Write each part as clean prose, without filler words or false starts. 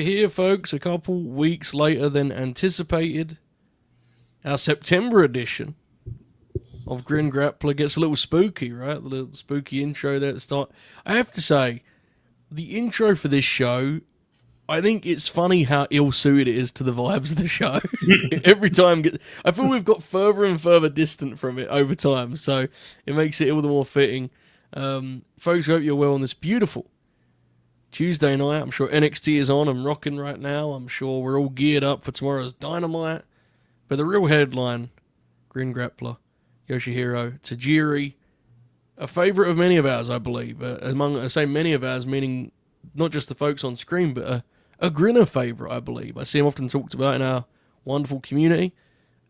We're here, folks, a couple weeks later than anticipated. Our September edition of Grin Grappler gets a little spooky, right? The little spooky intro there at the start. I have to say, the intro for this show, I think it's funny how ill-suited it is to the vibes of the show. Every time, I feel we've got further and further distant from it over time, so it makes it all the more fitting. Folks, I hope you're well on this beautiful Tuesday night. I'm sure NXT is on and rocking right now. I'm sure we're all geared up for tomorrow's Dynamite. But the real headline, Grin Grappler, Yoshihiro Tajiri, a favourite of many of ours, I believe. I say many of ours, meaning not just the folks on screen, but a Grinner favourite, I believe. I see him often talked about in our wonderful community.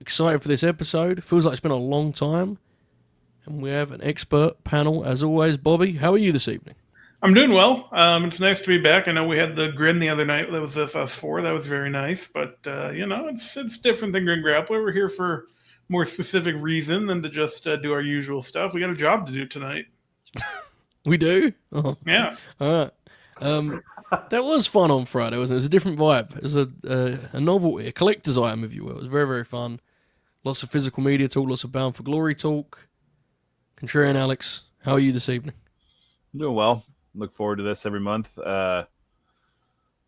Excited for this episode. Feels like it's been a long time. And we have an expert panel, as always. Bobby, how are you this evening? I'm doing well. It's nice to be back. I know we had the Grin the other night. That was us four. That was very nice. But, it's different than Grin Grappler. We're here for more specific reason than to just do our usual stuff. We got a job to do tonight. We do? Oh. Yeah. All right. That was fun on Friday, wasn't it? It was a different vibe. It was a novelty, a collector's item, if you will. It was very, very fun. Lots of physical media talk, lots of Bound for Glory talk. Contrarian Alex, how are you this evening? I'm doing well. Look forward to this every month. And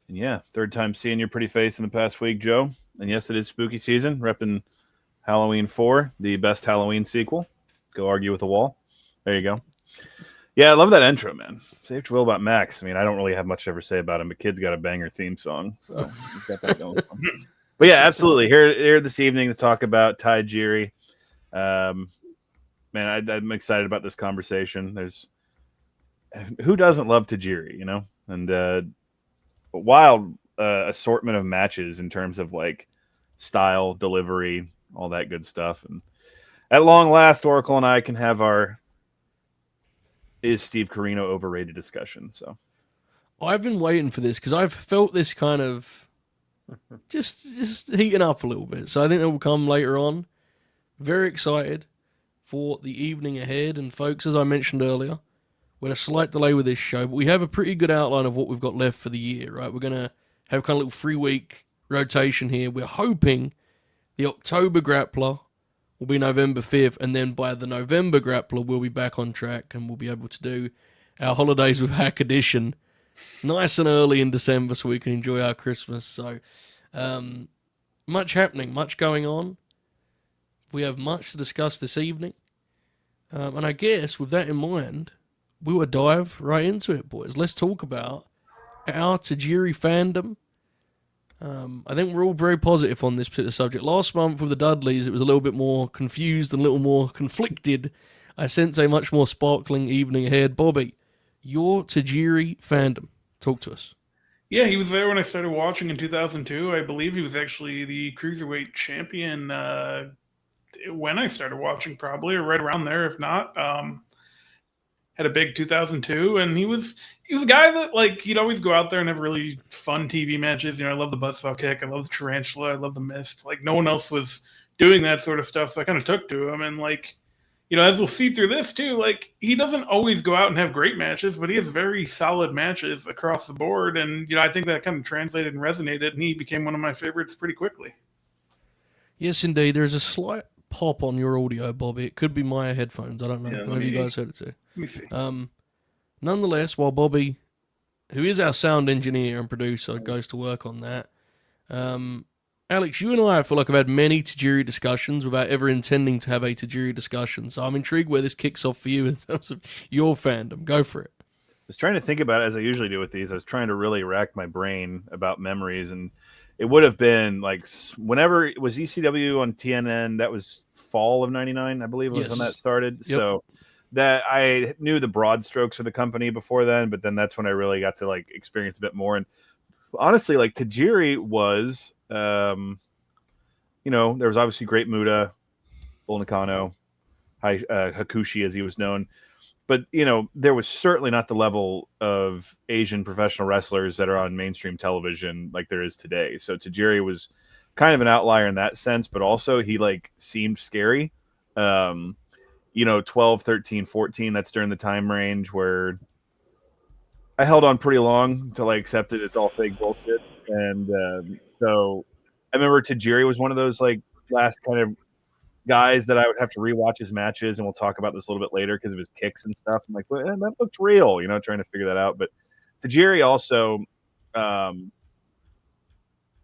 yeah, third time seeing your pretty face in the past week, Joe. And yes, it is spooky season. Repping Halloween 4, the best Halloween sequel. Go argue with the wall. There you go. Yeah, I love that intro, man. Say what you will about Max. I mean, I don't really have much to ever say about him, but kid's got a banger theme song. So he's got that going. But yeah, absolutely. Here this evening to talk about Tajiri. Man, I'm excited about this conversation. Who doesn't love Tajiri, you know? And a wild assortment of matches in terms of like style, delivery, all that good stuff. And at long last, Oracle and I can have our is Steve Corino overrated discussion. So I've been waiting for this because I've felt this kind of just heating up a little bit. So I think it will come later on. Very excited for the evening ahead. And folks, as I mentioned earlier, we're in a slight delay with this show, but we have a pretty good outline of what we've got left for the year, right? We're going to have kind of a little 3-week rotation here. We're hoping the October Grappler will be November 5th, and then by the November Grappler, we'll be back on track, and we'll be able to do our Holidays with Hack edition nice and early in December so we can enjoy our Christmas. So, much happening, much going on. We have much to discuss this evening. And I guess with that in mind, we will dive right into it, boys. Let's talk about our Tajiri fandom. I think we're all very positive on this particular subject. Last month with the Dudleys, it was a little bit more confused and a little more conflicted. I sense a much more sparkling evening ahead. Bobby, your Tajiri fandom. Talk to us. Yeah, he was there when I started watching in 2002. I believe he was actually the Cruiserweight champion when I started watching, probably, or right around there, if not. Had a big 2002, and he was a guy that, like, he'd always go out there and have really fun TV matches. You know, I love the buzzsaw kick, I love the tarantula, I love the mist. Like, no one else was doing that sort of stuff, so I kind of took to him. And, like, you know, as we'll see through this too, like, he doesn't always go out and have great matches, but he has very solid matches across the board. And, you know, I think that kind of translated and resonated, and he became one of my favorites pretty quickly. Yes, indeed. There's a slight pop on your audio, Bobby. It could be my headphones. I don't know. Yeah, Maybe you guys heard it too. Let me see. Nonetheless, while Bobby, who is our sound engineer and producer, goes to work on that, Alex, you and I feel like I've had many Tajiri discussions without ever intending to have a Tajiri discussion. So I'm intrigued where this kicks off for you in terms of your fandom. Go for it. I was trying to think about it, as I usually do with these. I was trying to really rack my brain about memories, and it would have been like whenever it was ECW on TNN. That was fall of '99, I believe, was when that started. Yep. So that I knew the broad strokes of the company before then, but then that's when I really got to like experience a bit more. And honestly, like Tajiri was, you know, there was obviously Great Muta, Bull Nakano, Hakushi as he was known. But, you know, there was certainly not the level of Asian professional wrestlers that are on mainstream television like there is today. So Tajiri was kind of an outlier in that sense, but also he like seemed scary. You know, 12, 13, 14, that's during the time range where I held on pretty long until I accepted it's all fake bullshit. And so I remember Tajiri was one of those like last kind of guys that I would have to rewatch his matches, and we'll talk about this a little bit later because of his kicks and stuff. I'm like, well, that looked real, trying to figure that out. But Tajiri also,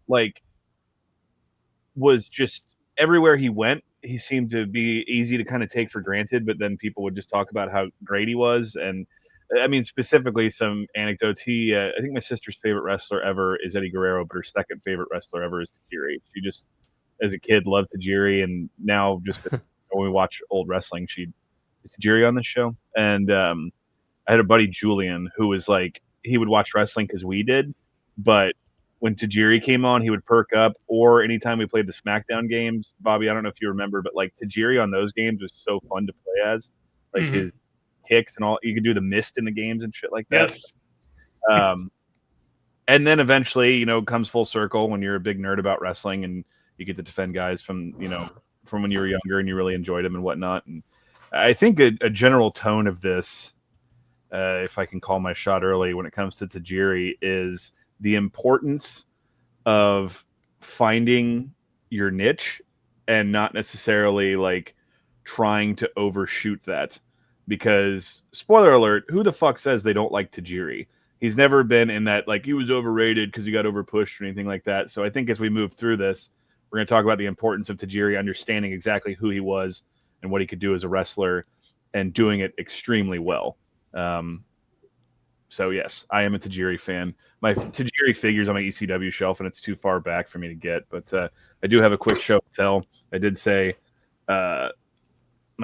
like, was just everywhere he went. He seemed to be easy to kind of take for granted, but then people would just talk about how great he was. And I mean, specifically some anecdotes. I think my sister's favorite wrestler ever is Eddie Guerrero, but her second favorite wrestler ever is Tajiri. She just, as a kid, loved Tajiri, and now just when we watch old wrestling, is Tajiri on this show. And I had a buddy, Julian, who was like, he would watch wrestling because we did, but when Tajiri came on, he would perk up. Or anytime we played the SmackDown games, Bobby, I don't know if you remember, but like Tajiri on those games was so fun to play as, like his kicks and all. You could do the mist in the games and shit like that. Yes. And then eventually, comes full circle when you're a big nerd about wrestling and you get to defend guys from when you were younger and you really enjoyed them and whatnot. And I think a general tone of this, if I can call my shot early when it comes to Tajiri, is the importance of finding your niche and not necessarily like trying to overshoot that. Because, spoiler alert, who the fuck says they don't like Tajiri? He's never been in that, like, he was overrated because he got overpushed or anything like that. So I think as we move through this, we're going to talk about the importance of Tajiri understanding exactly who he was and what he could do as a wrestler and doing it extremely well. So, yes, I am a Tajiri fan. My Tajiri figure's on my ECW shelf, and it's too far back for me to get. But I do have a quick show to tell. I did say my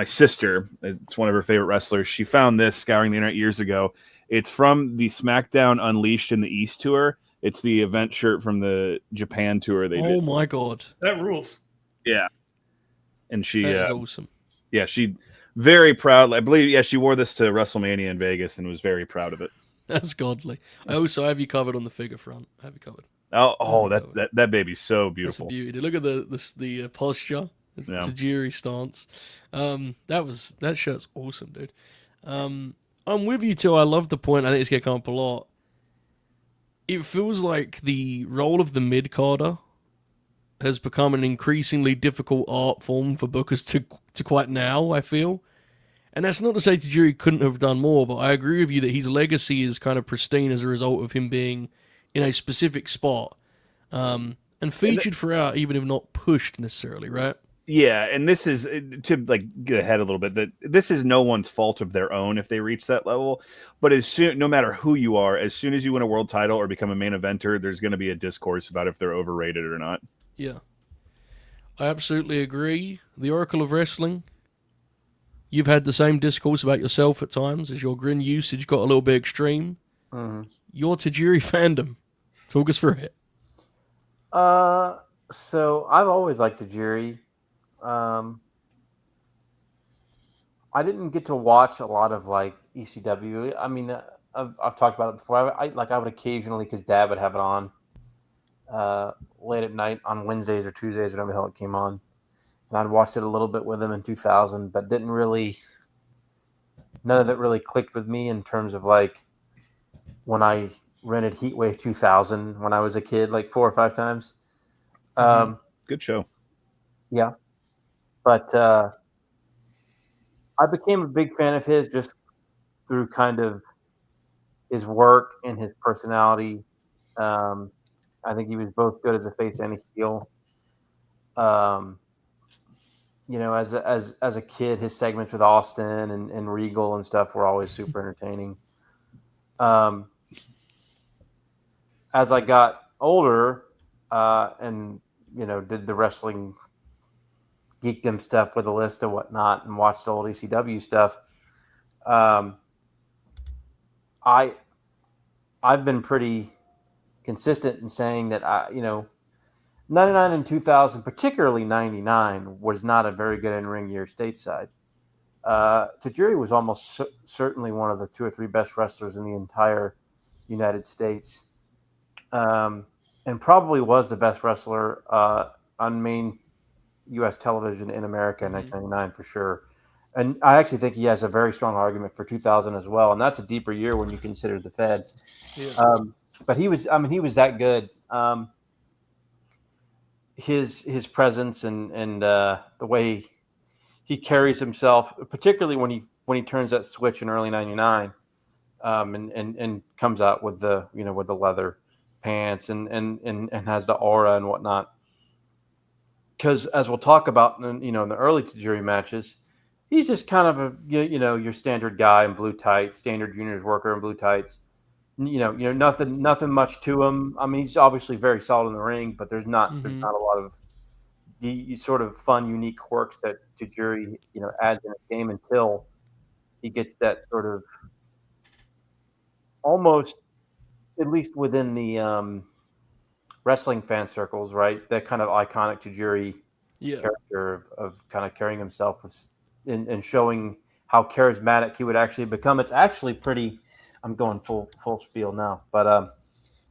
sister, it's one of her favorite wrestlers. She found this scouring the internet years ago. It's from the SmackDown Unleashed in the East tour. It's the event shirt from the Japan tour they did. Oh, my God. That rules. Yeah. And she... That is awesome. Yeah, she very proud. I believe, she wore this to WrestleMania in Vegas and was very proud of it. That's godly. I also have you covered on the figure front. I have you covered. Oh, that baby's so beautiful. That's a beauty. Look at the posture, Yeah. Tajiri stance. That shirt's awesome, dude. I'm with you too. I love the point. I think it's gonna come up a lot. It feels like the role of the mid-carder has become an increasingly difficult art form for bookers to quite now, I feel. And that's not to say Tajiri couldn't have done more, but I agree with you that his legacy is kind of pristine as a result of him being in a specific spot and featured throughout, even if not pushed necessarily, right? Yeah, and this is, to like get ahead a little bit, that this is no one's fault of their own if they reach that level. But no matter who you are, as soon as you win a world title or become a main eventer, there's going to be a discourse about if they're overrated or not. Yeah. I absolutely agree. The Oracle of Wrestling, you've had the same discourse about yourself at times as your Grin usage got a little bit extreme. Your Tajiri fandom. Talk us through it. So I've always liked Tajiri. I didn't get to watch a lot of like ECW. I mean, I've talked about it before. I would occasionally, because Dad would have it on late at night on Wednesdays or Tuesdays, whenever the hell it came on. And I'd watched it a little bit with him in 2000, but none of it really clicked with me in terms of like when I rented Heatwave 2000 when I was a kid, like 4 or 5 times. Good show. Yeah. But I became a big fan of his just through kind of his work and his personality. I think he was both good as a face and a heel. As a kid, his segments with Austin and Regal and stuff were always super entertaining. As I got older and did the wrestling geekdom stuff with a list and whatnot, and watched the old ECW stuff, I've been pretty consistent in saying that 99 and 2000, particularly 99, was not a very good in-ring year stateside. Tajiri was almost certainly one of the 2 or 3 best wrestlers in the entire United States, and probably was the best wrestler on main U.S. television in America in 1999 for sure. And I actually think he has a very strong argument for 2000 as well, and that's a deeper year when you consider the Fed. Yeah. But he was that good. His presence and the way he carries himself, particularly when he turns that switch in early '99, and comes out with the with the leather pants and has the aura and whatnot. Because as we'll talk about in the early Tajiri matches, he's just kind of a your standard guy in blue tights, standard juniors worker in blue tights. Nothing much to him. I mean, he's obviously very solid in the ring, but there's not a lot of the sort of fun, unique quirks that Tajiri adds in a game until he gets that sort of almost, at least within the wrestling fan circles, right? That kind of iconic Tajiri character of kind of carrying himself with, and showing how charismatic he would actually become. It's actually pretty. I'm going full spiel now, but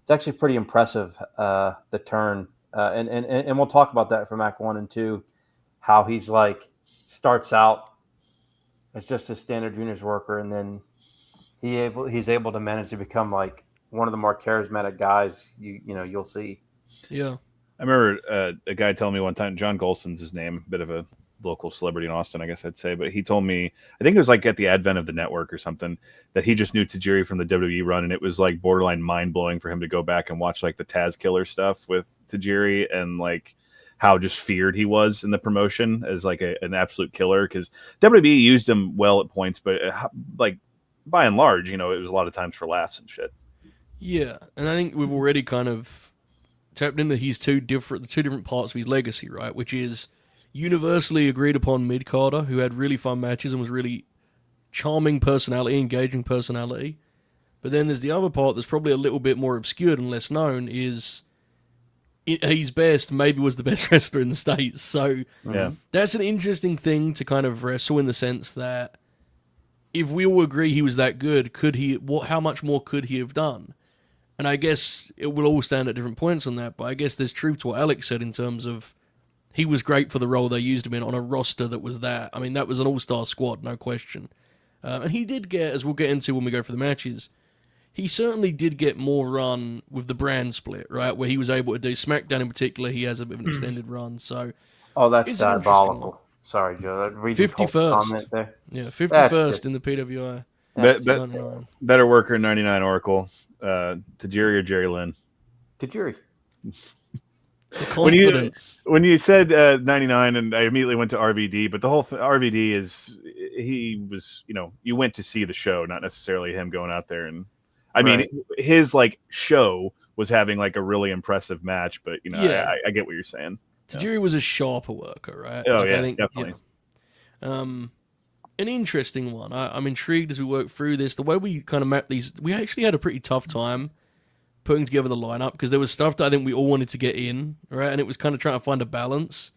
it's actually pretty impressive, the turn, and we'll talk about that from Act 1 and 2, how he's like starts out as just a standard juniors worker, and then he's able to manage to become like one of the more charismatic guys you'll see. Yeah, I remember a guy telling me one time, John Golson's his name, a bit of a local celebrity in Austin, I guess I'd say, but he told me, I think it was like at the advent of the network or something, that he just knew Tajiri from the WWE run, and it was like borderline mind-blowing for him to go back and watch like the Taz Killer stuff with Tajiri, and like how just feared he was in the promotion as like an absolute killer, because WWE used him well at points, but like by and large, it was a lot of times for laughs and shit. Yeah, and I think we've already kind of tapped into the two different parts of his legacy, right? Which is universally agreed upon mid-carder who had really fun matches and was really charming personality, engaging personality. But then there's the other part that's probably a little bit more obscured and less known, is he's best, maybe was the best wrestler in the States. So that's an interesting thing to kind of wrestle, in the sense that if we all agree he was that good, how much more could he have done? And I guess it will all stand at different points on that, but I guess there's truth to what Alex said in terms of he was great for the role they used him in on a roster that was that. I mean, that was an all-star squad, no question. And he did get, as we'll get into when we go for the matches, he certainly did get more run with the brand split, right? Where he was able to do SmackDown in particular. He has a bit of an extended run, so that's diabolical. Sorry, Joe. 51st there. Yeah, 51st in the PWI. Better worker in '99 Oracle. Tajiri or Jerry Lynn? Tajiri. Confidence. When you said 99, and I immediately went to RVD, but the whole RVD is, he was, you went to see the show, not necessarily him going out there. And I mean, his like show was having like a really impressive match, but I get what you're saying. Tajiri was a sharper worker, right? Oh, like, yeah, I think, definitely. An interesting one. I'm intrigued as we work through this. The way we kind of map these, we actually had a pretty tough time putting together the lineup, because there was stuff that I think we all wanted to get in, right? And it was kind of trying to find a balance.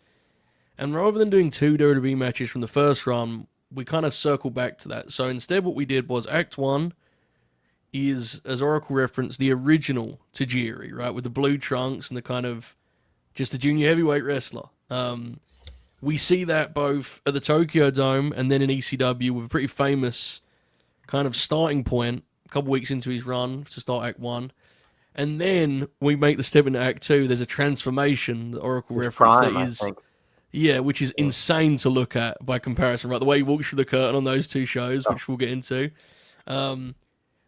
And rather than doing 2 WWE matches from the first run, we kind of circled back to that. So instead what we did was Act 1 is, as Oracle referenced, the original Tajiri, right? With the blue trunks and the kind of just a junior heavyweight wrestler. We see that both at the Tokyo Dome and then in ECW with a pretty famous kind of starting point a couple weeks into his run to start Act 1. And then we make the step into Act 2. There's a transformation, the Oracle reference, which is insane to look at by comparison, right? The way he walks through the curtain on those 2 shows, which we'll get into. And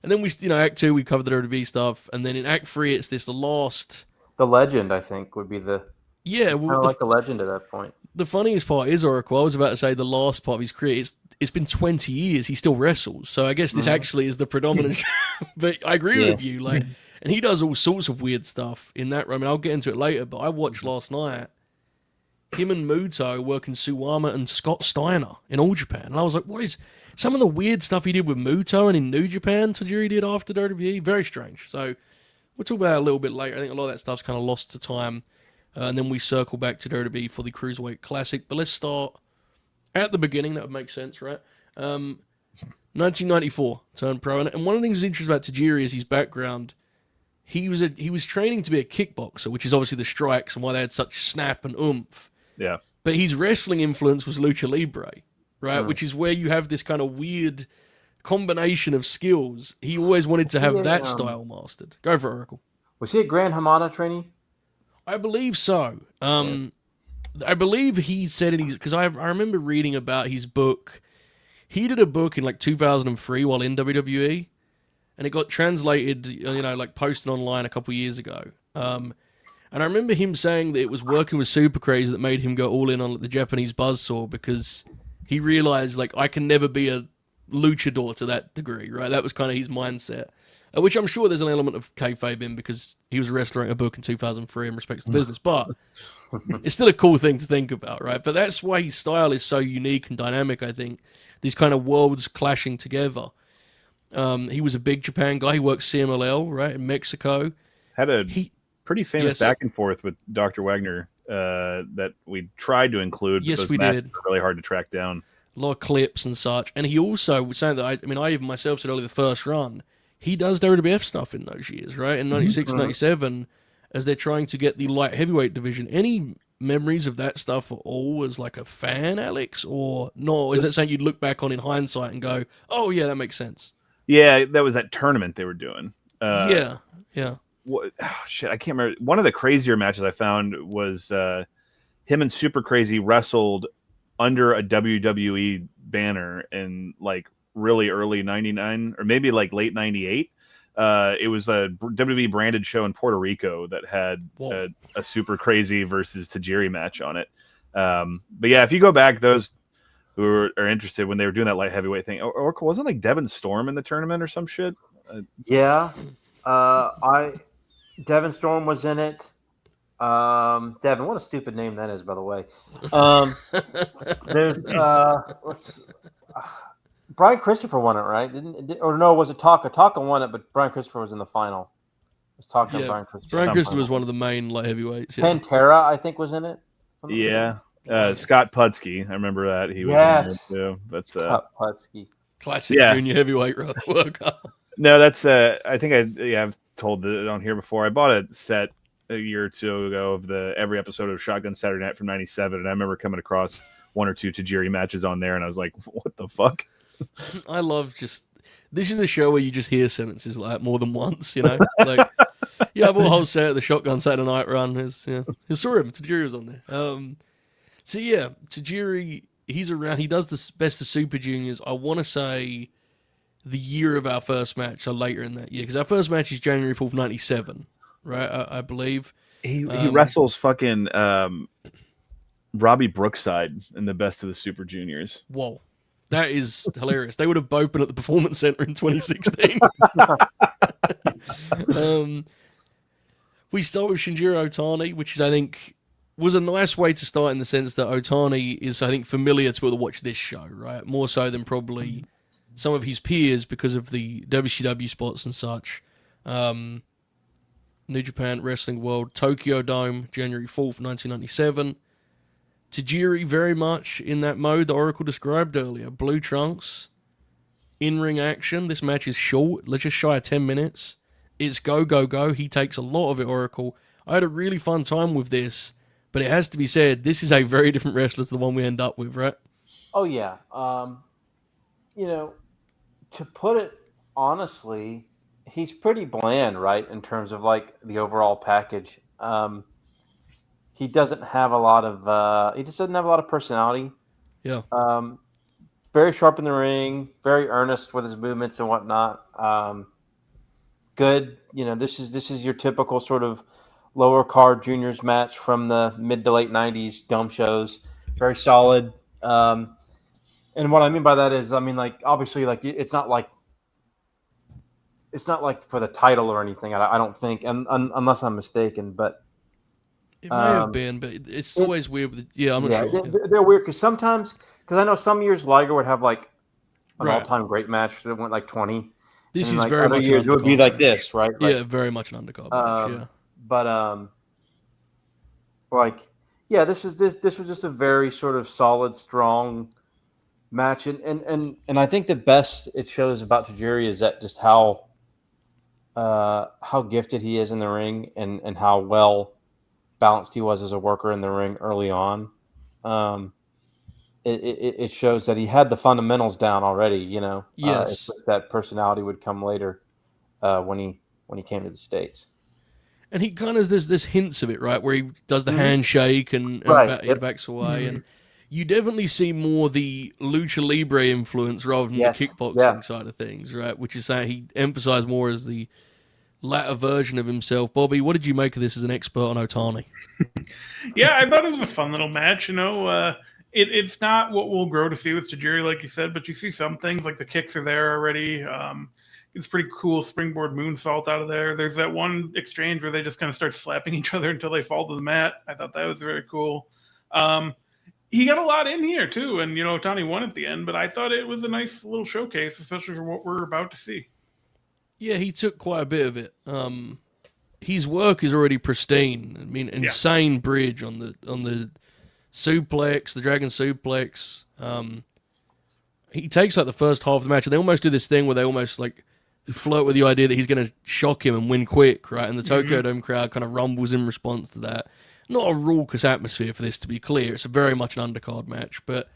then we, Act 2, we covered the WWE stuff. And then in Act 3, it's this last... The legend, I think, would be the... Yeah. It's kind of like the legend at that point. The funniest part is, Oracle, I was about to say the last part of his career, it's been 20 years, he still wrestles. So I guess this actually is the predominant... But I agree with you, like... And he does all sorts of weird stuff in that. I mean, I'll get into it later, but I watched last night him and Muto working Suwama and Scott Steiner in All Japan. And I was like, what is some of the weird stuff he did with Muto and in New Japan Tajiri did after WWE? Very strange. So we'll talk about it a little bit later. I think a lot of that stuff's kind of lost to time. And then we circle back to WWE for the Cruiserweight Classic. But let's start at the beginning. That would make sense, right? 1994, turned pro. And one of the things that's interesting about Tajiri is his background. He was training to be a kickboxer, which is obviously the strikes and why they had such snap and oomph. Yeah. But his wrestling influence was lucha libre, right? Which is where you have this kind of weird combination of skills. He always wanted to have that style mastered. Go for it, Oracle. Was he a Gran Hamada trainee? I believe so. I believe he said it because I remember reading about his book. He did a book in like 2003 while in WWE, and it got translated, like posted online a couple years ago. And I remember him saying that it was working with Super Crazy that made him go all in on like, the Japanese buzzsaw because he realized like I can never be a luchador to that degree, right? That was kind of his mindset. Which I'm sure there's an element of kayfabe in because he was a wrestler in a book in 2003 and respects the business, but it's still a cool thing to think about, right? But that's why his style is so unique and dynamic, I think. These kind of worlds clashing together. He was a big Japan guy. He worked CMLL, right, in Mexico. Had a pretty famous back and forth with Dr. Wagner that we tried to include. Yes, those we matches did. were really hard to track down. A lot of clips and such. And he also was saying that, I even myself said earlier, the first run, he does WWF stuff in those years, right? In 96, 97, as they're trying to get the light heavyweight division. Any memories of that stuff at all as like a fan, Alex? Or no? Is that something you'd look back on in hindsight and go, oh, yeah, that makes sense? Yeah, that was that tournament they were doing. Yeah. Shit, I can't remember. One of the crazier matches I found was him and Super Crazy wrestled under a WWE banner in like really early 99 or maybe like late 98. It was a WWE branded show in Puerto Rico that had a Super Crazy versus Tajiri match on it. But yeah, if you go back, those who are interested when they were doing that light heavyweight thing, or wasn't like Devin Storm in the tournament or some shit? Yeah. Devin Storm was in it. Devin, what a stupid name that is, by the way. There's Brian Christopher won it, right? Was it Taka? Taka won it, but Brian Christopher was in the final. It was Taka and Brian Christopher. Brian Christopher was one of the main light heavyweights. Yeah. Pantera, I think, was in it. Yeah. Scott Pudski, I remember that he was in there too. But Scott Pudski, classic junior heavyweight worker. No, that's I think I've told it on here before. I bought a set a year or two ago of every episode of Shotgun Saturday Night from '97, and I remember coming across one or two Tajiri matches on there, and I was like, "What the fuck?" I love this is a show where you just hear sentences like that more than once, like you have a whole set of the Shotgun Saturday Night run. You saw him. Tajiri was on there. So yeah, Tajiri, he's around. He does the best of Super Juniors. I want to say the year of our first match, so later in that year, because our first match is January 4th, 97, right? I believe. He wrestles fucking Robbie Brookside in the best of the Super Juniors. Whoa. That is hilarious. They would have both been at the Performance Center in 2016. We start with Shinjiro Otani, which is, I think, was a nice way to start in the sense that Otani is, I think, familiar to people that watch this show, right? More so than probably some of his peers because of the WCW spots and such. New Japan Wrestling World, Tokyo Dome, January 4th, 1997. Tajiri very much in that mode that Oracle described earlier. Blue trunks, in-ring action. This match is short. Let's just shy of 10 minutes. It's go, go, go. He takes a lot of it, Oracle. I had a really fun time with this, but it has to be said, this is a very different wrestler to the one we end up with, right? Oh, yeah. To put it honestly, he's pretty bland, right, in terms of, like, the overall package. He doesn't have a lot of he just doesn't have a lot of personality. Yeah. Very sharp in the ring, very earnest with his movements and whatnot. Good. This is your typical sort of lower card juniors match from the mid to late 90s dome shows. Very solid. And what I mean by that is, obviously, like it's not like for the title or anything. I don't think, unless I'm mistaken, but. It may have been, but it's always weird. I'm not sure. They're weird because I know some years Liger would have like an all-time great match that went like 20. This is like very much years it would be like this, right? Yeah, very much an undercard match. Yeah, but this was just a very sort of solid, strong match, and I think the best it shows about Tajiri is that just how gifted he is in the ring and how well balanced he was as a worker in the ring early on. It shows that he had the fundamentals down already. Yes, it's just that personality would come later when he came to the States. And he kind of there's hints of it, right, where he does the handshake and Right, he backs away, and you definitely see more the lucha libre influence rather than Yes, the kickboxing yeah. side of things, right? Which is saying he emphasized more as the latter version of himself. Bobby, what did you make of this as an expert on Otani? Yeah, I thought it was a fun little match. It's not what we'll grow to see with Tajiri, like you said, but you see some things like the kicks are there already. It's pretty cool springboard moonsault out of there. There's that one exchange where they just kind of start slapping each other until they fall to the mat. I thought that was very cool. He got a lot in here too, and Otani won at the end, but I thought it was a nice little showcase, especially for what we're about to see. Yeah, he took quite a bit of it. His work is already pristine. I mean, insane bridge on the suplex, the dragon suplex. He takes like the first half of the match, and they almost do this thing where they almost like flirt with the idea that he's going to shock him and win quick, right? And the Tokyo Dome crowd kind of rumbles in response to that. Not a raucous atmosphere for this, to be clear. It's very much an undercard match, but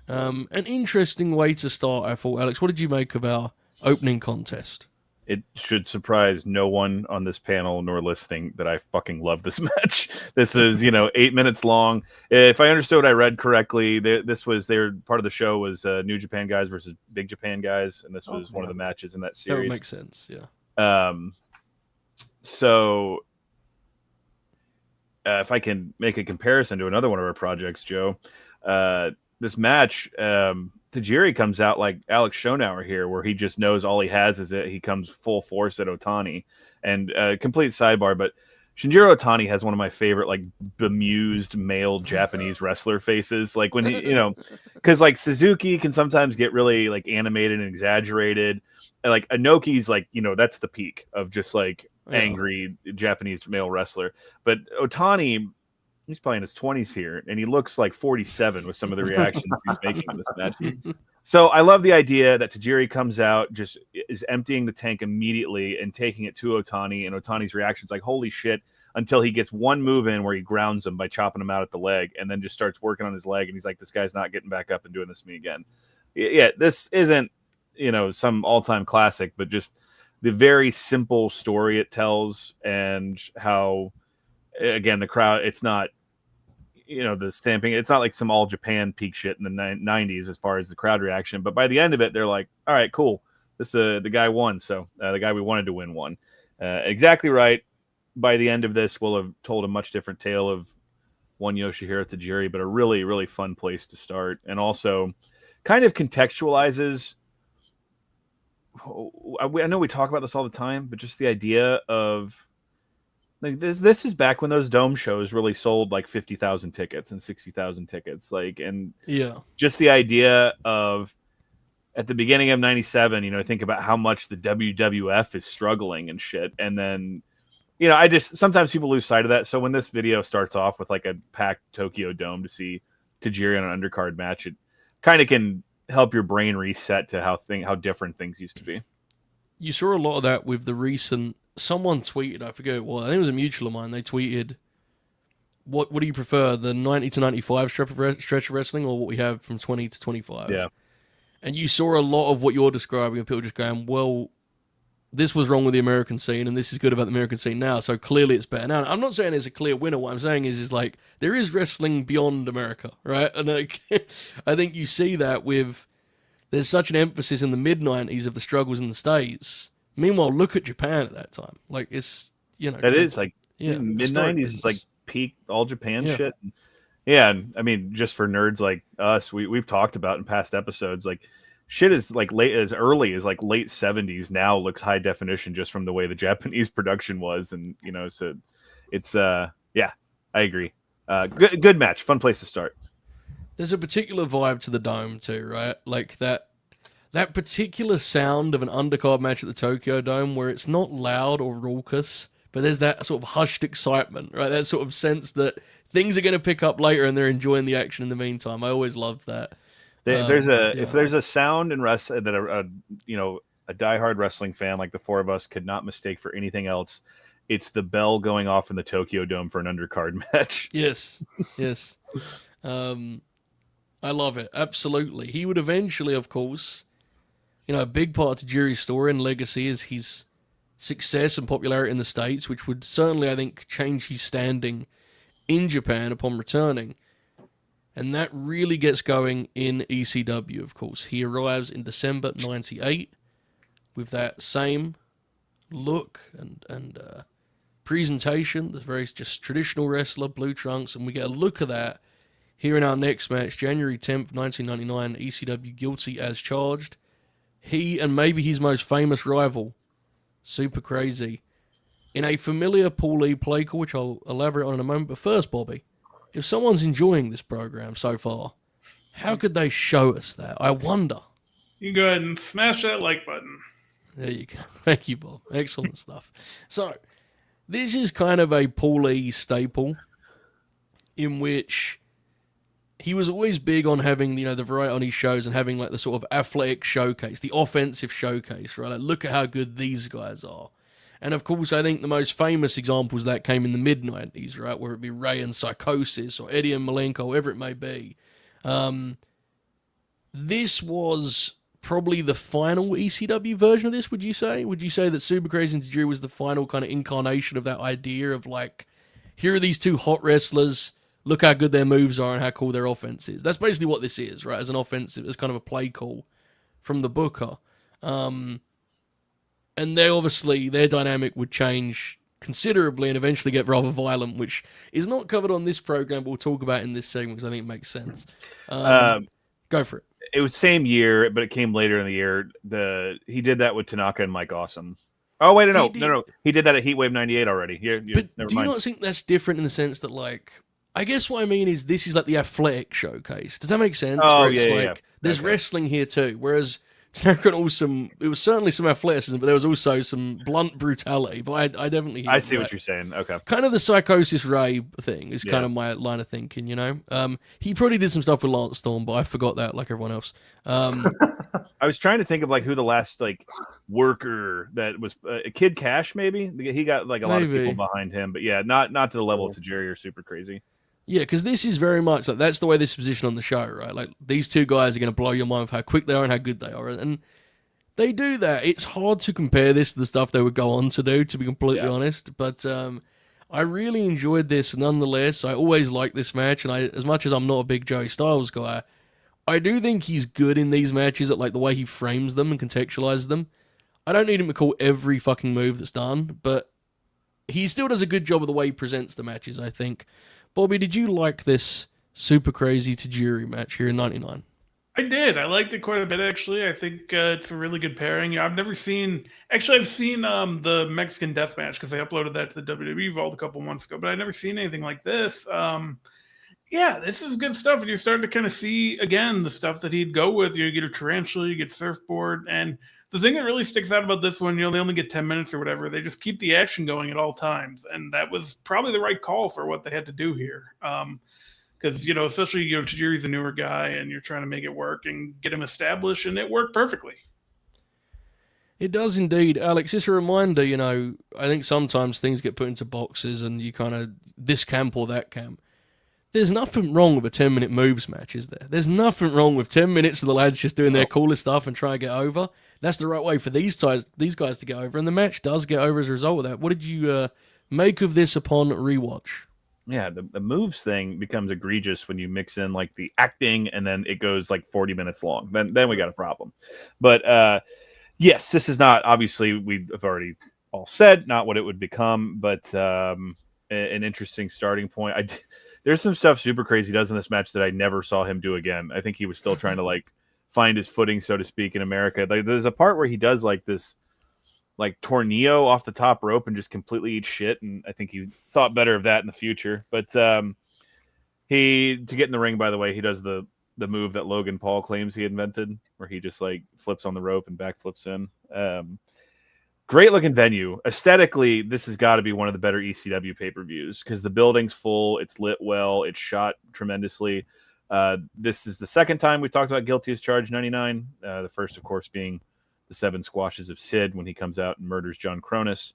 an interesting way to start, I thought. Alex, what did you make of our opening contest? It should surprise no one on this panel nor listening that I fucking love this match. This is, 8 minutes long. If I understood what I read correctly, their part of the show was New Japan guys versus Big Japan guys, and this was one of the matches in that series. That would make sense, yeah. So if I can make a comparison to another one of our projects, Joe, this match, Tajiri comes out like Alex Schonauer here, where he just knows all he has is that he comes full force at Otani. And complete sidebar, but Shinjiro Otani has one of my favorite, like, bemused male Japanese wrestler faces. Like when he, because like Suzuki can sometimes get really like animated and exaggerated. And, like Inoki's like, that's the peak of just like angry Japanese male wrestler. But Otani, he's probably in his 20s here, and he looks like 47 with some of the reactions he's making in this match. So I love the idea that Tajiri comes out, just is emptying the tank immediately and taking it to Otani, and Otani's reaction's like, holy shit, until he gets one move in where he grounds him by chopping him out at the leg, and then just starts working on his leg, and he's like, this guy's not getting back up and doing this to me again. Yeah, this isn't, some all-time classic, but just the very simple story it tells, and how, again, the crowd, it's not, the stamping, it's not like some all Japan peak shit in the 90s as far as the crowd reaction, but by the end of it, they're like, all right, cool, this the guy won, so the guy we wanted to win won. Exactly right. By the end of this, we'll have told a much different tale of one Yoshihiro Tajiri, but a really, really fun place to start, and also kind of contextualizes, I know we talk about this all the time, but just the idea of, like, this is back when those dome shows really sold like 50,000 tickets and 60,000 tickets. Like, and just the idea of at the beginning of 97, think about how much the WWF is struggling and shit. And then, sometimes people lose sight of that. So when this video starts off with like a packed Tokyo Dome to see Tajiri on an undercard match, it kind of can help your brain reset to how different things used to be. You saw a lot of that with the recent. Someone tweeted, I forget what, I think it was a mutual of mine. They tweeted, "What do you prefer, the 90 to 95 stretch of wrestling, or what we have from 20 to 25?" Yeah, and you saw a lot of what you're describing, and people just going, "Well, this was wrong with the American scene, and this is good about the American scene now. So clearly it's better." Now, I'm not saying there's a clear winner. What I'm saying is like there is wrestling beyond America, right? And like, I think you see that with there's such an emphasis in the mid 90s of the struggles in the States. Meanwhile, look at Japan at that time. Like, it's, that is like mid 90s is like peak all Japan shit. Yeah, and I mean, just for nerds like us, we've talked about in past episodes, like shit is like as early as like late 70s now looks high definition just from the way the Japanese production was, and so it's I agree. Good match, fun place to start. There's a particular vibe to the Dome too, right? Like that particular sound of an undercard match at the Tokyo Dome where it's not loud or raucous, but there's that sort of hushed excitement, right? That sort of sense that things are going to pick up later and they're enjoying the action in the meantime. I always loved that. If there's a sound in wrestling that a diehard wrestling fan like the four of us could not mistake for anything else, it's the bell going off in the Tokyo Dome for an undercard match. Yes. I love it. Absolutely. He would eventually, of course, a big part of Tajiri's story and legacy is he's success and popularity in the States, which would certainly, I think, change his standing in Japan upon returning. And that really gets going in ECW, of course. He arrives in December 98 with that same look and presentation, the very just traditional wrestler, blue trunks, and we get a look of that here in our next match, January 10th, 1999, ECW Guilty as Charged. He and maybe his most famous rival, Super Crazy, in a familiar Paul Lee play call, which I'll elaborate on in a moment. But first, Bobby, if someone's enjoying this program so far, how could they show us that? I wonder. You go ahead and smash that like button. There you go. Thank you, Bob. Excellent stuff. So, this is kind of a Paul Lee staple in which he was always big on having, the variety on his shows and having like the sort of athletic showcase, the offensive showcase, right? Like, look at how good these guys are. And of course, I think the most famous examples of that came in the mid-90s, right? Where it be Ray and Psychosis or Eddie and Malenko, whatever it may be. This was probably the final ECW version of this, would you say? Would you say that Super Crazy and Tajiri was the final kind of incarnation of that idea of like, here are these two hot wrestlers, look how good their moves are and how cool their offense is. That's basically what this is, right? As an offensive, as kind of a play call from the booker. And their dynamic would change considerably and eventually get rather violent, which is not covered on this program, but we'll talk about in this segment because I think it makes sense. Go for it. It was same year, but it came later in the year. He did that with Tanaka and Mike Awesome. Oh, wait, no. He did that at Heatwave 98 already. But do you not think that's different in the sense that, like, I guess what I mean is this is like the athletic showcase. Does that make sense? Oh, where it's yeah. There's wrestling here too, whereas Tanaka and it was certainly some athleticism, but there was also some blunt brutality. But I definitely hear I see what you're saying. Okay. Kind of the Psychosis Ray thing is kind of my line of thinking, He probably did some stuff with Lance Storm, but I forgot that like everyone else. I was trying to think of like who the last like worker that was Kid Cash, maybe. He got like a lot of people behind him, but yeah, not to the level of Tajiri or Super Crazy. Yeah, because this is very much like that's the way this is positioned on the show, right? Like these two guys are going to blow your mind with how quick they are and how good they are, and they do that. It's hard to compare this to the stuff they would go on to do, to be completely honest. But I really enjoyed this nonetheless. I always like this match, and as much as I'm not a big Joey Styles guy, I do think he's good in these matches at like the way he frames them and contextualizes them. I don't need him to call every fucking move that's done, but he still does a good job of the way he presents the matches, I think. Bobby, did you like this Super Crazy Tajiri match here in 99? I did. I liked it quite a bit, actually. I think it's a really good pairing. I've seen the Mexican Death Match because I uploaded that to the WWE Vault a couple months ago, but I'd never seen anything like this. Yeah, this is good stuff. And you're starting to kind of see, again, the stuff that he'd go with. You get a tarantula, you get surfboard. And the thing that really sticks out about this one, they only get 10 minutes or whatever. They just keep the action going at all times. And that was probably the right call for what they had to do here. Because, especially, Tajiri's a newer guy and you're trying to make it work and get him established. And it worked perfectly. It does indeed. Alex, it's a reminder, I think sometimes things get put into boxes and you kind of this camp or that camp. There's nothing wrong with a 10-minute moves match, is there? There's nothing wrong with 10 minutes of the lads just doing their coolest stuff and trying to get over. That's the right way for these guys to get over, and the match does get over as a result of that. What did you make of this upon rewatch? Yeah, the moves thing becomes egregious when you mix in like the acting and then it goes like 40 minutes long. Then we got a problem. But yes, this is not, obviously we've already all said, not what it would become, but an interesting starting point. There's some stuff Super Crazy does in this match that I never saw him do again. I think he was still trying to like find his footing, so to speak, in America. Like, there's a part where he does like this like tornillo off the top rope and just completely eats shit. And I think he thought better of that in the future. But to get in the ring, by the way, he does the move that Logan Paul claims he invented, where he just like flips on the rope and backflips in. Great looking venue. Aesthetically, this has got to be one of the better ECW pay-per-views because the building's full, it's lit well, it's shot tremendously. This is the second time we talked about Guilty as Charged 99. The first, of course, being the 7 squashes of Sid when he comes out and murders John Cronus.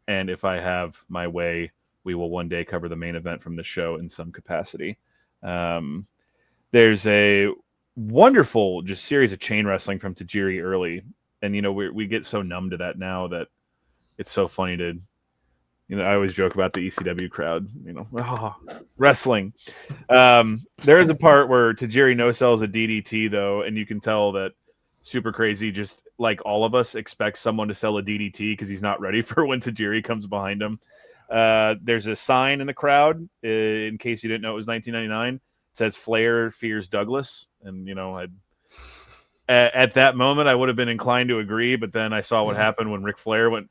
And if I have my way, we will one day cover the main event from the show in some capacity. There's a wonderful just series of chain wrestling from Tajiri early. And, we get so numb to that now that it's so funny to, I always joke about the ECW crowd, wrestling. There is a part where Tajiri no-sells a DDT, though, and you can tell that Super Crazy, just like all of us, expects someone to sell a DDT because he's not ready for when Tajiri comes behind him. There's a sign in the crowd, in case you didn't know it was 1999. It says Flair fears Douglas. And, at that moment, I would have been inclined to agree, but then I saw what happened when Ric Flair went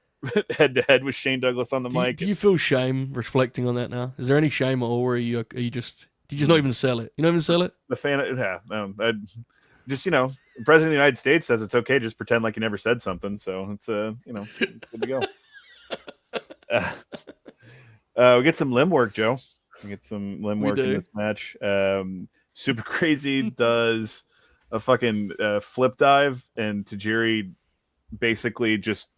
head-to-head with Shane Douglas on the mic. Do you feel shame reflecting on that now? Is there any shame at all, or do you just not even sell it? You don't even sell it? The fan, the President of the United States says it's okay, just pretend like you never said something. So it's good to go. We get some limb work, Joe. We get some limb work in this match. Super Crazy does a fucking flip dive, and Tajiri basically just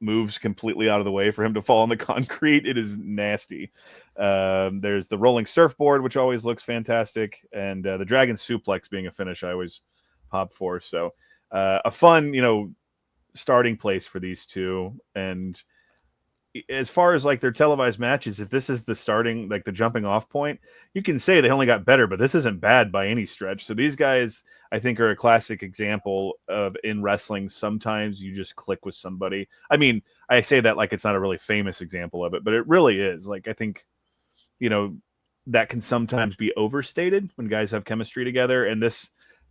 moves completely out of the way for him to fall on the concrete. It is nasty. There's the rolling surfboard, which always looks fantastic, and the dragon suplex being a finish I always pop for. So a fun, starting place for these two. And as far as like their televised matches, if this is the starting, like the jumping off point, you can say they only got better, but this isn't bad by any stretch. So these guys, I think, are a classic example of, in wrestling, sometimes you just click with somebody. I mean, I say that like it's not a really famous example of it, but it really is. Like, I think, that can sometimes be overstated when guys have chemistry together. And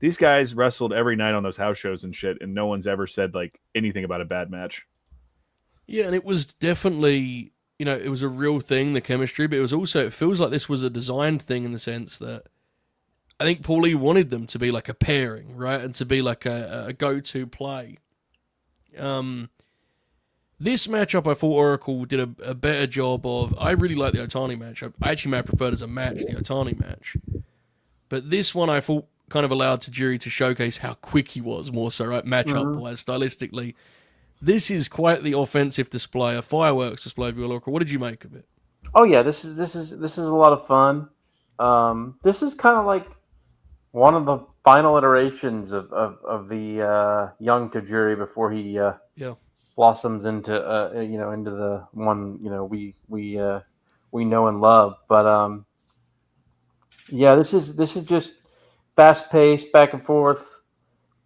these guys wrestled every night on those house shows and shit, and no one's ever said like anything about a bad match. Yeah, and it was definitely, it was a real thing, the chemistry, but it feels like this was a designed thing in the sense that I think Paulie wanted them to be like a pairing, right? And to be like a go-to play. This matchup, I thought Oracle did a better job of. I really like the Otani match. I actually may have preferred as a match, the Otani match. But this one I thought kind of allowed Tajiri to showcase how quick he was, more so, right? Matchup-wise, stylistically. This is quite the offensive display, a fireworks display of your Oracle. What did you make of it? Oh yeah, this is a lot of fun. This is kind of like one of the final iterations of the young Tajiri before he blossoms into into the one we know and love. But this is just fast paced, back and forth,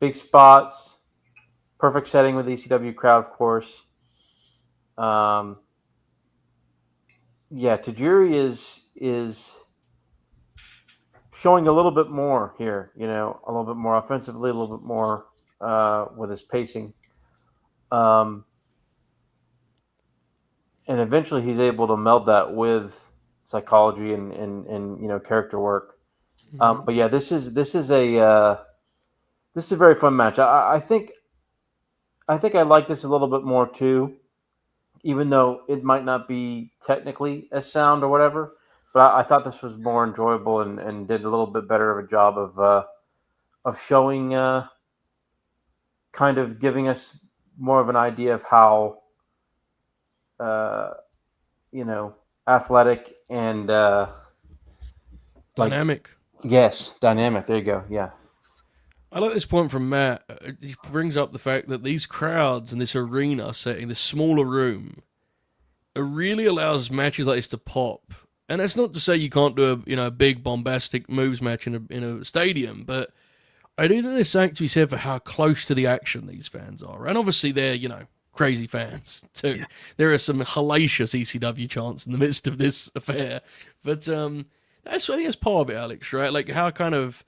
big spots. Perfect setting with the ECW crowd, of course. Tajiri is showing a little bit more here, a little bit more offensively, a little bit more with his pacing. And eventually he's able to meld that with psychology and character work. Mm-hmm. But yeah, this is a very fun match. I think I like this a little bit more too, even though it might not be technically as sound or whatever. But I thought this was more enjoyable and did a little bit better of a job of showing, kind of giving us more of an idea of how, athletic and dynamic. Dynamic. There you go. Yeah. I like this point from Matt. He brings up the fact that these crowds in this arena setting, this smaller room, it really allows matches like this to pop. And that's not to say you can't do a big bombastic moves match in a stadium, but I do think there's something to be said for how close to the action these fans are. And obviously they're, crazy fans too. Yeah. There are some hellacious ECW chants in the midst of this affair. But I think that's part of it, Alex, right? Like how kind of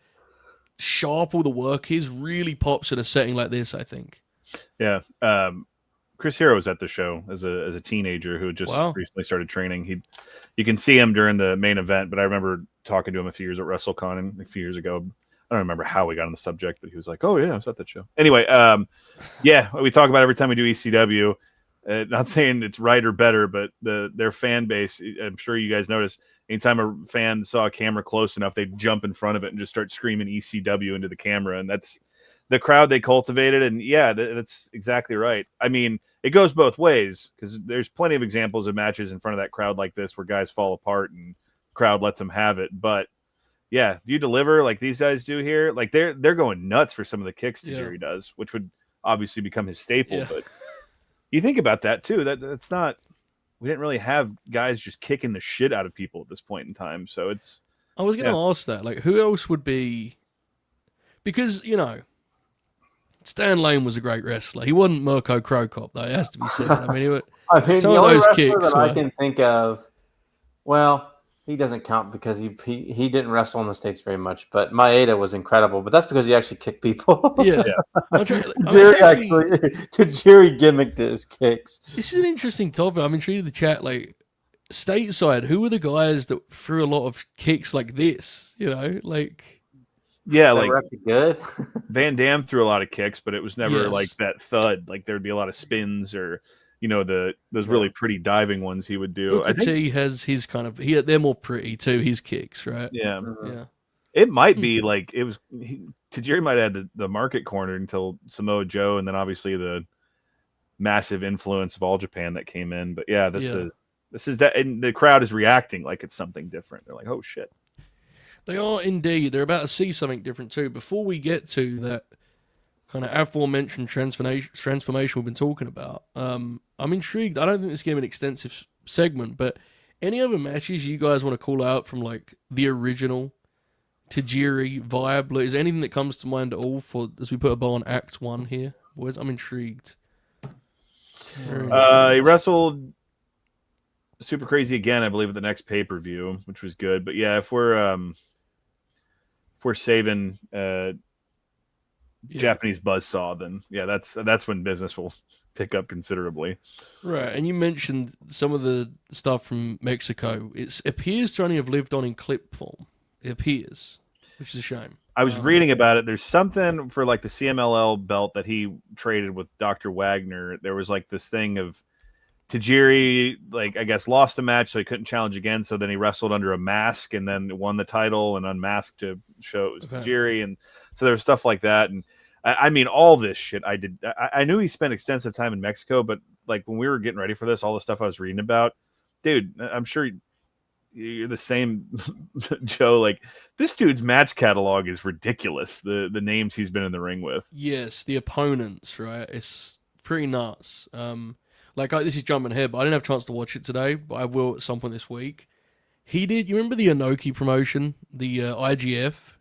sharp all the work is really pops in a setting like this, I think. Yeah. Chris Hero was at the show as a teenager who had just recently started training. You can see him during the main event, but I remember talking to him a few years at WrestleCon a few years ago. I don't remember how we got on the subject, but he was like, "Oh yeah, I was at that show." Anyway, we talk about every time we do ECW. Not saying it's right or better, but their fan base. I'm sure you guys notice. Anytime a fan saw a camera close enough, they'd jump in front of it and just start screaming ECW into the camera, and that's the crowd they cultivated. And yeah, that's exactly right. I mean, it goes both ways because there's plenty of examples of matches in front of that crowd like this where guys fall apart and the crowd lets them have it. But yeah, if you deliver like these guys do here, like they're going nuts for some of the kicks Tajiri does, which would obviously become his staple. Yeah. But You think about that too. That's not. We didn't really have guys just kicking the shit out of people at this point in time. So it's. I was going to ask that. Like, who else would be? Because Stan Lane was a great wrestler. He wasn't Mirko Krokop, though. It has to be said. I mean, the some of only those wrestler kicks that I were- can think of, well, he doesn't count because he didn't wrestle in the States very much. But Maeda was incredible. But that's because he actually kicked people. Yeah. Tajiri gimmicked his kicks. This is an interesting topic. I'm intrigued with the chat. Like, stateside, who were the guys that threw a lot of kicks like this? Like. Yeah, That like were actually good. Van Damme threw a lot of kicks, but it was never Yes. like that thud. Like there'd be a lot of spins or those really pretty diving ones he would do. Booker T has his kind of they're more pretty too. His kicks, right? Yeah, Yeah. it might be like it was. Tajiri might have had the market cornered until Samoa Joe, and then obviously the massive influence of All Japan that came in. But yeah, this is that, and the crowd is reacting like it's something different. They're like, "Oh shit." They are indeed. They're about to see something different too. Before we get to that kind of aforementioned transformation we've been talking about, I'm intrigued. I don't think this gave an extensive segment, but any other matches you guys want to call out from like the original Tajiri vibe? Is there anything that comes to mind at all for as we put a bow on Act 1 here, boys? I'm intrigued. Very He intrigued. wrestled Super Crazy again, I believe, at the next pay-per-view, which was good. But yeah, if we're saving Japanese buzzsaw, then yeah, that's when business will pick up considerably. Right, and you mentioned some of the stuff from Mexico. It appears to only have lived on in clip form. It appears, which is a shame. I was reading about it. There's something for like the CMLL belt that he traded with Dr. Wagner. There was like this thing of Tajiri, like I guess, lost a match, so he couldn't challenge again. So then he wrestled under a mask and then won the title and unmasked to show it was Tajiri. And so there was stuff like that. And I mean, all this shit I did. I knew he spent extensive time in Mexico, but like when we were getting ready for this, all the stuff I was reading about, dude, I'm sure you're the same, Joe. Like this dude's match catalog is ridiculous. The names he's been in the ring with. Yes, the opponents, right? It's pretty nuts. This is jumping ahead, but I didn't have a chance to watch it today, but I will at some point this week. He did. You remember the Inoki promotion, the IGF?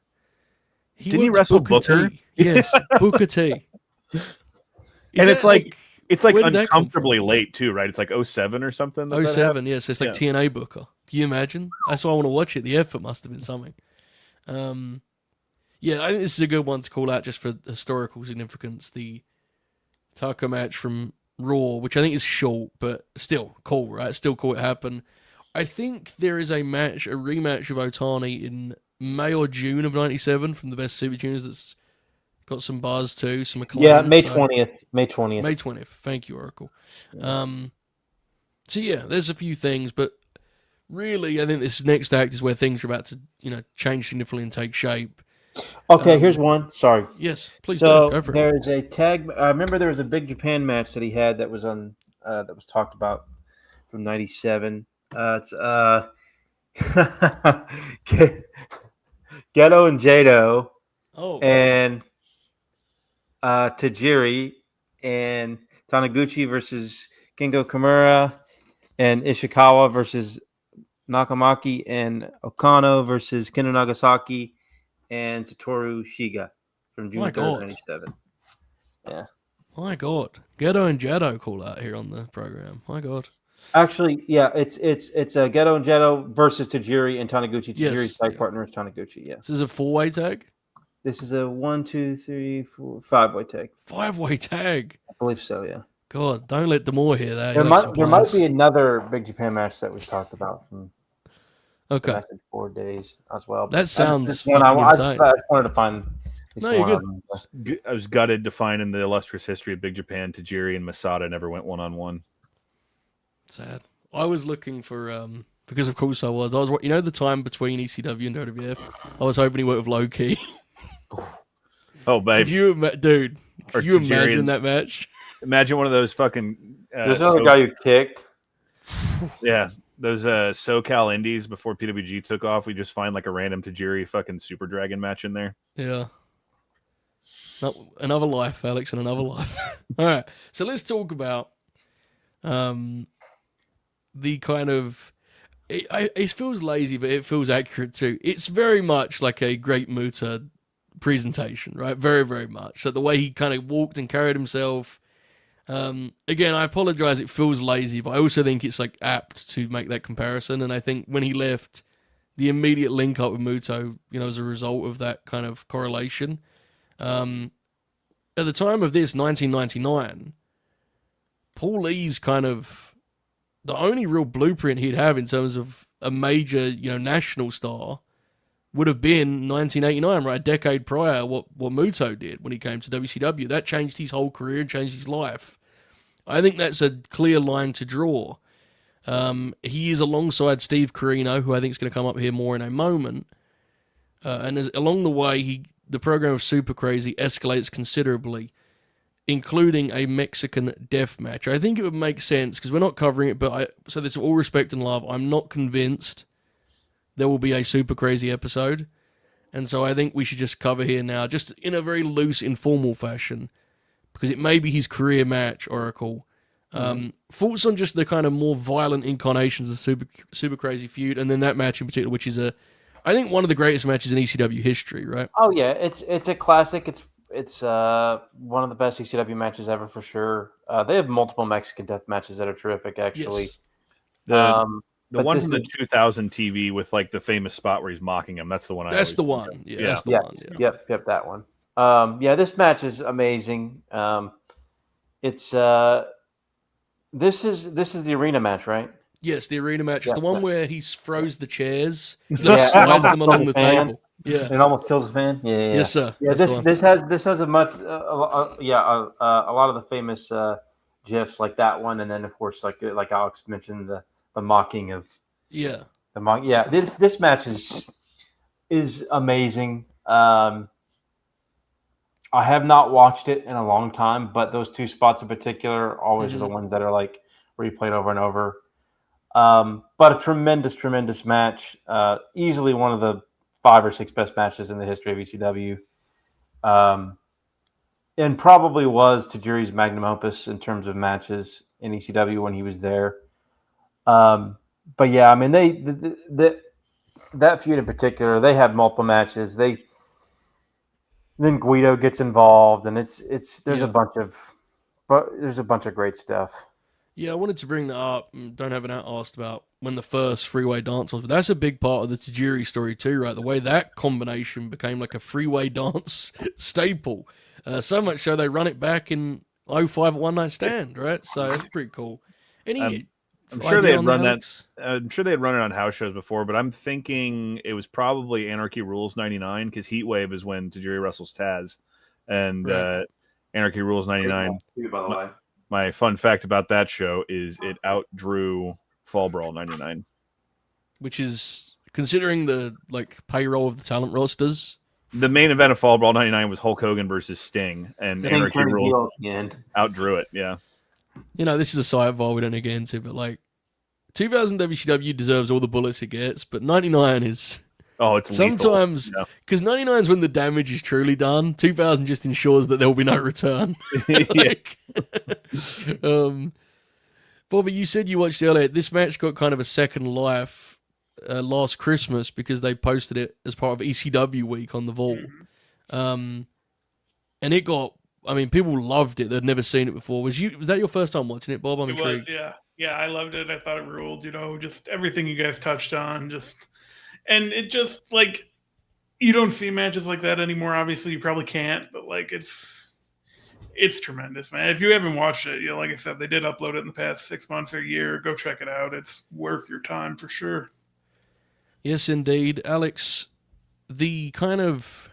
Didn't he wrestle Booker? T. Yes, Booker T. And it's like where did that come uncomfortably late too, right? It's like 07 or something. 07, yes. It's like TNA Booker. Can you imagine? That's why I want to watch it. The effort must have been something. Yeah, I think this is a good one to call out just for historical significance. The Tucker match from Raw, which I think is short, but still cool, right? Still cool it happened. I think there is a rematch of Otani in May or June of 97 from the Best Super Juniors that's got some buzz too, some acclaim. Yeah, May 20th. May 20th. May 20th. Thank you, Oracle. So yeah, there's a few things, but really I think this next act is where things are about to, change significantly and take shape. Okay, here's one. Sorry. Yes, please So do. Go for it. there's a tag. I remember there was a Big Japan match that he had that was on that was talked about from '97. It's Geto and Jado and Tajiri and Taniguchi versus Kengo Kimura and Ishikawa versus Nakamaki and Okano versus Kendo Nagasaki and Satoru Shiga from June 3rd, 97. Yeah. My God. Geto and Jado call out here on the program. My God. Actually, yeah, it's a Geto and Jado versus Tajiri and Taniguchi. Tajiri's tag partner is Taniguchi, yeah. This is a 4-way tag? This is a 1, 2, 3, 4, 5-way tag. 5-way tag? I believe so, yeah. God, don't let Demore hear that. There might be another Big Japan match that we talked about from the last 4 days as well. That sounds insane. I wanted to find. No, you're good. I was gutted to find in the illustrious history of Big Japan, Tajiri and Masada never went one-on-one. Sad. I was looking for because of course I was the time between ECW and WWF. I was hoping he worked with Low Key. Oh, babe. Could you imagine that match? Imagine one of those fucking. There's another guy you kicked. Yeah, those SoCal Indies before PWG took off. We just find like a random Tajiri fucking Super Dragon match in there. Yeah. Another life, Alex, and another life. All right, so let's talk about The kind of it feels lazy, but it feels accurate too. It's very much like a Great Muta presentation, right? Very, very much. So the way he kind of walked and carried himself. Again, I apologize. It feels lazy, but I also think it's like apt to make that comparison. And I think when he left, the immediate link up with Muto, as a result of that kind of correlation. At the time of this, 1999, Paul Lee's kind of the only real blueprint he'd have in terms of a major, national star would have been 1989, right? A decade prior, what Muto did when he came to WCW. That changed his whole career and changed his life. I think that's a clear line to draw. He is alongside Steve Corino, who I think is going to come up here more in a moment. And along the way, the program of Super Crazy escalates considerably, including a Mexican death match. I think it would make sense, because we're not covering it, but so there's all respect and love. I'm not convinced there will be a Super Crazy episode. And so I think we should just cover here now, just in a very loose, informal fashion, because it may be his career match, Oracle. Thoughts on just the kind of more violent incarnations of Super Crazy feud, and then that match in particular, which is I think one of the greatest matches in ECW history, right? Oh yeah, it's a classic. It's one of the best ECW matches ever for sure. They have multiple Mexican death matches that are terrific, actually. Yes. The one from the 2000 TV with like the famous spot where he's mocking him. That's the one. That's the one. Yeah, that's the one. Yeah. Yep, that one. This match is amazing. It's this is the arena match, right? Yes, the arena match. It's the one where he throws the chairs, Yeah, slides them along the table. Yeah, it almost kills the fan. Yeah. Yes, sir. Yeah, this has a much a lot of the famous gifs like that one, and then of course like Alex mentioned the mocking of the mock. Yeah, this match is amazing. I have not watched it in a long time, but those two spots in particular always are the ones that are like replayed over and over. But a tremendous match. Easily one of the 5 or 6 best matches in the history of ECW. And probably was Tajiri's magnum opus in terms of matches in ECW when he was there. But yeah, I mean, that feud in particular, they had multiple matches. Then Guido gets involved, and there's a bunch of great stuff. Yeah, I wanted to bring that up. Don't have an asked about when the first freeway dance was, but that's a big part of the Tajiri story too, right? The way that combination became like a freeway dance staple. So much so they run it back in 05 One Night Stand, right? So that's pretty cool. I'm sure they had run that. I'm sure they had run it on house shows before, but I'm thinking it was probably Anarchy Rules '99 because Heatwave is when Tajiri wrestles Taz, and Anarchy Rules '99. By the way. My fun fact about that show is it outdrew Fall Brawl '99, which is considering the payroll of the talent rosters. The main event of Fall Brawl '99 was Hulk Hogan versus Sting, and Anarchy Rules outdrew it. Yeah, this is a sidebar we don't get into, but 2000 WCW deserves all the bullets it gets, but '99 is. Oh, it's sometimes because 99 is when the damage is truly done. 2000 just ensures that there will be no return. Bobby, you said you watched earlier. This match got kind of a second life last Christmas because they posted it as part of ECW week on the Vault, and it got. I mean, people loved it. They'd never seen it before. Was that your first time watching it, Bob? I'm intrigued. It was, yeah. I loved it. I thought it ruled. Just everything you guys touched on. And it just you don't see matches like that anymore. Obviously, you probably can't, but it's tremendous, man. If you haven't watched it, like I said, they did upload it in the past 6 months or a year. Go check it out. It's worth your time for sure. Yes, indeed, Alex. The kind of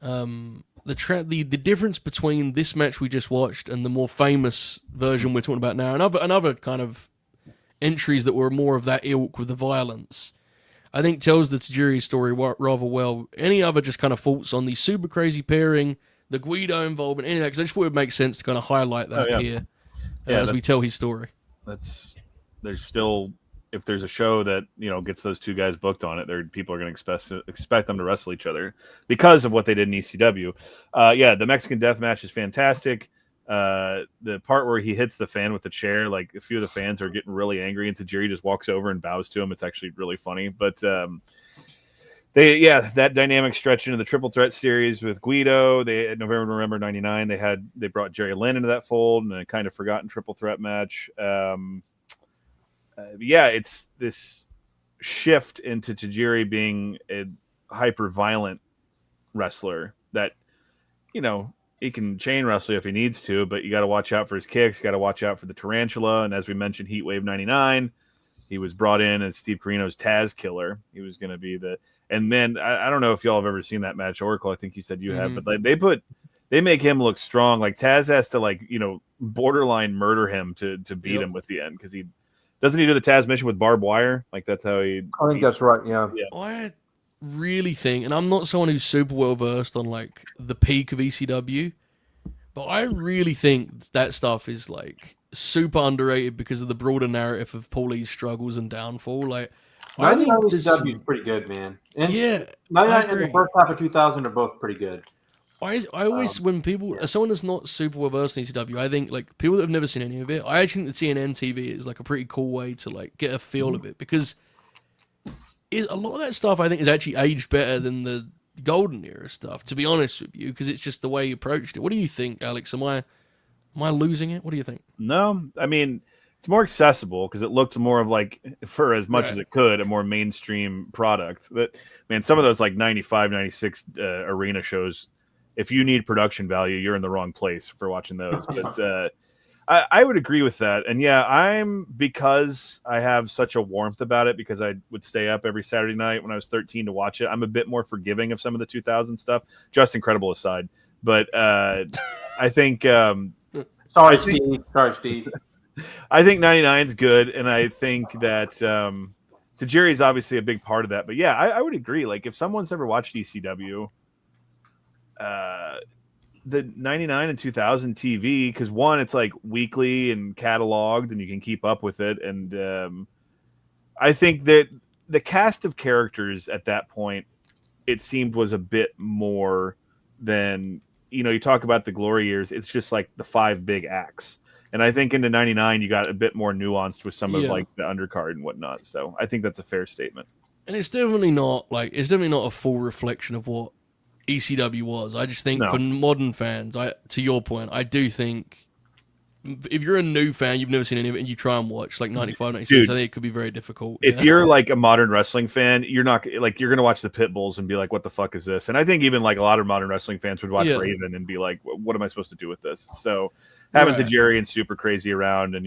the difference between this match we just watched and the more famous version we're talking about now, and other kind of entries that were more of that ilk with the violence, I think tells the Tajiri story rather well. Any other just kind of thoughts on the Super Crazy pairing, the Guido involvement, any of that? Because I just thought it would make sense to kind of highlight that here as we tell his story. There's still, if there's a show that gets those two guys booked on it, people are going to expect them to wrestle each other because of what they did in ECW. The Mexican Death Match is fantastic. The part where he hits the fan with the chair, like a few of the fans are getting really angry, and Tajiri just walks over and bows to him. It's actually really funny. But that dynamic stretch into the triple threat series with Guido. They at November 99, they brought Jerry Lynn into that fold and a kind of forgotten triple threat match. It's this shift into Tajiri being a hyper violent wrestler that, he can chain wrestle if he needs to, but you got to watch out for his kicks. You got to watch out for the tarantula. And as we mentioned, Heatwave 99, he was brought in as Steve Corino's Taz killer. He was going to be and then I don't know if y'all have ever seen that match, Oracle. I think you said you have, but they make him look strong. Like Taz has to borderline murder him to beat him with the end. Cause he doesn't do the Taz mission with barbed wire. Like that's how I think that's right. Yeah. I really think, and I'm not someone who's super well versed on like the peak of ECW, but I really think that stuff is like super underrated because of the broader narrative of Paulie's struggles and downfall. Like, I think ECW is pretty good, man. And 99 and the first half of 2000 are both pretty good. I always, when people, someone that's not super well versed in ECW, I think like people that have never seen any of it, I actually think the TNN TV is like a pretty cool way to like get a feel of it because a lot of that stuff I think is actually aged better than the golden era stuff, to be honest with you, because it's just the way you approached it. What do you think, Alex? Am I losing it? What do you think? No, I mean, it's more accessible because it looked more of like, for as much as it could, a more mainstream product. But man, some of those like 95, 96 arena shows, if you need production value, you're in the wrong place for watching those. But I would agree with that. And because I have such a warmth about it, because I would stay up every Saturday night when I was 13 to watch it, I'm a bit more forgiving of some of the 2000 stuff, just Incredible aside. But I think... Sorry, Steve. I think 99 is good, and I think that Tajiri is obviously a big part of that. But yeah, I would agree. Like, if someone's ever watched ECW... the 99 and 2000 TV, because one, it's like weekly and cataloged and you can keep up with it. And I think that the cast of characters at that point, it seemed was a bit more than, you talk about the glory years. It's just like the 5 big acts. And I think into 99, you got a bit more nuanced with some of like the undercard and whatnot. So I think that's a fair statement. And it's definitely not a full reflection of what ECW was. I just think for modern fans, to your point, I do think if you're a new fan, you've never seen any of it, and you try and watch like 95, 96, I think it could be very difficult. If you're like a modern wrestling fan, you're not like, you're going to watch the Pitbulls and be like, what the fuck is this? And I think even like a lot of modern wrestling fans would watch Raven and be like, what am I supposed to do with this? So having Tajiri and Super Crazy around, and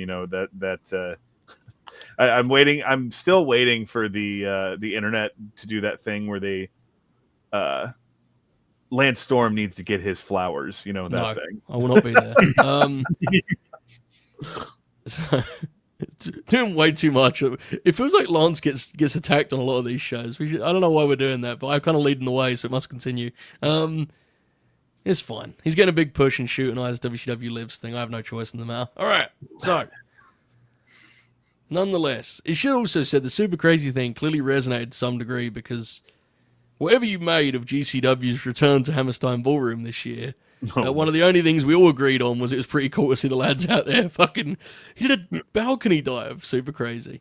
I'm waiting. I'm still waiting for the internet to do that thing where they Lance Storm needs to get his flowers, thing. I will not be there. It's doing way too much. It feels like Lance gets attacked on a lot of these shows. I don't know why we're doing that, but I'm kind of leading the way, so it must continue. It's fine. He's getting a big push and shooting eyes WCW lives thing. I have no choice in the matter. All right, so nonetheless, it should also said the Super Crazy thing clearly resonated to some degree because whatever you made of GCW's return to Hammerstein Ballroom this year, one of the only things we all agreed on was it was pretty cool to see the lads out there fucking... He did a balcony dive, Super Crazy.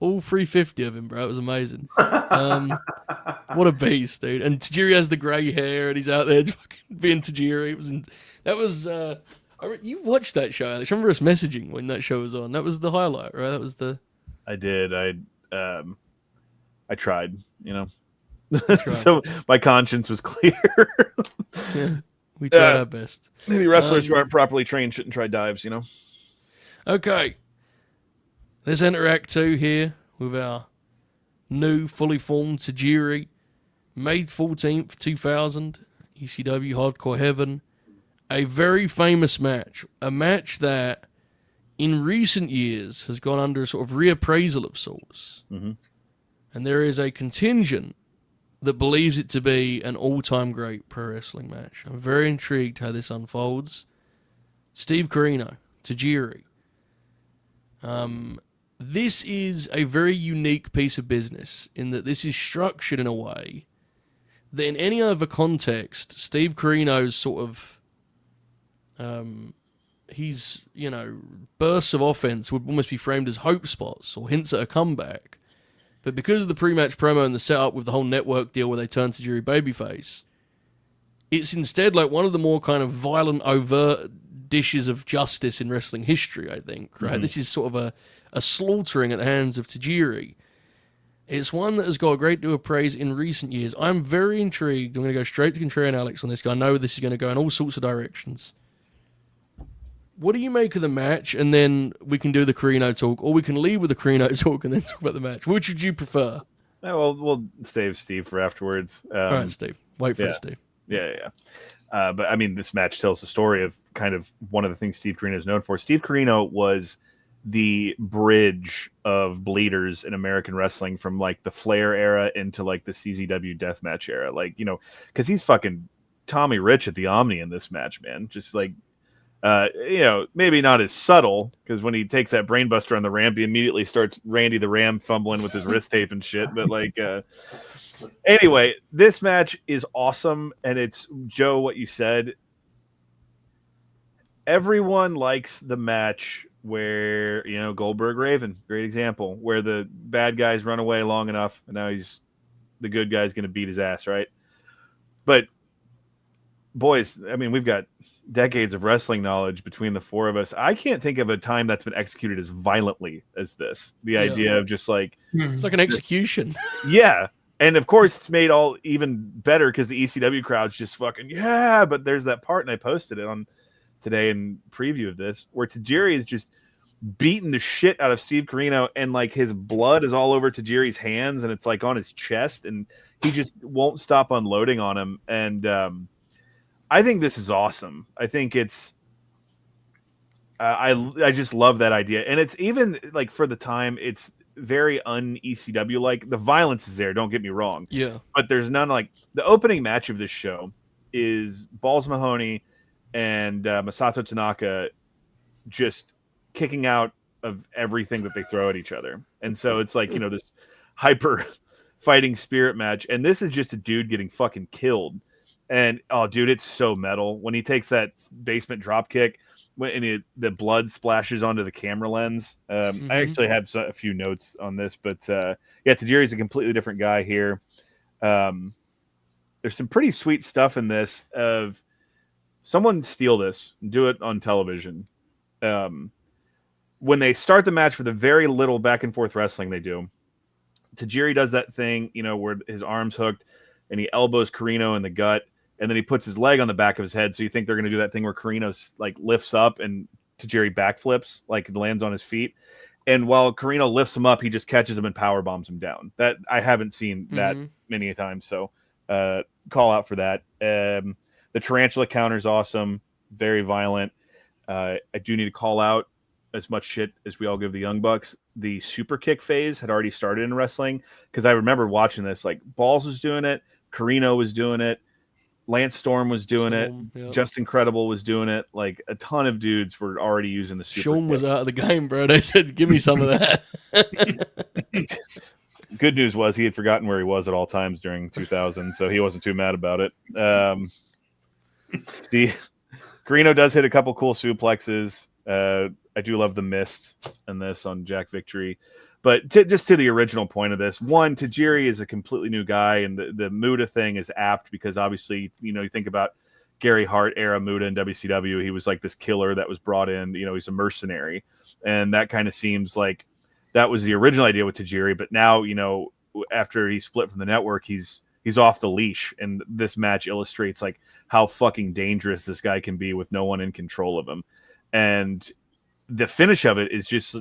All 350 of him, bro. It was amazing. What a beast, dude. And Tajiri has the grey hair and he's out there fucking being Tajiri. You watched that show, Alex. I remember us messaging when that show was on. That was the highlight, right? That was the... I did. I tried, So my conscience was clear. Yeah, we tried our best. Maybe wrestlers who aren't properly trained shouldn't try dives, Okay. Let's enter Act 2 here with our new, fully formed Tajiri. May 14th, 2000, ECW Hardcore Heaven. A very famous match. A match that, in recent years, has gone under a sort of reappraisal of sorts. Mm-hmm. And there is a contingent that believes it to be an all-time great pro wrestling match. I'm very intrigued how this unfolds. Steve Corino, Tajiri. This is a very unique piece of business in that this is structured in a way that in any other context, Steve Corino's sort of his, bursts of offense would almost be framed as hope spots or hints at a comeback. But because of the pre-match promo and the setup with the whole network deal where they turn Tajiri babyface, it's instead like one of the more kind of violent, overt dishes of justice in wrestling history, I think, right? This is sort of a slaughtering at the hands of Tajiri. It's one that has got a great deal of praise in recent years. I'm very intrigued. I'm going to go straight to Contrarian Alex on this guy. I know this is going to go in all sorts of directions. What do you make of the match? And then we can do the Corino talk, or we can leave with the Corino talk and then talk about the match. Which would you prefer? Well, we'll save Steve for afterwards. All right, Steve. Wait for it, Steve. Yeah. But I mean, this match tells the story of kind of one of the things Steve Corino is known for. Steve Corino was the bridge of bleeders in American wrestling from like the Flair era into like the CZW deathmatch era. Like, because he's fucking Tommy Rich at the Omni in this match, man. Just like, maybe not as subtle, because when he takes that brainbuster on the ramp, he immediately starts Randy the Ram fumbling with his wrist tape and shit. But like, anyway, this match is awesome. And it's, Joe, what you said. Everyone likes the match where, Goldberg Raven, great example, where the bad guys run away long enough and now the good guy's going to beat his ass, right? But boys, I mean, we've got decades of wrestling knowledge between the four of us. I can't think of a time that's been executed as violently as this. The idea of just like, it's like an execution. Yeah. And of course it's made all even better because the ECW crowd's just fucking, yeah. But there's that part, and I posted it on today in preview of this, where Tajiri is just beating the shit out of Steve Corino, and like his blood is all over Tajiri's hands and it's like on his chest, and he just won't stop unloading on him. And I think this is awesome. I think it's I just love that idea. And it's even like, for the time, it's very un-ECW like. The violence is there, don't get me wrong. Yeah. But there's none. Like, the opening match of this show is Balls Mahoney and Masato Tanaka just kicking out of everything that they throw at each other. And so it's like, this hyper fighting spirit match. And this is just a dude getting fucking killed. And, oh, dude, it's so metal. When he takes that basement drop kick, and the blood splashes onto the camera lens. I actually have a few notes on this, but Tajiri's a completely different guy here. There's some pretty sweet stuff in this of someone steal this and do it on television. When they start the match for the very little back and forth wrestling they do, Tajiri does that thing, where his arm's hooked and he elbows Corino in the gut, and then he puts his leg on the back of his head. So you think they're going to do that thing where Corino's like lifts up and Tajiri backflips, like lands on his feet. And while Corino lifts him up, he just catches him and power bombs him down. That I haven't seen that many times. So call out for that. The tarantula counter is awesome. Very violent. I do need to call out, as much shit as we all give the Young Bucks, the super kick phase had already started in wrestling. Because I remember watching this, like Balls was doing it. Corino was doing it. Lance Storm was doing it. Yep. Just Incredible was doing it. Like, a ton of dudes were already using the super Sean kick. was out of the game, bro. They said, give me some of that. Good news was he had forgotten where he was at all times during 2000, so he wasn't too mad about it. Corino does hit a couple cool suplexes. I do love the mist in this on Jack Victory. But just to the original point of this, one, Tajiri is a completely new guy, and the Muda thing is apt because obviously, you think about Gary Hart era Muda in WCW. He was like this killer that was brought in, he's a mercenary. And that kind of seems like that was the original idea with Tajiri. But now, after he split from the network, he's off the leash. And this match illustrates like how fucking dangerous this guy can be with no one in control of him. And the finish of it is just...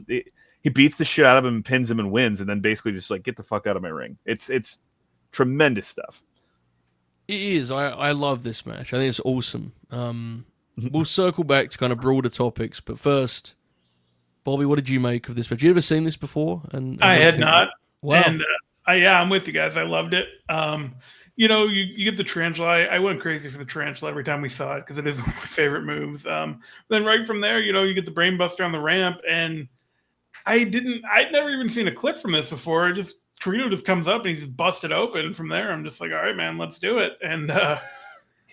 he beats the shit out of him, pins him, and wins, and then basically just like, get the fuck out of my ring. It's tremendous stuff. It is. I love this match. I think it's awesome. We'll circle back to kind of broader topics, but first, Bobby, what did you make of this match? You ever seen this before? And I had not. Wow. And I'm with you guys. I loved it. You get the tarantula. I went crazy for the tarantula every time we saw it because it is one of my favorite moves. Then right from there, you get the brainbuster on the ramp, and I'd never even seen a clip from this before. Corino just comes up and he's busted open. From there, I'm just like, all right, man, let's do it. And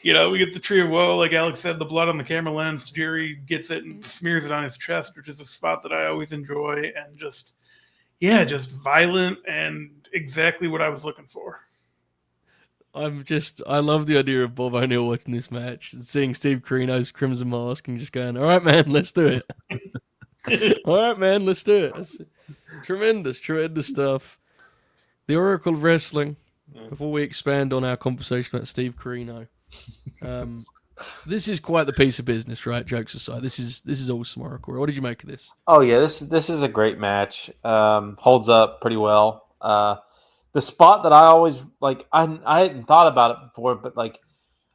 We get the tree of woe, like Alex said, the blood on the camera lens. Jerry gets it and smears it on his chest, which is a spot that I always enjoy, and just violent and exactly what I was looking for. I love the idea of Bob O'Neill watching this match and seeing Steve Corino's Crimson Mask and just going, all right, man, let's do it. All right, man, let's do it. That's tremendous stuff. The Oracle of Wrestling, before we expand on our conversation about Steve Corino, this is quite the piece of business, right? Jokes aside, this is awesome, Oracle. What did you make of this? Oh yeah, this is a great match. Holds up pretty well. The spot that I always like, I hadn't thought about it before, but like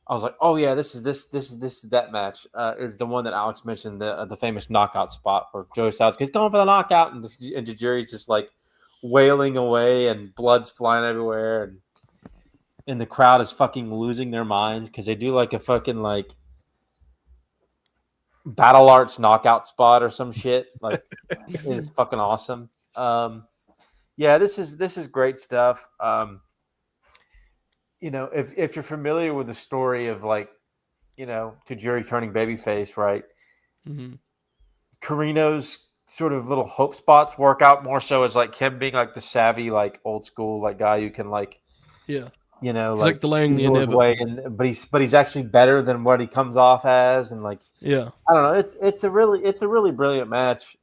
I was like, oh yeah, this is that match. Is the one that Alex mentioned, the famous knockout spot where Joey Styles is going for the knockout, and Tajiri's just like wailing away, and blood's flying everywhere, and the crowd is fucking losing their minds because they do like a fucking like Battle Arts knockout spot or some shit. Like it's fucking awesome. Yeah, this is great stuff. If you're familiar with the story of like, Tajiri turning babyface, right? Mm-hmm. Corino's sort of little hope spots work out more so as like him being like the savvy, like old school, like guy who can like, yeah, he's like delaying the inevitable. Way, but he's actually better than what he comes off as, and like, yeah, I don't know. It's a really brilliant match.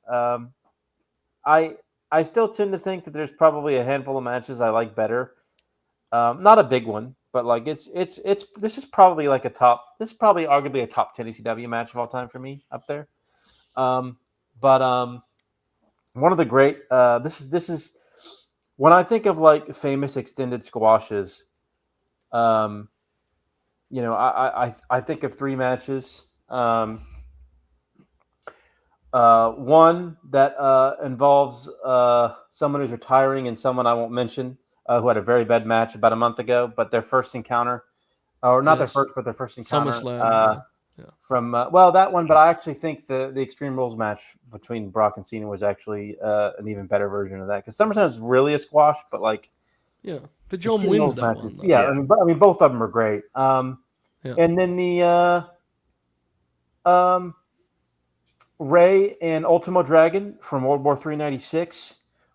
I still tend to think that there's probably a handful of matches I like better. Not a big one, but like this is probably like arguably a top 10 ECW match of all time for me up there. But one of the great this is when I think of like famous extended squashes, I think of three matches. One that involves someone who's retiring and someone I won't mention who had a very bad match about a month ago, but their first encounter, or not their first, but their first encounter from that one. But I actually think the Extreme Rules match between Brock and Cena was actually an even better version of that, because SummerSlam is really a squash, but like but John wins that matches, one. Yeah, I mean both of them are great. And then the Rey and Ultimo Dragon from World War III '96,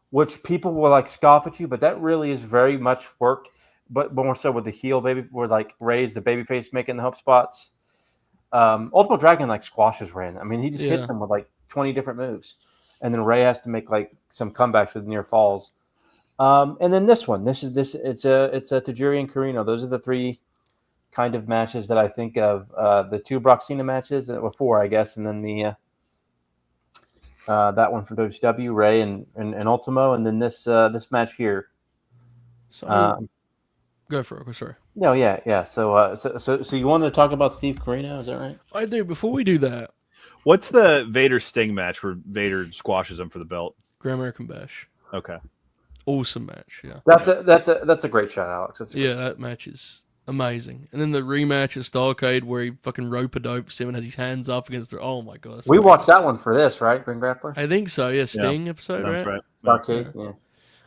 which people will like scoff at you, but that really is very much work, but more so with the heel baby, where like Rey's the babyface making the hope spots. Ultimo Dragon like squashes Rey. I mean, he just hits him with like 20 different moves, and then Rey has to make like some comebacks with near falls. And then this one, it's a Tajiri and Corino. Those are the three kind of matches that I think of. The two Brock Cena matches, or four, I guess, and then the that one from WCW, Rey and Ultimo, and then this match here. So go for it. Sorry. No, yeah. So you wanted to talk about Steve Corino? Is that right? I do. Before we do that, what's the Vader Sting match where Vader squashes him for the belt? Great American Bash. Okay. Awesome match. Yeah. That's a great shot, Alex. That match is amazing. And then the rematch at Starcade where he fucking rope-a-dopes him and has his hands up against the... Oh, my God. We watched that one for this, right, Grin Grappler? I think so, yeah. Sting episode, that's right? Starcade,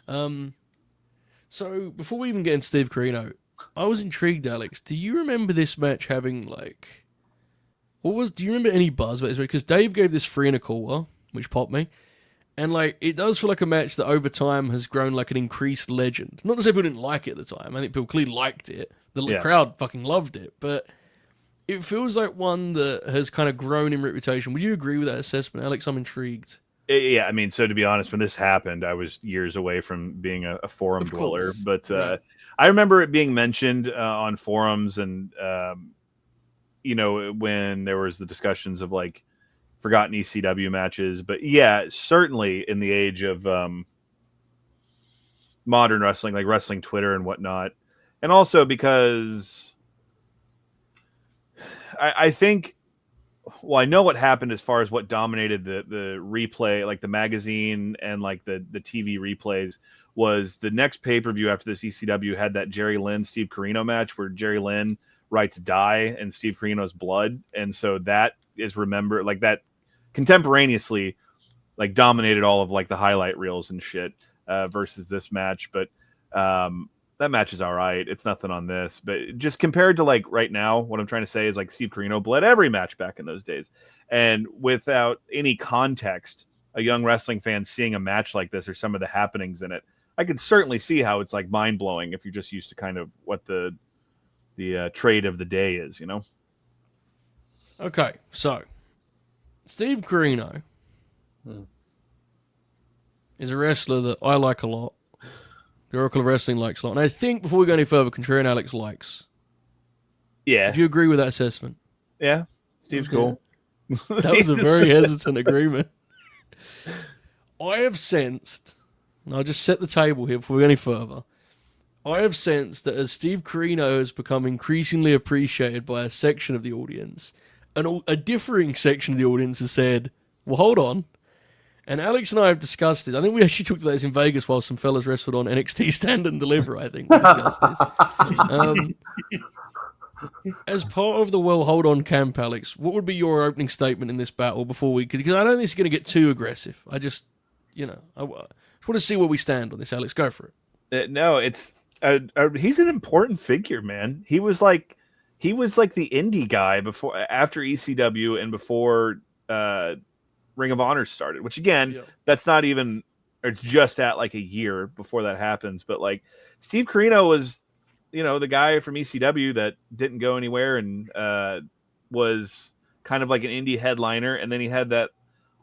yeah. So, before we even get into Steve Corino, I was intrigued, Alex. Do you remember this match having, like... Do you remember any buzz about this match? Because Dave gave this 3.25, which popped me. And, like, it does feel like a match that over time has grown like an increased legend. Not to say people didn't like it at the time. I think people clearly liked it. The crowd fucking loved it. But it feels like one that has kind of grown in reputation. Would you agree with that assessment, Alex? I'm intrigued. Yeah, I mean, so to be honest, when this happened, I was years away from being a forum dweller. But I remember it being mentioned on forums and, when there was the discussions of, like, forgotten ECW matches. But yeah, certainly in the age of modern wrestling, like wrestling Twitter and whatnot. And also because I think, I know what happened as far as what dominated the replay, like the magazine and like the TV replays, was the next pay-per-view after this ECW had that Jerry Lynn, Steve Corino match where Jerry Lynn writes die and Steve Corino's blood. And so that is remembered, like that contemporaneously like dominated all of like the highlight reels and shit versus this match. But that match is all right. It's nothing on this, but just compared to like right now, what I'm trying to say is like Steve Corino bled every match back in those days, and without any context, a young wrestling fan seeing a match like this or some of the happenings in it, I could certainly see how it's like mind blowing if you're just used to kind of what the trade of the day is, you know. Okay, so Steve Corino is a wrestler that I like a lot. The Oracle of Wrestling likes a lot. And I think before we go any further, Contrarian Alex likes. Yeah. Do you agree with that assessment? Yeah. Steve's cool. That was a very hesitant agreement. I have sensed, and I'll just set the table here before we go any further. I have sensed that as Steve Corino has become increasingly appreciated by a section of the audience, and a differing section of the audience has said, well, hold on. And Alex and I have discussed this. I think we actually talked about this in Vegas while some fellas wrestled on NXT Stand and Deliver, I think. We discussed this. As part of the well, hold on camp, Alex, what would be your opening statement in this battle before we... Because I don't think it's going to get too aggressive. I just, I want to see where we stand on this, Alex. Go for it. No, it's... he's an important figure, man. He was like the indie guy after ECW and before Ring of Honor started, which again, that's not even, or just at like a year before that happens. But like Steve Corino was, the guy from ECW that didn't go anywhere and was kind of like an indie headliner. And then he had that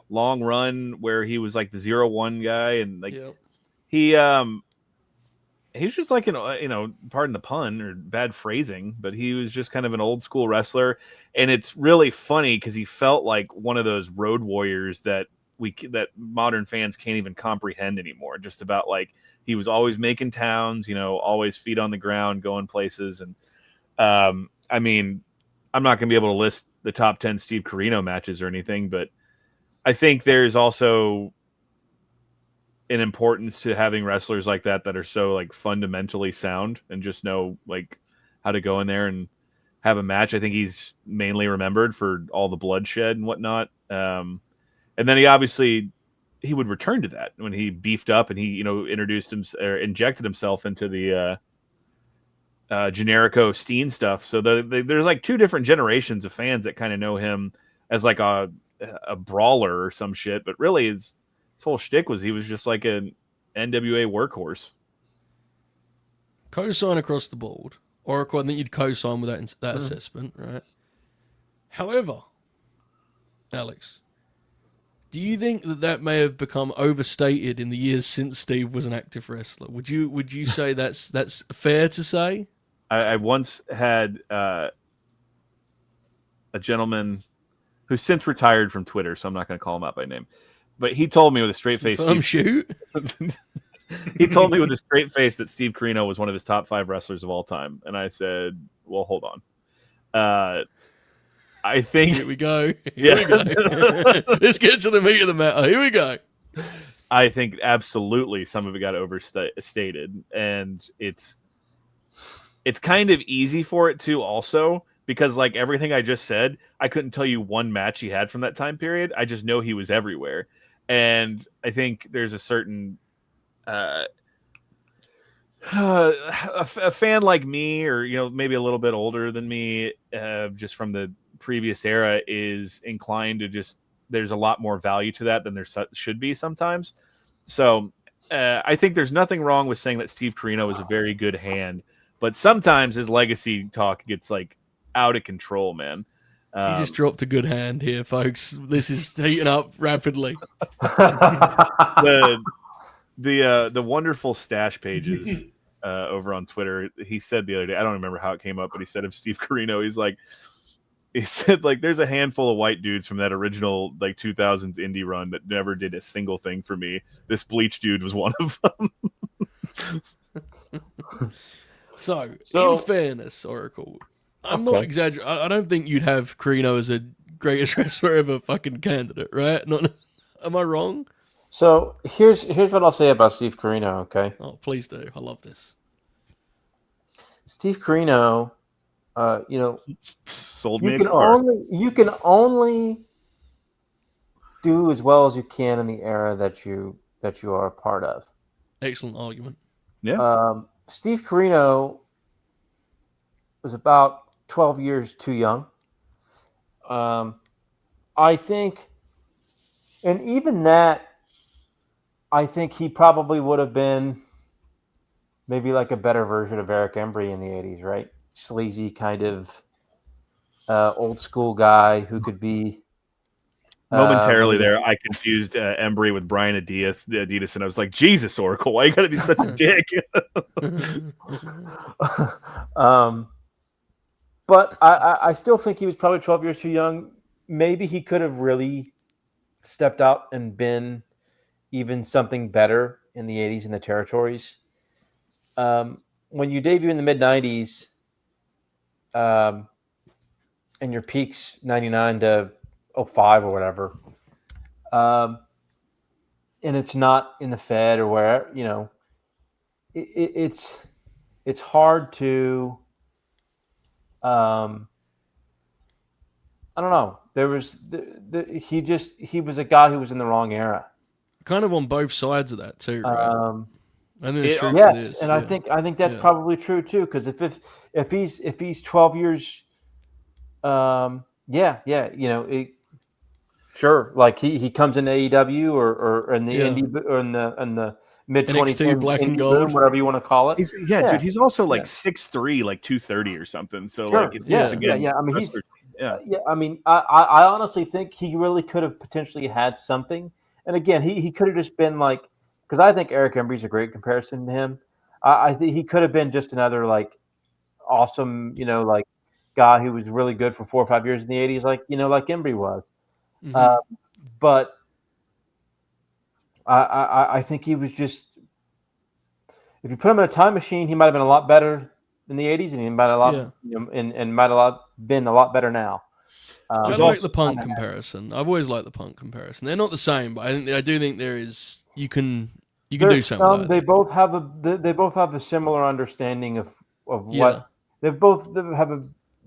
long run where he was like the 0-1 guy. And like he was just like pardon the pun or bad phrasing, but he was just kind of an old school wrestler. And it's really funny because he felt like one of those road warriors that modern fans can't even comprehend anymore. Just about like he was always making towns, always feet on the ground, going places. And I mean, I'm not going to be able to list the top 10 Steve Corino matches or anything, but I think there's also an importance to having wrestlers like that are so like fundamentally sound and just know like how to go in there and have a match. I think he's mainly remembered for all the bloodshed and whatnot. And then he would return to that when he beefed up and he, injected himself into the Generico Steen stuff. So there's like two different generations of fans that kind of know him as like a brawler or some shit, but really his whole shtick was he was just like an NWA workhorse. Co-sign across the board. Oracle, I think you'd co-sign with that assessment, right? However, Alex, do you think that may have become overstated in the years since Steve was an active wrestler? Would you say that's fair to say? I once had a gentleman who's since retired from Twitter, so I'm not going to call him out by name. But he told me with a straight face. He told me with a straight face that Steve Corino was one of his top 5 wrestlers of all time, and I said, "Well, hold on." I think here we go. Here we go. Let's get to the meat of the matter. Here we go. I think absolutely some of it got overstated, and it's kind of easy for it to also. Because like everything I just said, I couldn't tell you one match he had from that time period. I just know he was everywhere. And I think there's a certain a fan like me, or maybe a little bit older than me, just from the previous era, is inclined to just there's a lot more value to that than there should be sometimes. So I think there's nothing wrong with saying that Steve Corino is a very good hand, but sometimes his legacy talk gets like out of control, man. He just dropped a good hand here, folks. This is heating up rapidly. The wonderful stash pages over on Twitter. He said the other day, I don't remember how it came up, but he said of Steve Corino, he said there's a handful of white dudes from that original like 2000s indie run that never did a single thing for me. This Bleach dude was one of them. So in fairness, Oracle, I'm not exaggerating. I don't think you'd have Corino as a greatest wrestler ever fucking candidate, right? Am I wrong? So here's what I'll say about Steve Corino, okay? Oh, please do. I love this. Steve Corino, sold me a car. You can only do as well as you can in the era that you are a part of. Excellent argument. Yeah. Steve Corino was about 12 years too young. I think, and even that, I think he probably would have been maybe like a better version of Eric Embry in the 80s, right? Sleazy kind of old school guy who could be Momentarily there, I confused Embry with Brian Adidas, and I was like, Jesus, Oracle, why you got to be such a dick? But I still think he was probably 12 years too young. Maybe he could have really stepped out and been even something better in the 80s in the territories. When you debut in the mid-90s, and your peaks 99 to 05 or whatever, and it's not in the Fed or where, it's hard to I don't know. There was he was a guy who was in the wrong era. Kind of on both sides of that too, right? I think it's true. Yes, and I think that's probably true too. Because if he's 12 years, sure. Like he comes in AEW or in the indie or in the mid 20s, Black and Gold, whatever you want to call it. Dude, he's also like 6'3", like 230 or something. So sure. like, again, I mean, I mean, I honestly think he really could have potentially had something. And again, he could have just been like, because I think Eric Embry's a great comparison to him. I think he could have been just another like awesome, like guy who was really good for 4 or 5 years in the 80s, like Embry was. Mm-hmm. But I think he was just, if you put him in a time machine, he might have been a lot better in the 80s, and he might have and might have been a lot better now. I like the Punk comparison. I've always liked the Punk comparison. They're not the same, but I do think there is you can do something. Like they both have a similar understanding of what they both have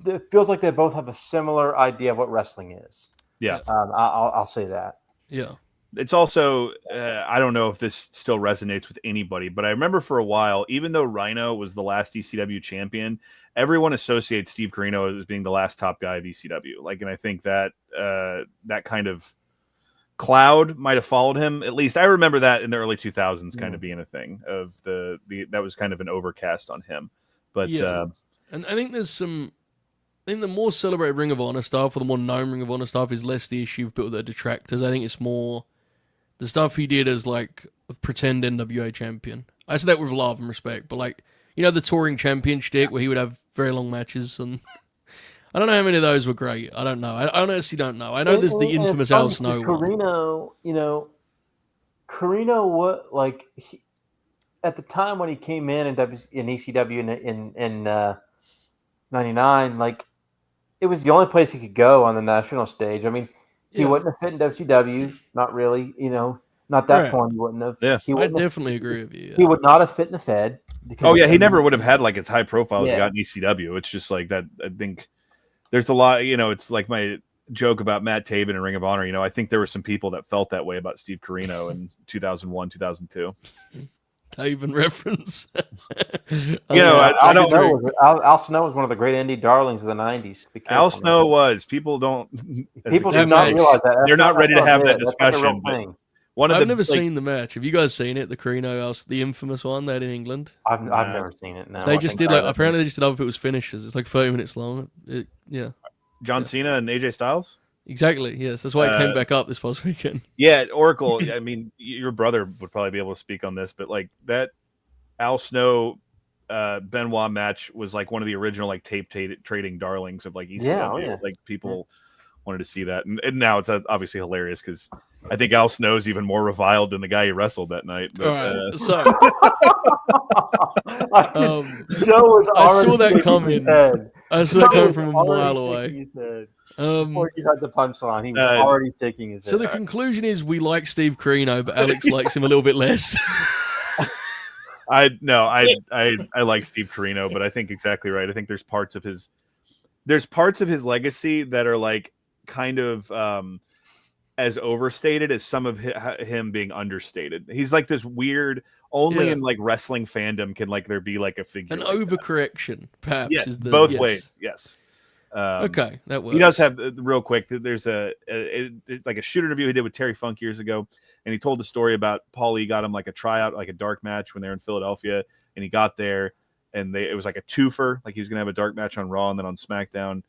it feels like they both have a similar idea of what wrestling is. Yeah, I'll say that. Yeah. It's also, I don't know if this still resonates with anybody, but I remember for a while, even though Rhino was the last ECW champion, everyone associates Steve Corino as being the last top guy of ECW. Like, and I think that that kind of cloud might have followed him. At least I remember that in the early 2000s kind of being a thing of the that was kind of an overcast on him. But and I think there's some. I think the more celebrated Ring of Honor stuff or the more known Ring of Honor stuff is less the issue of people that are detractors. I think it's more the stuff he did as like a pretend NWA champion. I say that with love and respect, but like, the touring champion shtick where he would have very long matches, and I don't know how many of those were great. I don't know. I honestly don't know. I know there's the infamous Al Snow Corino, Corino, at the time when he came in ECW in 99, like, it was the only place he could go on the national stage. I mean, he wouldn't have fit in WCW, not really, not that point. He wouldn't have. Yeah, I definitely agree with you. He would not have fit in the Fed. He never would have had like as high profile as he got in ECW. It's just like that. I think there's a lot. It's like my joke about Matt Taven and Ring of Honor. I think there were some people that felt that way about Steve Corino in 2001, 2002. Taven reference. I don't know. Al Snow was one of the great indie darlings of the 90s. Al Snow was. People do not realize that. They're not ready to have that discussion. I've never seen the match. Have you guys seen it? The Corino, the infamous one they had in England. I've never seen it. No, they just did apparently they just did other people's finishes. It's like 30 minutes long. John Cena and AJ Styles. Exactly. Yes, that's why it came back up this past weekend. Yeah, Oracle. I mean, your brother would probably be able to speak on this, but like that Al Snow Benoit match was like one of the original like tape trading darlings of like ECW. Like people wanted to see that, and now it's obviously hilarious because I think Al Snow's even more reviled than the guy he wrestled that night. But, so Joe was I saw that coming. I saw that coming from a mile away. Before you had the punchline, he was already shaking his head. So the conclusion is we like Steve Corino, but Alex likes him a little bit less. I like Steve Corino, but I think exactly right. I think there's parts of his legacy that are like kind of as overstated as some of him being understated. He's like this weird only Yeah. in like wrestling fandom can like there be like a figure. An like that. overcorrection, perhaps, Yes, is the both yes. ways. Yes. Okay, that works. He does have real quick. There's like a shoot interview he did with Terry Funk years ago, and he told the story about Paulie got him like a tryout, like a dark match when they were in Philadelphia, and he got there, and it was like a twofer, like he was gonna have a dark match on Raw and then on SmackDown,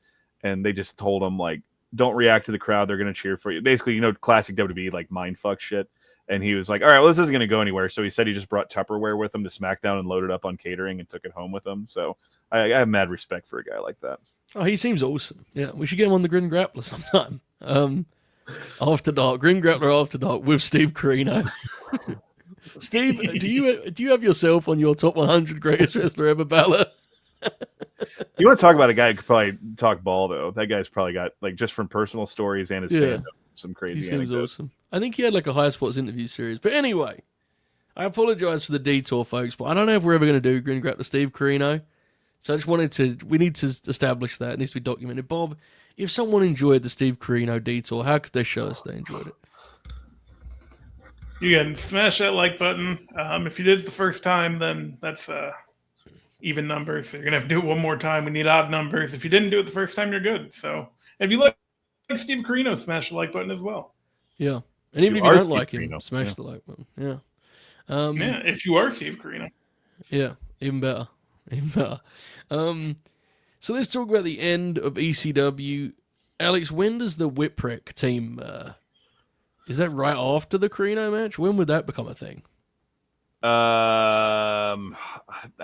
and they just told him like, don't react to the crowd, they're gonna cheer for you. Basically, classic WWE like mindfuck shit. And he was like, all right, well, this isn't going to go anywhere. So he said he just brought Tupperware with him to SmackDown and loaded up on catering and took it home with him. So I have mad respect for a guy like that. Oh, he seems awesome. Yeah, we should get him on the Grin Grappler sometime. After dark, Grin Grappler after dark with Steve Corino. Steve, do you have yourself on your top 100 greatest wrestler ever ballot? You want to talk about a guy who could probably talk ball, though? That guy's probably got, like, just from personal stories and his fandom, some crazy He seems anecdotes. awesome. I think he had like a High Spots interview series. But anyway, I apologize for the detour, folks, but I don't know if we're ever going to do Grin Grappler Steve Corino. So I just we need to establish that. It needs to be documented. Bob, if someone enjoyed the Steve Corino detour, how could they show us they enjoyed it? You can smash that like button. If you did it the first time, then that's even numbers. So you're going to have to do it one more time. We need odd numbers. If you didn't do it the first time, you're good. So if you like Steve Corino, smash the like button as well. Yeah. And even if you don't like him, smash the like button. Yeah. Yeah, if you are Steve Corino. Yeah, even better. Even better. So let's talk about the end of ECW. Alex, when does the Whipwreck team... is that right after the Corino match? When would that become a thing? I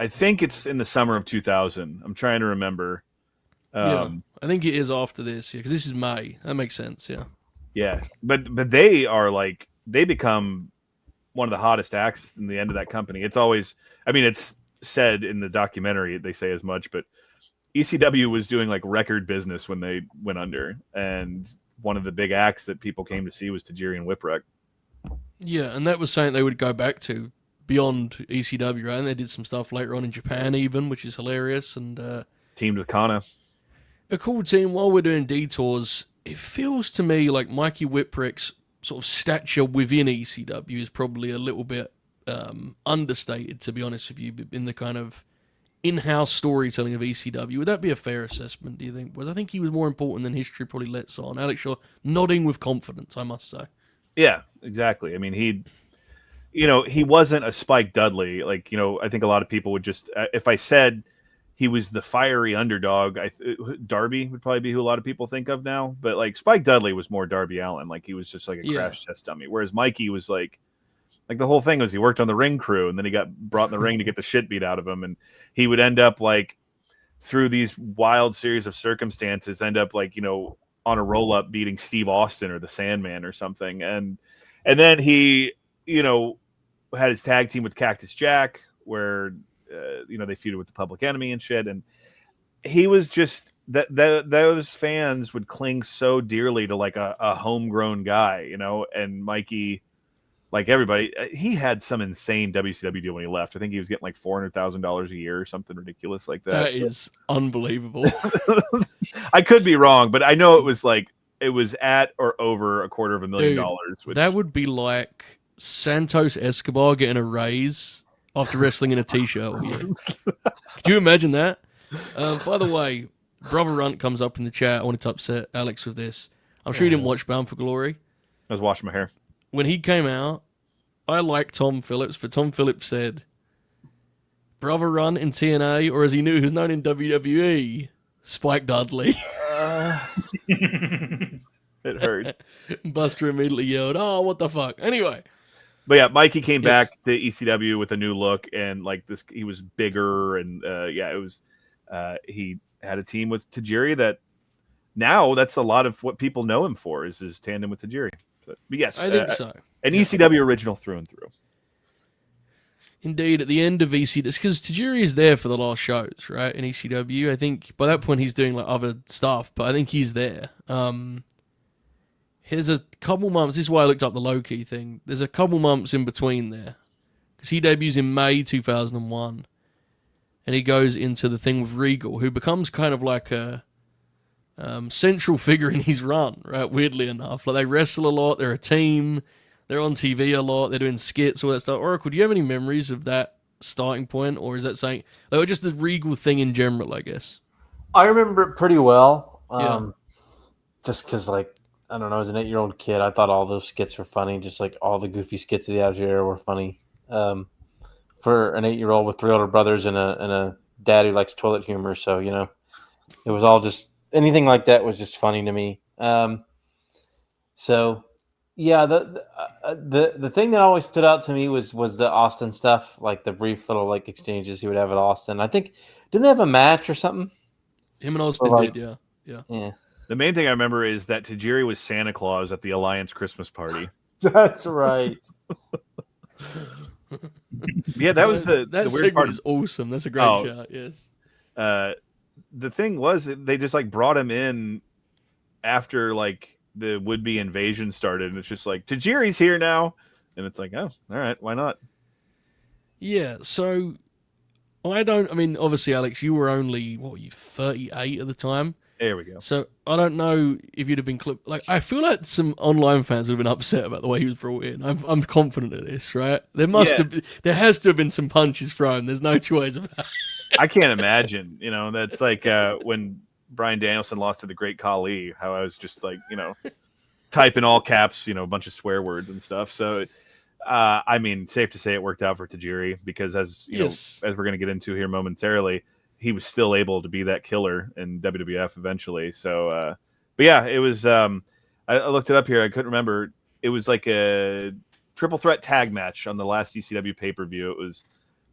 think it's in the summer of 2000. I'm trying to remember. Yeah, I think it is after this, because this is May. That makes sense, yeah. Yeah, but they are like, they become one of the hottest acts in the end of that company. It's always, I mean, it's said in the documentary, they say as much, but ECW was doing like record business when they went under, and one of the big acts that people came to see was Tajiri and Whipwreck. Yeah, and that was something they would go back to beyond ECW, right? And they did some stuff later on in Japan even, which is hilarious. And teamed with Kana. A cool team. While we're doing detours, it feels to me like Mikey Whipwreck's sort of stature within ECW is probably a little bit understated, to be honest with you, in the kind of in-house storytelling of ECW. Would that be a fair assessment, do you think? Because I think he was more important than history probably lets on. Alex, you're nodding with confidence, I must say. Yeah, exactly. I mean, he wasn't a Spike Dudley. Like, I think a lot of people would just, if I said he was the fiery underdog, Darby would probably be who a lot of people think of now. But like Spike Dudley was more Darby Allin. Like he was just like a crash test dummy. Whereas Mikey was like the whole thing was he worked on the ring crew, and then he got brought in the ring to get the shit beat out of him. And he would end up like through these wild series of circumstances, end up like, on a roll up beating Steve Austin or the Sandman or something. And then he, had his tag team with Cactus Jack where, they feuded with the Public Enemy and shit. And he was just those fans would cling so dearly to like a homegrown guy, and Mikey, like everybody, he had some insane WCW deal when he left. I think he was getting like $400,000 a year or something ridiculous like that. That is unbelievable. I could be wrong, but I know it was at or over $250,000. That would be like Santos Escobar getting a raise after wrestling in a t-shirt all year. Could you imagine that? By the way, Brother Runt comes up in the chat. I wanted to upset Alex with this. I'm sure you didn't watch Bound for Glory. I was washing my hair. When he came out, I like Tom Phillips, but Tom Phillips said, Brother Runt in TNA, or as he knew, who's known in WWE, Spike Dudley. It hurts. Buster immediately yelled, "Oh, what the fuck?" Anyway. But yeah, Mikey came back to ECW with a new look, and like this, he was bigger, and it was. He had a team with Tajiri that now that's a lot of what people know him for is his tandem with Tajiri. But yes, I think so. An ECW original through and through. Indeed, at the end of ECW, because Tajiri is there for the last shows, right? In ECW, I think by that point he's doing like other stuff, but I think he's there. There's a couple months. This is why I looked up the low-key thing. There's a couple months in between there. Because he debuts in May 2001. And he goes into the thing with Regal, who becomes kind of like a central figure in his run, right? Weirdly enough. Like, they wrestle a lot. They're a team. They're on TV a lot. They're doing skits, all that stuff. Oracle, do you have any memories of that starting point, or is that saying like just the Regal thing in general? I guess I remember it pretty well. Yeah. Just because, like, I don't know, as an 8-year-old kid, I thought all those skits were funny. Just like all the goofy skits of the Attitude Era were funny. For an 8-year-old with 3 older brothers and a dad who likes toilet humor, so it was all just anything like that was just funny to me. So yeah, the thing that always stood out to me was the Austin stuff, like the brief little like exchanges he would have at Austin. I think didn't they have a match or something? Him and Austin did, yeah. The main thing I remember is that Tajiri was Santa Claus at the Alliance Christmas party. That's right. Yeah, that was the weird part. Is awesome. That's a great shot. Yes. The thing was, they just like brought him in after like the would-be invasion started, and it's just like Tajiri's here now, and it's like, oh, all right, why not? Yeah. So obviously, Alex, you were only 38 at the time. There we go. So I don't know if you'd have been clipped. Like, I feel like some online fans would have been upset about the way he was brought in. I'm confident of this, right? There has to have been some punches thrown. There's no two ways about it. I can't imagine. That's like when Bryan Danielson lost to the Great Khali. How I was just like, type in all caps, a bunch of swear words and stuff. So, safe to say it worked out for Tajiri because as we're going to get into here momentarily, he was still able to be that killer in WWF eventually. So, but yeah, it was, I looked it up here. I couldn't remember. It was like a triple threat tag match on the last ECW pay-per-view. It was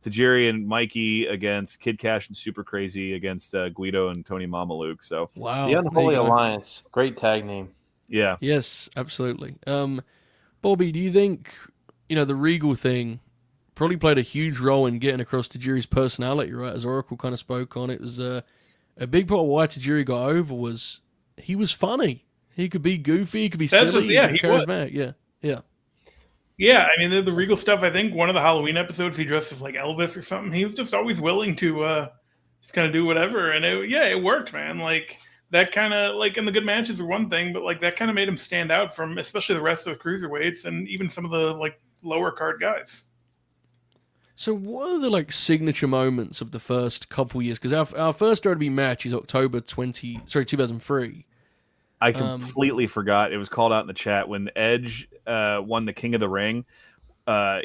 Tajiri and Mikey against Kid Cash and Super Crazy against Guido and Tony Mamaluke. So wow. The Unholy Alliance. Great tag name. Yeah. Yes, absolutely. Bobby, do you think, the Regal thing probably played a huge role in getting across Tajiri's personality, right? As Oracle kind of spoke on, it was a big part of why Tajiri got over was he was funny. He could be goofy, he could be silly, he could be charismatic. Yeah, the Regal stuff, I think one of the Halloween episodes he dressed as like Elvis or something. He was just always willing to just kind of do whatever. And it worked, man. Like that kind of like, and the good matches are one thing, but like that kind of made him stand out from especially the rest of the cruiserweights and even some of the like lower card guys. So what are the like signature moments of the first couple years? Because our first WWE match is October 2003. I completely forgot. It was called out in the chat when Edge won the King of the Ring.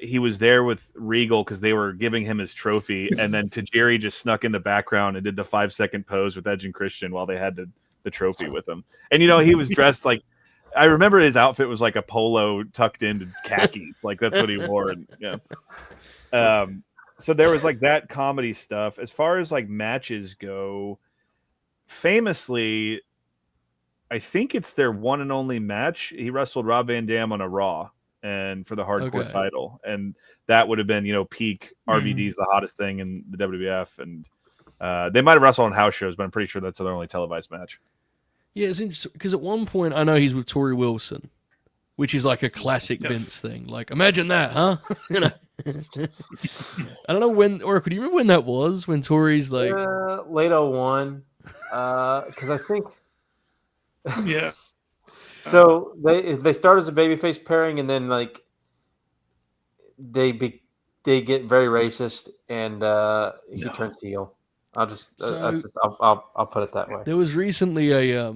He was there with Regal because they were giving him his trophy, and then Tajiri just snuck in the background and did the 5-second pose with Edge and Christian while they had the trophy with him. And he was dressed like, I remember his outfit was like a polo tucked into khaki, like that's what he wore. And so there was like that comedy stuff. As far as like matches go, famously, I think it's their one and only match. He wrestled Rob Van Dam on a Raw and for the hardcore title. And that would have been, peak RVD's the hottest thing in the WWF. And they might have wrestled on house shows, but I'm pretty sure that's their only televised match. Yeah, it's interesting because at one point I know he's with Tori Wilson, which is like a classic Vince thing. Like, imagine that, huh? I don't know when, or could you remember when that was? When Tori's like late 01. Because I think yeah. So they start as a babyface pairing, and then like they get very racist, and he turns heel. I'll put it that way. There was recently a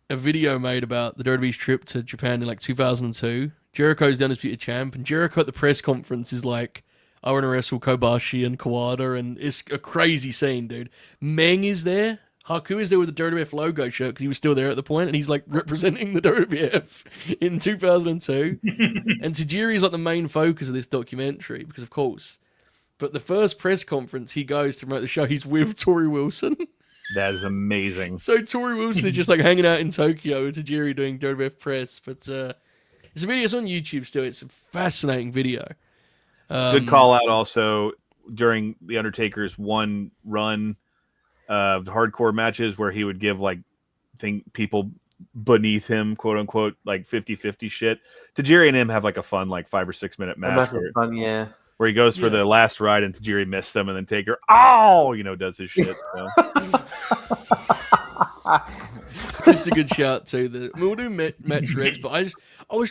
video made about the WWE's trip to Japan in like 2002. Jericho's the undisputed champ, and Jericho at the press conference is like, I want to wrestle Kobashi and Kawada, and it's a crazy scene, dude. Meng is there. Haku is there with the WWF logo shirt because he was still there at the point, and he's like representing the WWF in 2002. And Tajiri is like the main focus of this documentary because, of course. But the first press conference he goes to promote the show, he's with Tori Wilson. That is amazing. So Tori Wilson is just like hanging out in Tokyo with Tajiri doing WWF press. But it's a video. It's on YouTube still. It's a fascinating video. Good call out also during the Undertaker's one run of the hardcore matches where he would give like people beneath him, quote unquote, like 50-50 shit. Tajiri and him have like a fun like 5 or 6 minute match where he goes for the last ride and Tajiri missed them, and then Taker does his shit. So. This is a good shout too. We'll do match recs, but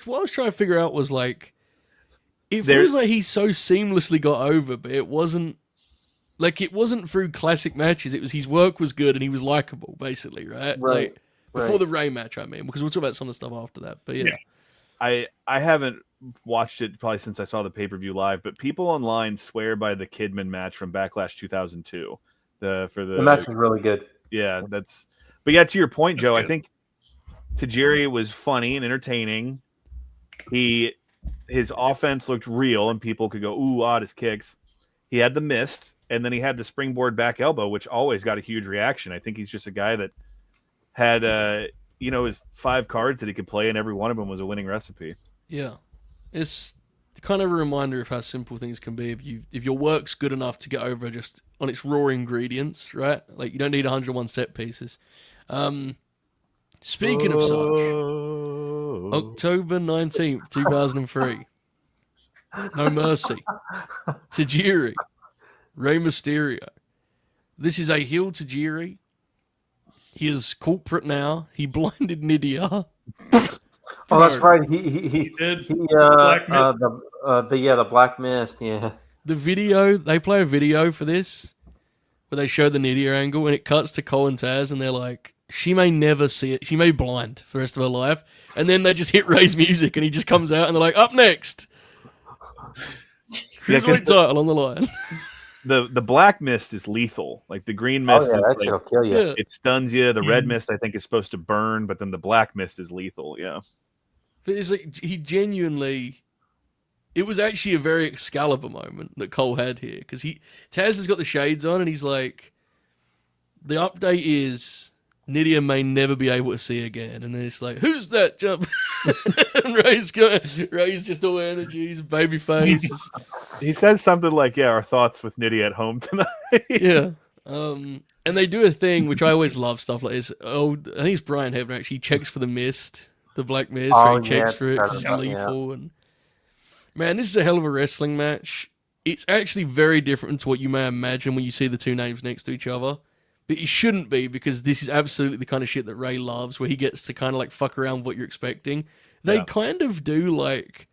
what I was trying to figure out was like, it feels like he so seamlessly got over, but it wasn't through classic matches. It was his work was good and he was likable, basically, right? Right. Like before the Rey match, I mean, because we'll talk about some of the stuff after that. But yeah. I haven't watched it probably since I saw the pay-per-view live, but people online swear by the Kidman match from Backlash 2002. The match was really good. Yeah, but yeah, to your point, Joe, I think Tajiri was funny and entertaining. His offense looked real and people could go, ooh, odd his kicks. He had the mist, and then he had the springboard back elbow, which always got a huge reaction. I think he's just a guy that had his 5 cards that he could play, and every one of them was a winning recipe. Yeah. It's kind of a reminder of how simple things can be if your work's good enough to get over just on its raw ingredients, right? Like, you don't need 101 set pieces. Speaking of such, October 19th, 2003. No Mercy. Tajiri. Rey Mysterio. This is a heel Tajiri. He is corporate now. He blinded Nidia. Oh, that's right. He did. The Black Mist. Yeah. The video, they play a video for this where they show the Nidia angle, and it cuts to Cole and Taz, and they're like, she may never see it. She may be blind for the rest of her life. And then they just hit Ray's music, and he just comes out, and they're like, up next. Cruiserweight title on the line. The black mist is lethal. Like the green mist, that'll kill you. Yeah. It stuns you. The red mist, I think, is supposed to burn, but then the black mist is lethal. Yeah. But it's like he genuinely. It was actually a very Excalibur moment that Cole had here, because Taz has got the shades on, and he's like, the update is Nidia may never be able to see again, and then it's like, who's that jump? And Ray's just all energy, he's baby face. He says something like, "Yeah, our thoughts with Nidia at home tonight." Yeah. And they do a thing which I always love stuff like this. Oh, I think it's Brian Hebner actually. He checks for the mist, the black mist. He checks for it. It's lethal. And man, this is a hell of a wrestling match. It's actually very different to what you may imagine when you see the two names next to each other. But it shouldn't be, because this is absolutely the kind of shit that Ray loves, where he gets to kind of like fuck around with what you're expecting. They kind of do like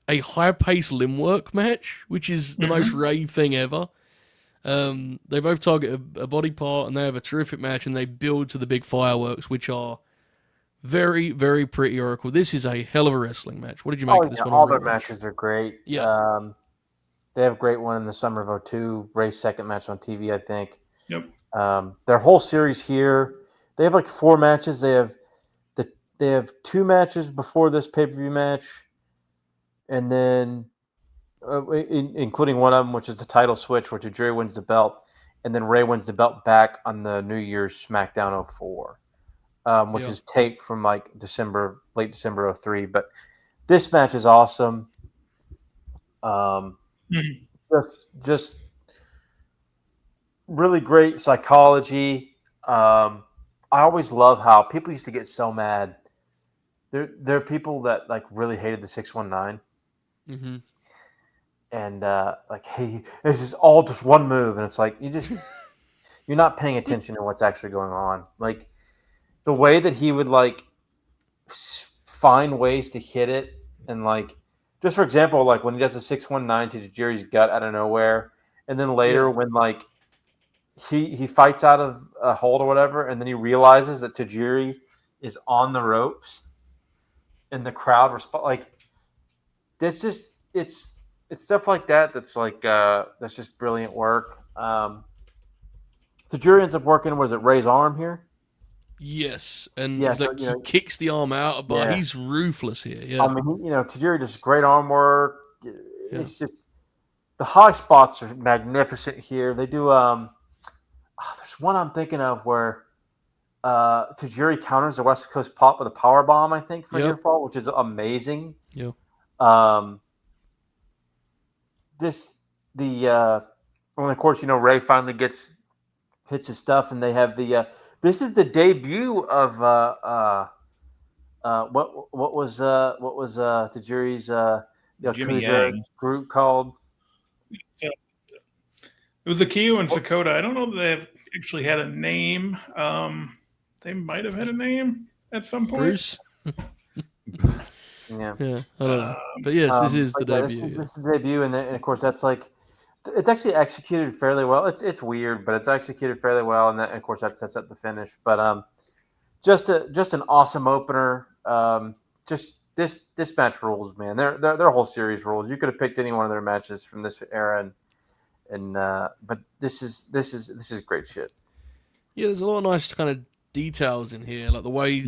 a high-paced limb work match, which is the most Ray thing ever. They both target a body part, and they have a terrific match, and they build to the big fireworks, which are very, very pretty Oracle. This is a hell of a wrestling match. What did you make of this one? All their matches are great. Yeah. They have a great one in the summer of 2002. Ray's second match on TV, I think. Yep. Their whole series here, they have like 4 matches. They have 2 matches before this pay-per-view match, and then including one of them, which is the title switch, where Tajiri wins the belt, and then Ray wins the belt back on the New Year's SmackDown 04, which is taped from like late December 03. But this match is awesome. Just really great psychology. I always love how people used to get so mad. There are people that like really hated the 619. Mm-hmm. And like, hey, it's just all just one move, and it's like you're not paying attention to what's actually going on. Like the way that he would like find ways to hit it, and like just for example, like when he does a 619 to Tajiri's gut out of nowhere, and then later when like he fights out of a hold or whatever, and then he realizes that Tajiri is on the ropes, and the crowd like that's just it's stuff like that that's like that's just brilliant work. Tajiri ends up working, was it Ray's arm here? Yes, and he kicks the arm out, but he's ruthless here. Yeah, I mean, Tajiri does great arm work. It's just the high spots are magnificent here. They do. There's one I'm thinking of where Tajiri counters the West Coast Pop with a power bomb, I think, for near fall, which is amazing. Yeah. And of course, Ray finally hits his stuff, and they have the. This is the debut of what was Tajiri's Jimmy Yang group called? It was Akio and Sakota. I don't know that they've actually had a name. they might have had a name at some point. Bruce. Yeah. Yeah, I don't know. But yes, this is the but debut. This is the debut, and of course that's like it's actually executed fairly well. It's weird, but it's executed fairly well, and of course that sets up the finish. But just an awesome opener. Just this match rules, man. Their whole series rules. You could have picked any one of their matches from this era, but this is great shit. Yeah, there's a lot of nice kind of details in here, like the way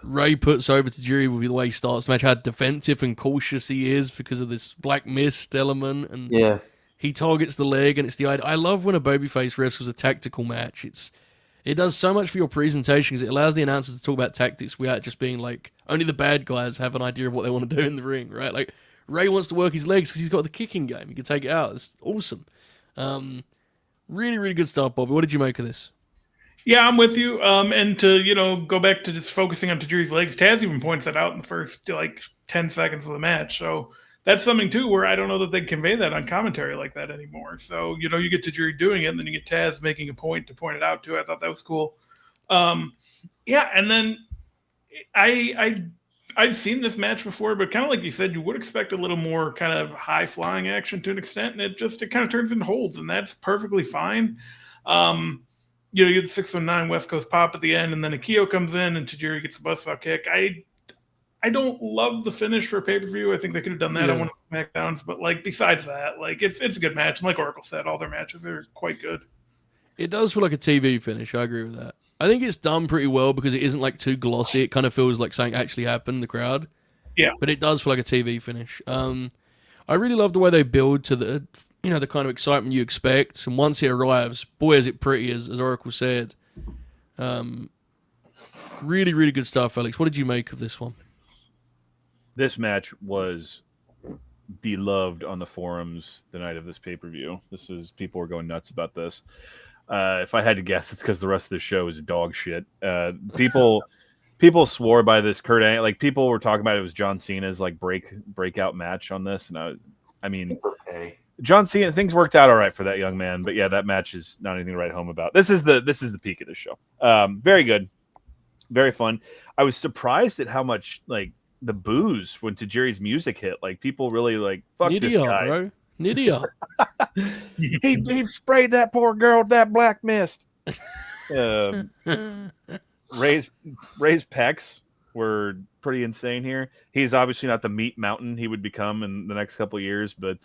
Rey puts over Tajiri with the way he starts the match, how defensive and cautious he is because of this black mist element, and Yeah. he targets the leg, and it's the idea. I love when a babyface wrestles a tactical match. It does so much for your presentation because it allows the announcers to talk about tactics without just being like, only the bad guys have an idea of what they want to do in the ring, right? Like, Rey wants to work his legs because he's got the kicking game. He can take it out. It's awesome. Really, really good stuff, Bobby. What did you make of this? Yeah, I'm with you. And to go back to just focusing on Tajiri's legs, Taz even points that out in the first 10 seconds of the match. So that's something too where I don't know that they convey that on commentary like that anymore. So you get Tajiri doing it, and then you get Taz making a point to point it out too. I thought that was cool. Yeah, and then I've seen this match before, but kind of like you said, you would expect a little more kind of high flying action to an extent, and it kind of turns into holds, and that's perfectly fine. You get the 619 West Coast pop at the end, and then Akio comes in, and Tajiri gets the buzzsaw kick. I don't love the finish for a pay-per-view. I think they could have done that on one of the SmackDowns, but besides that, it's a good match. And like Oracle said, all their matches are quite good. It does feel like a TV finish. I agree with that. I think it's done pretty well because it isn't too glossy. It kind of feels like something actually happened in the crowd. Yeah. But it does feel like a TV finish. I really love the way they build to the the kind of excitement you expect. And once it arrives, boy, is it pretty, as Oracle said. Really, really good stuff, Alex. What did you make of this one? This match was beloved on the forums the night of this pay-per-view. People were going nuts about this. If I had to guess, it's because the rest of the show is dog shit. People swore by this Kurt Angle. People were talking about it was John Cena's breakout match on this, and I mean, Okay. John Cena, things worked out all right for that young man, but yeah, that match is not anything to write home about. This is the peak of the show. Very good, very fun. I was surprised at how much the boos when Tajiri's music hit. People really fuck Nidia, this guy, bro. Nidia. he sprayed that poor girl with that black mist. Ray's pecs were pretty insane here. He's obviously not the meat mountain he would become in the next couple of years, but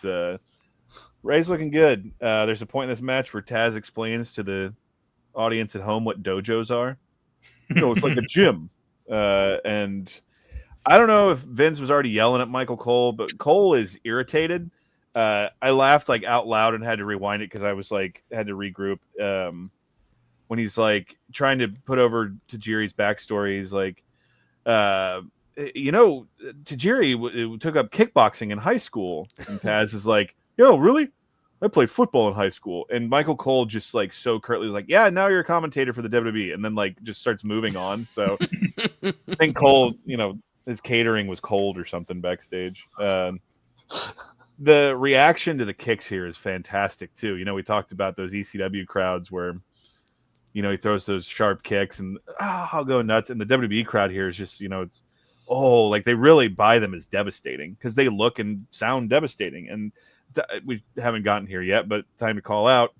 Ray's looking good. There's a point in this match where Taz explains to the audience at home what dojos are. It's like a gym. And I don't know if Vince was already yelling at Michael Cole, but Cole is irritated. I laughed out loud and had to rewind it because I was had to regroup. When he's trying to put over Tajiri's backstory, he's Tajiri took up kickboxing in high school, and Taz is really? I played football in high school. And Michael Cole just so curtly was yeah, now you're a commentator for the WWE, and then just starts moving on. So I think Cole, his catering was cold or something backstage. The reaction to the kicks here is fantastic too. We talked about those ECW crowds where he throws those sharp kicks and I'll go nuts. And the WWE crowd here is just, it's they really buy them as devastating because they look and sound devastating. And we haven't gotten here yet, but time to call out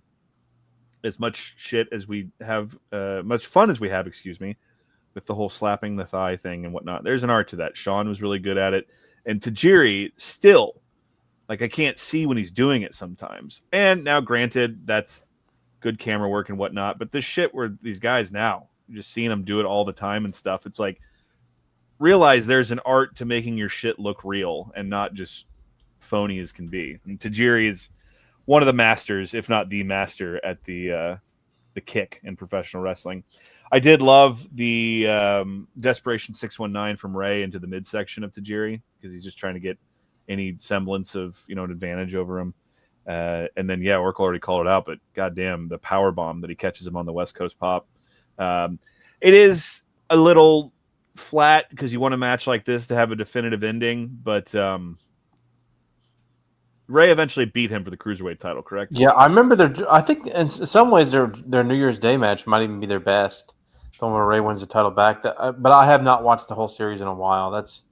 as much shit as we have, much fun as we have, with the whole slapping the thigh thing and whatnot. There's an art to that. Sean was really good at it. And Tajiri still, I can't see when he's doing it sometimes. And now, granted, that's good camera work and whatnot, but this shit where these guys now, you're just seeing them do it all the time and stuff, it's realize there's an art to making your shit look real and not just phony as can be. And Tajiri is one of the masters, if not the master, at the kick in professional wrestling. I did love the Desperation 619 from Rey into the midsection of Tajiri because he's just trying to get any semblance of an advantage over him. And then Oracle already called it out, but goddamn, the power bomb that he catches him on the West Coast pop. It is a little flat because you want a match like this to have a definitive ending, but Rey eventually beat him for the Cruiserweight title, correct? Yeah, I remember I think in some ways their New Year's Day match might even be their best. when Ray wins the title back. But I have not watched the whole series in a while. That's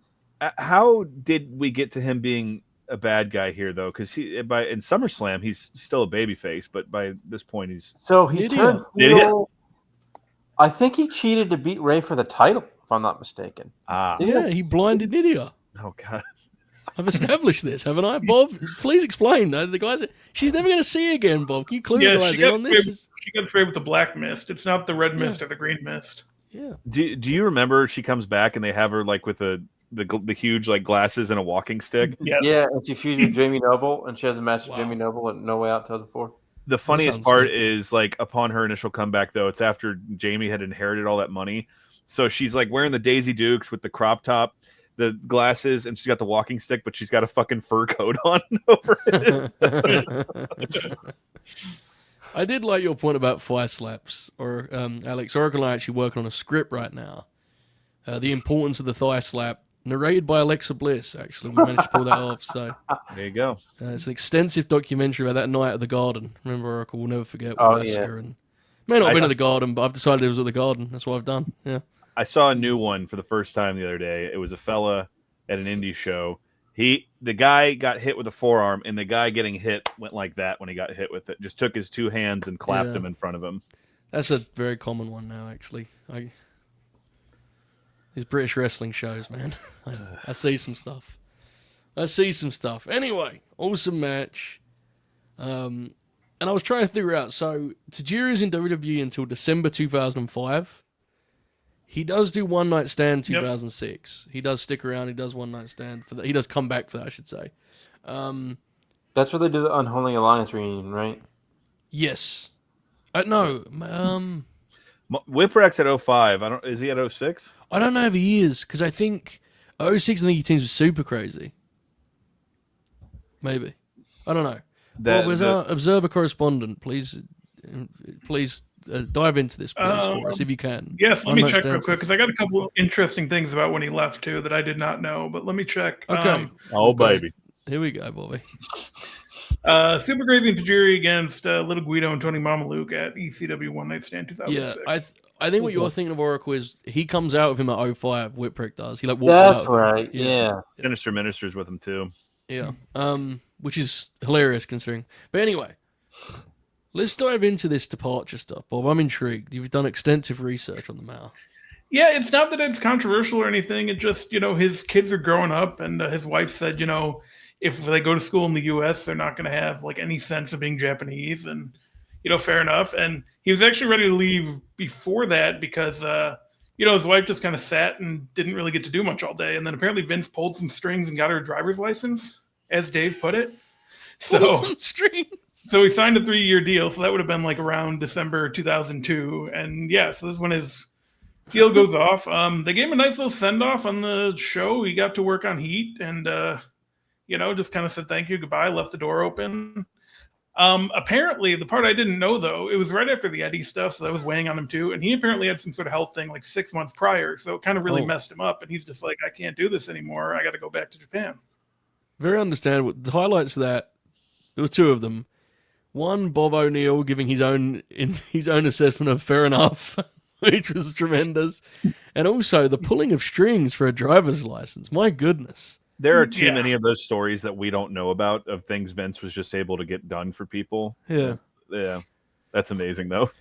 how did we get to him being a bad guy here, though? Because in SummerSlam he's still a babyface, but by this point he's turned heel. I think he cheated to beat Ray for the title, if I'm not mistaken. He blinded Nydia. Oh God. I've established this, haven't I, Bob? Please explain. The guys, she's never going to see again, Bob. Can you clue the guys in on this? She got sprayed with the black mist. It's not the red mist or the green mist. Yeah. Do you remember she comes back and they have her like with the huge like glasses and a walking stick? Yes. Yeah, and she fused with Jamie Noble, and she has a match with Jamie Noble at No Way Out 2004. The funniest part is like upon her initial comeback, though, it's after Jamie had inherited all that money. So she's like wearing the Daisy Dukes with the crop top, the glasses, and she's got the walking stick, but she's got a fucking fur coat on over it. I did like your point about fire slaps, or Alex. Oracle and I actually working on a script right now. The importance of the thigh slap, narrated by Alexa Bliss. Actually, we managed to pull that off. So there you go. It's an extensive documentary about that night at the Garden. Remember, Oracle? We'll never forget. And may not have been at the Garden, but I've decided it was at the Garden. That's what I've done. Yeah. I saw a new one for the first time the other day. It was a fella at an indie show. The guy got hit with a forearm, and the guy getting hit went like that when he got hit with it. Just took his two hands and clapped him in front of him. That's a very common one now, actually. These British wrestling shows, man. I see some stuff. Anyway, awesome match. And I was trying to figure out, so Tajiri's in WWE until December 2005. He does do One Night Stand 2006. Yep. He does stick around. He does One Night Stand for that. He does come back for that, I should say. That's where they do the Unholy Alliance reunion, right? Yes. No. Whipwreck's at 05. Is he at 06? I don't know if he is, because I think 06 I think he teams with Super Crazy. Maybe. I don't know. As our Observer correspondent, please dive into this, please, for us, if you can. Yes, let me check real quick, because I got a couple of interesting things about when he left, too, that I did not know, but let me check. Okay. Baby. Here we go, Bobby. Super Crazy and Tajiri against Little Guido and Tony Mamaluke at ECW One Night Stand 2006. Yeah, I think what you're thinking of, Oracle, is he comes out with him at 05, Whipwreck does. He walks That's out. That's right, yeah. Sinister Minister's with him, too. Yeah, which is hilarious considering. But anyway, let's dive into this departure stuff, Bob. I'm intrigued. You've done extensive research on the matter. Yeah, it's not that it's controversial or anything. It just, his kids are growing up, and his wife said, if they go to school in the U.S., they're not going to have any sense of being Japanese, and fair enough. And he was actually ready to leave before that because, his wife just kind of sat and didn't really get to do much all day. And then apparently Vince pulled some strings and got her a driver's license, as Dave put it. So he signed a 3-year deal. So that would have been around December 2002. And so this is when his deal goes off. They gave him a nice little send off on the show. He got to work on Heat and, just kind of said thank you, goodbye, left the door open. Apparently, the part I didn't know, though, it was right after the Eddie stuff, so that was weighing on him, too. And he apparently had some sort of health thing 6 months prior, so it kind of really messed him up. And he's just like, I can't do this anymore. I got to go back to Japan. Very understandable. The highlights of that, there were two of them. One, Bob O'Neill giving his own assessment of fair enough, which was tremendous. And also the pulling of strings for a driver's license. My goodness. There are too many of those stories that we don't know about of things Vince was just able to get done for people. Yeah. Yeah. That's amazing, though.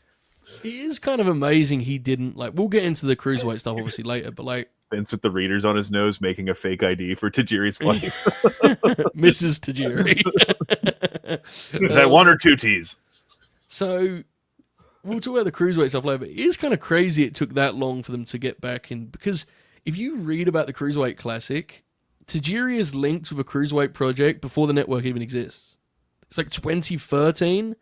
It is kind of amazing he didn't, we'll get into the cruiserweight stuff obviously later, but Vince with the readers on his nose making a fake ID for Tajiri's wife. Mrs. Tajiri. That one or two T's. So we'll talk about the cruiserweight stuff later, but it is kind of crazy it took that long for them to get back in, because if you read about the Cruiserweight Classic, Tajiri is linked with a cruiserweight project before the network even exists. It's 2013.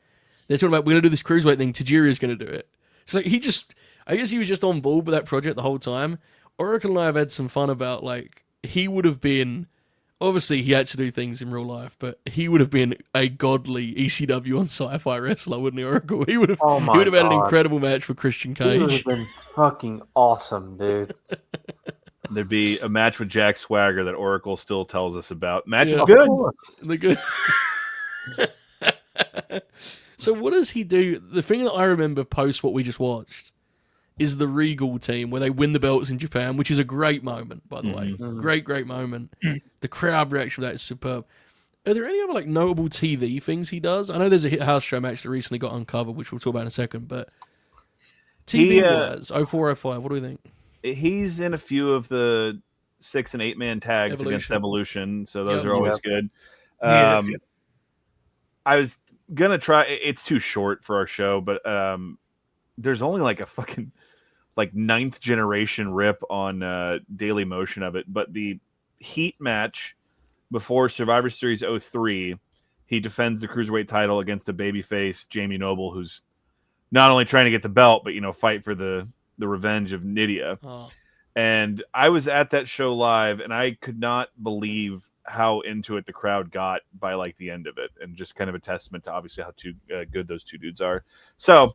They're talking about, we're going to do this cruiserweight thing. Tajiri is going to do it. So I guess he was just on board with that project the whole time. Oracle and I have had some fun about, he would have been, obviously he had to do things in real life, but he would have been a godly ECW on Sci-Fi wrestler, wouldn't he, Oracle? He would have had an incredible match with Christian Cage. He would have been fucking awesome, dude. There'd be a match with Jack Swagger that Oracle still tells us about. Match is good. They're good. So what does he do? The thing that I remember post what we just watched is the Regal team where they win the belts in Japan, which is a great moment, by the way. Mhm. Great moment. Mhm. The crowd reaction of that is superb. Are there any other like notable TV things he does? I know there's a hit house show match that recently got uncovered, which we'll talk about in a second, but TV wise, 0405, what do we think? He's in a few of the 6 and 8 man tags against Evolution, so those are always good. I was gonna try. It's too short for our show, but there's only like a fucking like 9th generation rip on Daily Motion of it. But the Heat match before Survivor Series 03, he defends the cruiserweight title against a babyface Jamie Noble, who's not only trying to get the belt, but fight for the revenge of Nydia. Oh. And I was at that show live, and I could not believe how into it the crowd got by like the end of it, and just kind of a testament to obviously how good those two dudes are. So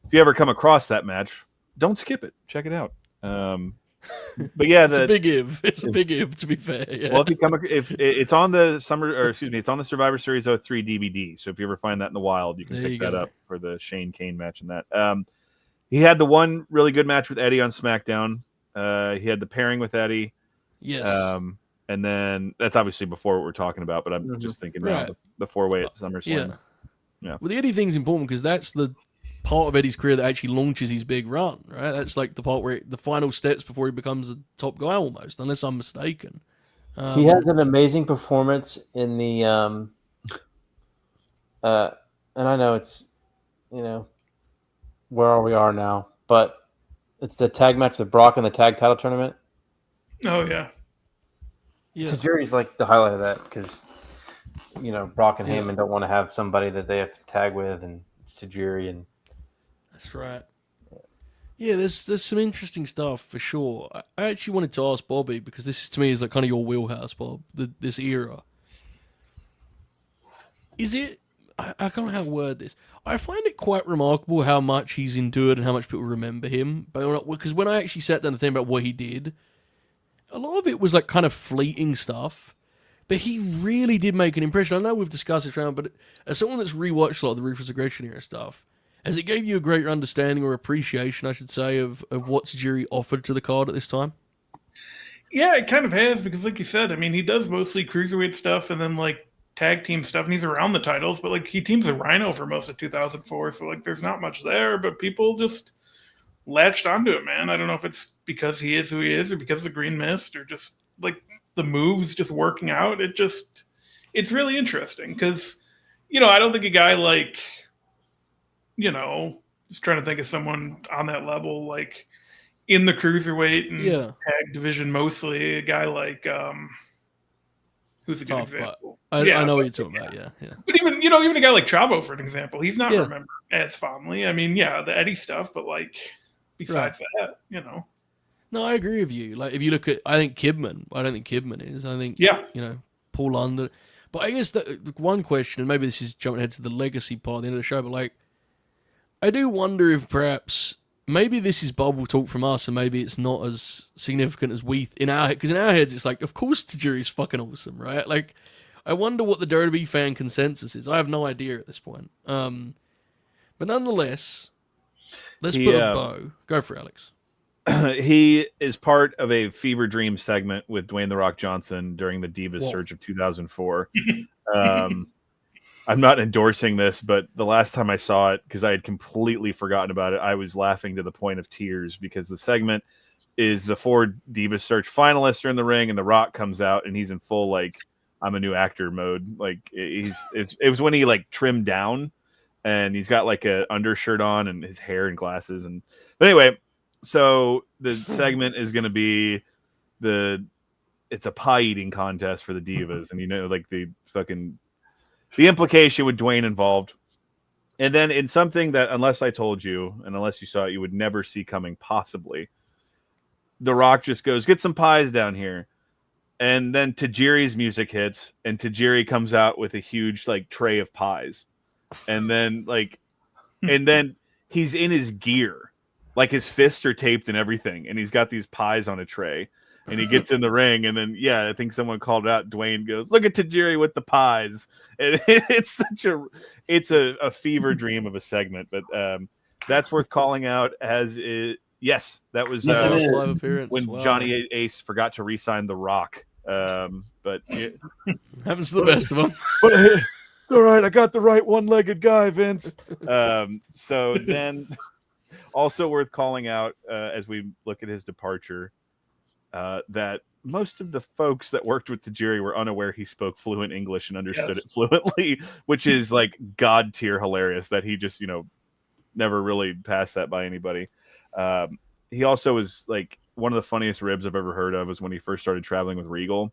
if you ever come across that match, don't skip it. Check it out. But yeah, it's a big if. It's a big if, to be fair. Yeah. Well, if it's on the it's on the Survivor Series 03 DVD. So if you ever find that in the wild, you can pick that up for the Shane Kane match and that. He had the one really good match with Eddie on SmackDown. He had the pairing with Eddie. Yes. And then that's obviously before what we're talking about, but I'm just thinking now the 4-way at SummerSlam. Yeah. Well, the Eddie thing's important because that's the part of Eddie's career that actually launches his big run, right? That's like the part where the final steps before he becomes a top guy almost, unless I'm mistaken. He has an amazing performance in the and I know it's where we are now, but it's the tag match with Brock in the tag title tournament. Oh yeah. Tajiri's like the highlight of that because Brock and Heyman don't want to have somebody that they have to tag with, and it's Tajiri. And that's right. Yeah, there's some interesting stuff for sure. I actually wanted to ask Bobby, because this is, to me, is like kind of your wheelhouse, Bob. This era. Is it? I don't know how to word this. I find it quite remarkable how much he's endured and how much people remember him. But because when I actually sat down to think about what he did, a lot of it was like kind of fleeting stuff. But he really did make an impression. I know we've discussed it around, but as someone that's rewatched a lot of the Ruthless Aggression era stuff, has it gave you a greater understanding or appreciation, I should say, of what Tajiri offered to the card at this time? Yeah, it kind of has, because like you said, I mean, he does mostly cruiserweight stuff and then like tag team stuff, and he's around the titles, but like he teams with Rhino for most of 2004, so like there's not much there, but people just latched onto it, man. I don't know if it's because he is who he is or because of the Green Mist or just like the moves just working out. It's really interesting because, I don't think a guy like, just trying to think of someone on that level, like in the cruiserweight and tag division, mostly a guy like, who's a good example? I know what you're talking about. Yeah. But even a guy like Chavo, for an example, he's not remembered as fondly. I mean, the Eddie stuff, but like besides that, No, I agree with you. Like if you look at, I don't think Kidman is. I think Paul London. But I guess the one question, and maybe this is jumping ahead to the legacy part at the end of the show, but like I do wonder if perhaps maybe this is bubble talk from us, and maybe it's not as significant as because in our heads it's like, of course Tajiri's fucking awesome, right? Like I wonder what the WWE fan consensus is. I have no idea at this point. But nonetheless, let's put a bow. Go for it, Alex. He is part of a fever dream segment with Dwayne "The Rock" Johnson during the Divas Surge of 2004. I'm not endorsing this, but the last time I saw it, because I had completely forgotten about it, I was laughing to the point of tears, because the segment is the 4 Divas Search finalists are in the ring, and The Rock comes out, and he's in full like I'm a new actor mode. Like it was when he like trimmed down, and he's got like a undershirt on and his hair and glasses. But anyway, so the segment is going to be it's a pie eating contest for the divas, and like the implication with Dwayne involved. And then in something that, unless I told you and unless you saw it, you would never see coming possibly, The Rock just goes, "Get some pies down here." And then Tajiri's music hits, and Tajiri comes out with a huge like tray of pies. And then he's in his gear, like his fists are taped and everything, and he's got these pies on a tray. And he gets in the ring, and then I think someone called out. Dwayne goes, "Look at Tajiri with the pies," and it's a fever dream of a segment. But that's worth calling out, as Yes, that was Yes, it Last is. live appearance. when Wow. Johnny Ace forgot to re-sign The Rock. But Happens to the best of them. but it's all right, I got the right one-legged guy, Vince. So then, also worth calling out as we look at his departure, that most of the folks that worked with Tajiri were unaware he spoke fluent English and understood it fluently, which is like god tier hilarious that he just, never really passed that by anybody. He also was like one of the funniest ribs I've ever heard of was when he first started traveling with Regal.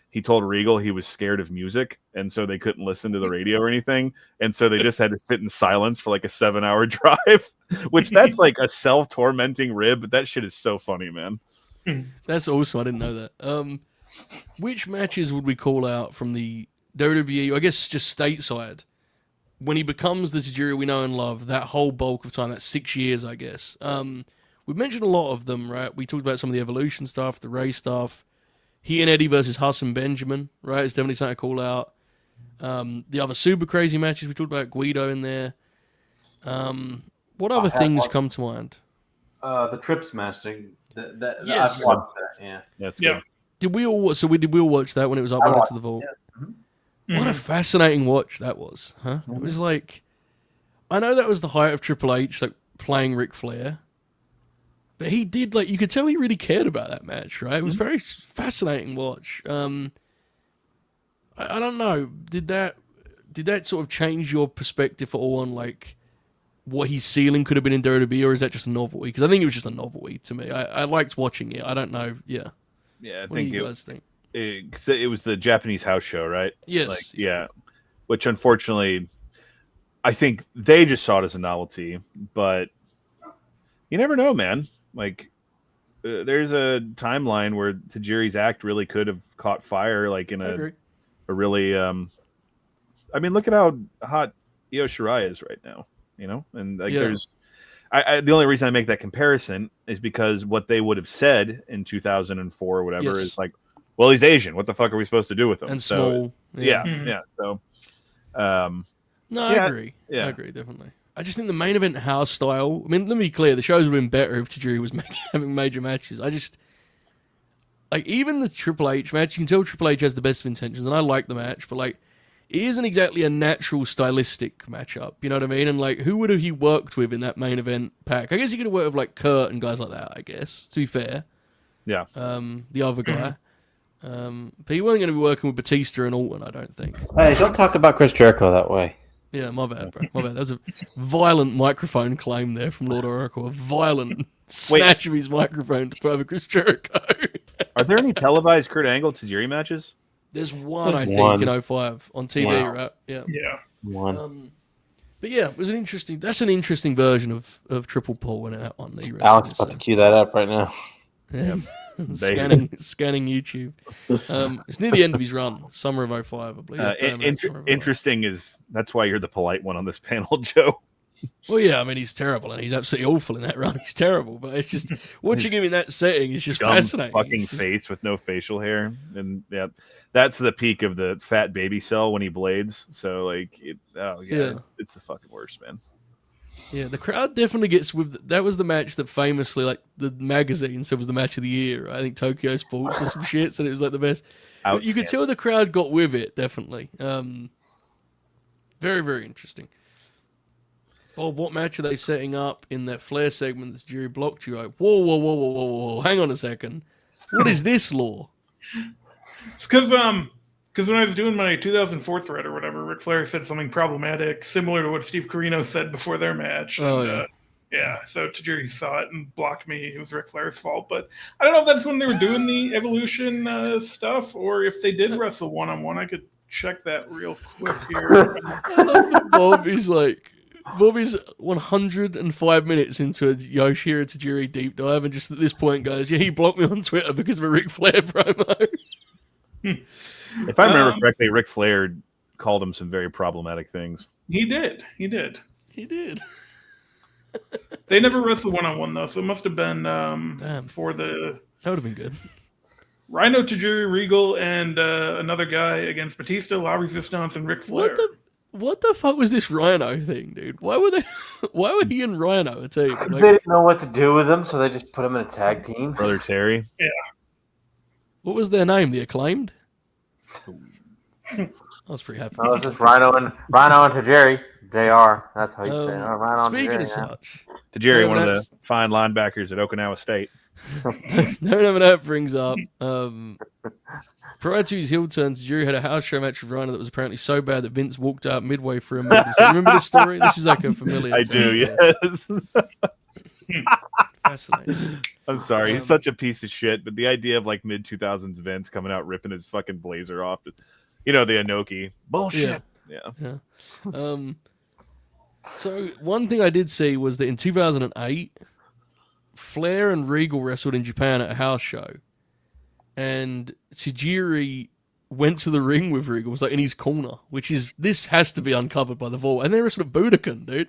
He told Regal he was scared of music, and so they couldn't listen to the radio or anything, and so they just had to sit in silence for like a 7-hour drive, which that's like a self-tormenting rib, but that shit is so funny, man. That's awesome. I didn't know that. Which matches would we call out from the WWE, I guess just stateside, when he becomes the Tajiri we know and love, that whole bulk of time, that 6 years, I guess. We've mentioned a lot of them, right? We talked about some of the Evolution stuff, the Ray stuff. He and Eddie versus Hassan Benjamin, right? It's definitely something to call out. The other super crazy matches, we talked about Guido in there. What other things come to mind? The Trips match. Yes. I've watched that. Yeah, That's Yeah. good. Did we all watch that when it was uploaded to the vault? Yeah. What a fascinating watch that was, huh? It was like, I know that was the height of Triple H, like playing Ric Flair, but he did, like, you could tell he really cared about that match, right? It was very fascinating watch. I don't know, did that sort of change your perspective at all on like what his ceiling could have been in WWE, or is that just a novelty? Because I think it was just a novelty to me. I liked watching it. I don't know. Yeah. Yeah, I What think do you guys think? it was the Japanese house show, right? Yes. Yeah. Which unfortunately, I think they just saw it as a novelty, but you never know, man. Like, there's a timeline where Tajiri's act really could have caught fire, like in I agree. a really. I mean, look at how hot Io Shirai is right now. And like there's. The only reason I make that comparison is because what they would have said in 2004 or whatever is like, well, he's Asian. What the fuck are we supposed to do with him? And so, small. Yeah. So, No, I agree. yeah. I agree, definitely. I just think the main event house style, I mean, let me be clear, the shows would have been better if Tajiri was having major matches. I just, like, even the Triple H match, you can tell Triple H has the best of intentions, and I like the match, but, like, it isn't exactly a natural stylistic matchup, you know what I mean? And, like, who would have he worked with in that main event pack? I guess he could have worked with, like, Kurt and guys like that, I guess, to be fair. Yeah. The other guy. But he wasn't going to be working with Batista and Orton, I don't think. Hey, don't talk about Chris Jericho that way. Yeah, my bad, bro. My bad. That was a violent microphone claim there from Lord Oracle. A violent snatch of his microphone to over Chris Jericho. Are there any televised Kurt Angle Tajiri matches? There's one, I think, One. in 05 on TV, Wow. right? Yeah. Yeah. One. But yeah, it was that's an interesting version of Triple Pull in that one. That you Alex wrestled, about to cue that up right now. Yeah. scanning YouTube. It's near the end of his run, summer of 05, I believe. Interesting is that's why you're the polite one on this panel, Joe. Well, yeah, I mean, he's terrible, and he's absolutely awful in that run. He's terrible, but it's just watching him in that setting is just Dumb fascinating. fucking It's just- face with no facial hair, and yeah, that's the peak of the fat baby cell when he blades. So like, it's the fucking worst, man. Yeah, the crowd definitely gets with. That was the match that famously, like, the magazine said was the match of the year. I think Tokyo Sports or some shit said it was like the best. But you could tell the crowd got with it, definitely. Very, very interesting. Bob, what match are they setting up in that Flair segment that's Jerry blocked you? Like, whoa, hang on a second. What is this law? It's because when I was doing my 2004 thread or whatever, Ric Flair said something problematic, similar to what Steve Corino said before their match. So Tajiri saw it and blocked me. It was Ric Flair's fault. But I don't know if that's when they were doing the Evolution stuff or if they did wrestle one-on-one. I could check that real quick here. I love that Bob is 105 minutes into a Yoshihiro Tajiri deep dive and just at this point goes, yeah, he blocked me on Twitter because of a Ric Flair promo. If I remember correctly, Ric Flair called him some very problematic things. He did. He did. They never wrestled one-on-one, though, so it must have been for the... That would have been good. Rhino, Tajiri, Regal, and another guy against Batista, La Resistance, and Ric Flair. what the fuck was this Rhino thing, dude? Why were he and Rhino a team? They didn't know what to do with him, so they just put him in a tag team. Brother Terry. What was their name? The Acclaimed? I was pretty happy. Oh, it's just Rhino and Tajiri. JR. That's how you say it. Oh, Rhino and Speaking Tajiri, of yeah. such, Tajiri, Yeah, one of the that's- fine linebackers at Okinawa State. no, that brings up. Prior to his heel turn, Tajiri had a house show match with Rhino that was apparently so bad that Vince walked out midway through and made him. So remember this story? This is like a familiar. I tale. do, yes. Fascinating. I'm sorry, he's Um, such a piece of shit. But the idea of like mid 2000s Vince coming out ripping his fucking blazer off, you know, the Inoki bullshit. Yeah. So one thing I did see was that in 2008, Flair and Regal wrestled in Japan at a house show, and Tajiri went to the ring with Regal, was like in his corner, this has to be uncovered by the vault, and they wrestled at Budokan, dude.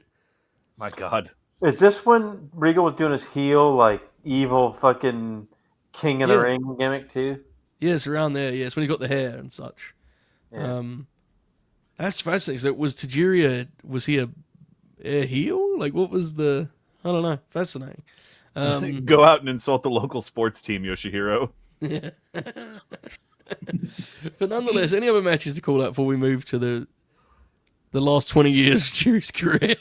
My God. Is this when Regal was doing his heel, like, evil fucking king of the Yeah. ring gimmick, too? Yes, around there. Yes, when he got the hair and such. Yeah. That's fascinating. So was Tajiri was he a heel? Like, what was the? I don't know. Fascinating. Go out and insult the local sports team, Yoshihiro. Yeah. But nonetheless, any other matches to call out before we move to the last 20 years of Tajiri's career?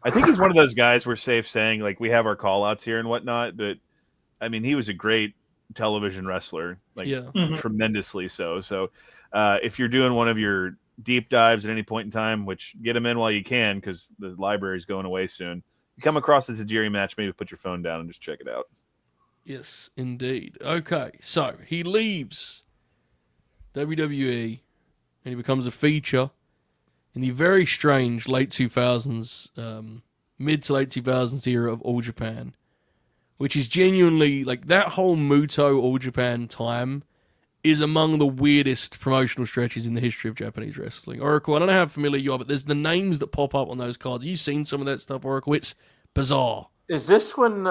I think he's one of those guys we're safe saying, like, we have our call outs here and whatnot, but I mean, he was a great television wrestler, like Yeah. tremendously so. So if you're doing one of your deep dives at any point in time, which get them in while you can, because the library's going away soon, you come across the Tajiri match, maybe put your phone down and just check it out. Yes, indeed. Okay, so he leaves WWE and he becomes a feature in the very strange late 2000s, mid to late 2000s era of All Japan, which is genuinely, like, that whole Muto All Japan time is among the weirdest promotional stretches in the history of Japanese wrestling. Oracle, I don't know how familiar you are, but there's the names that pop up on those cards. Have you seen some of that stuff, Oracle? It's bizarre. Is this when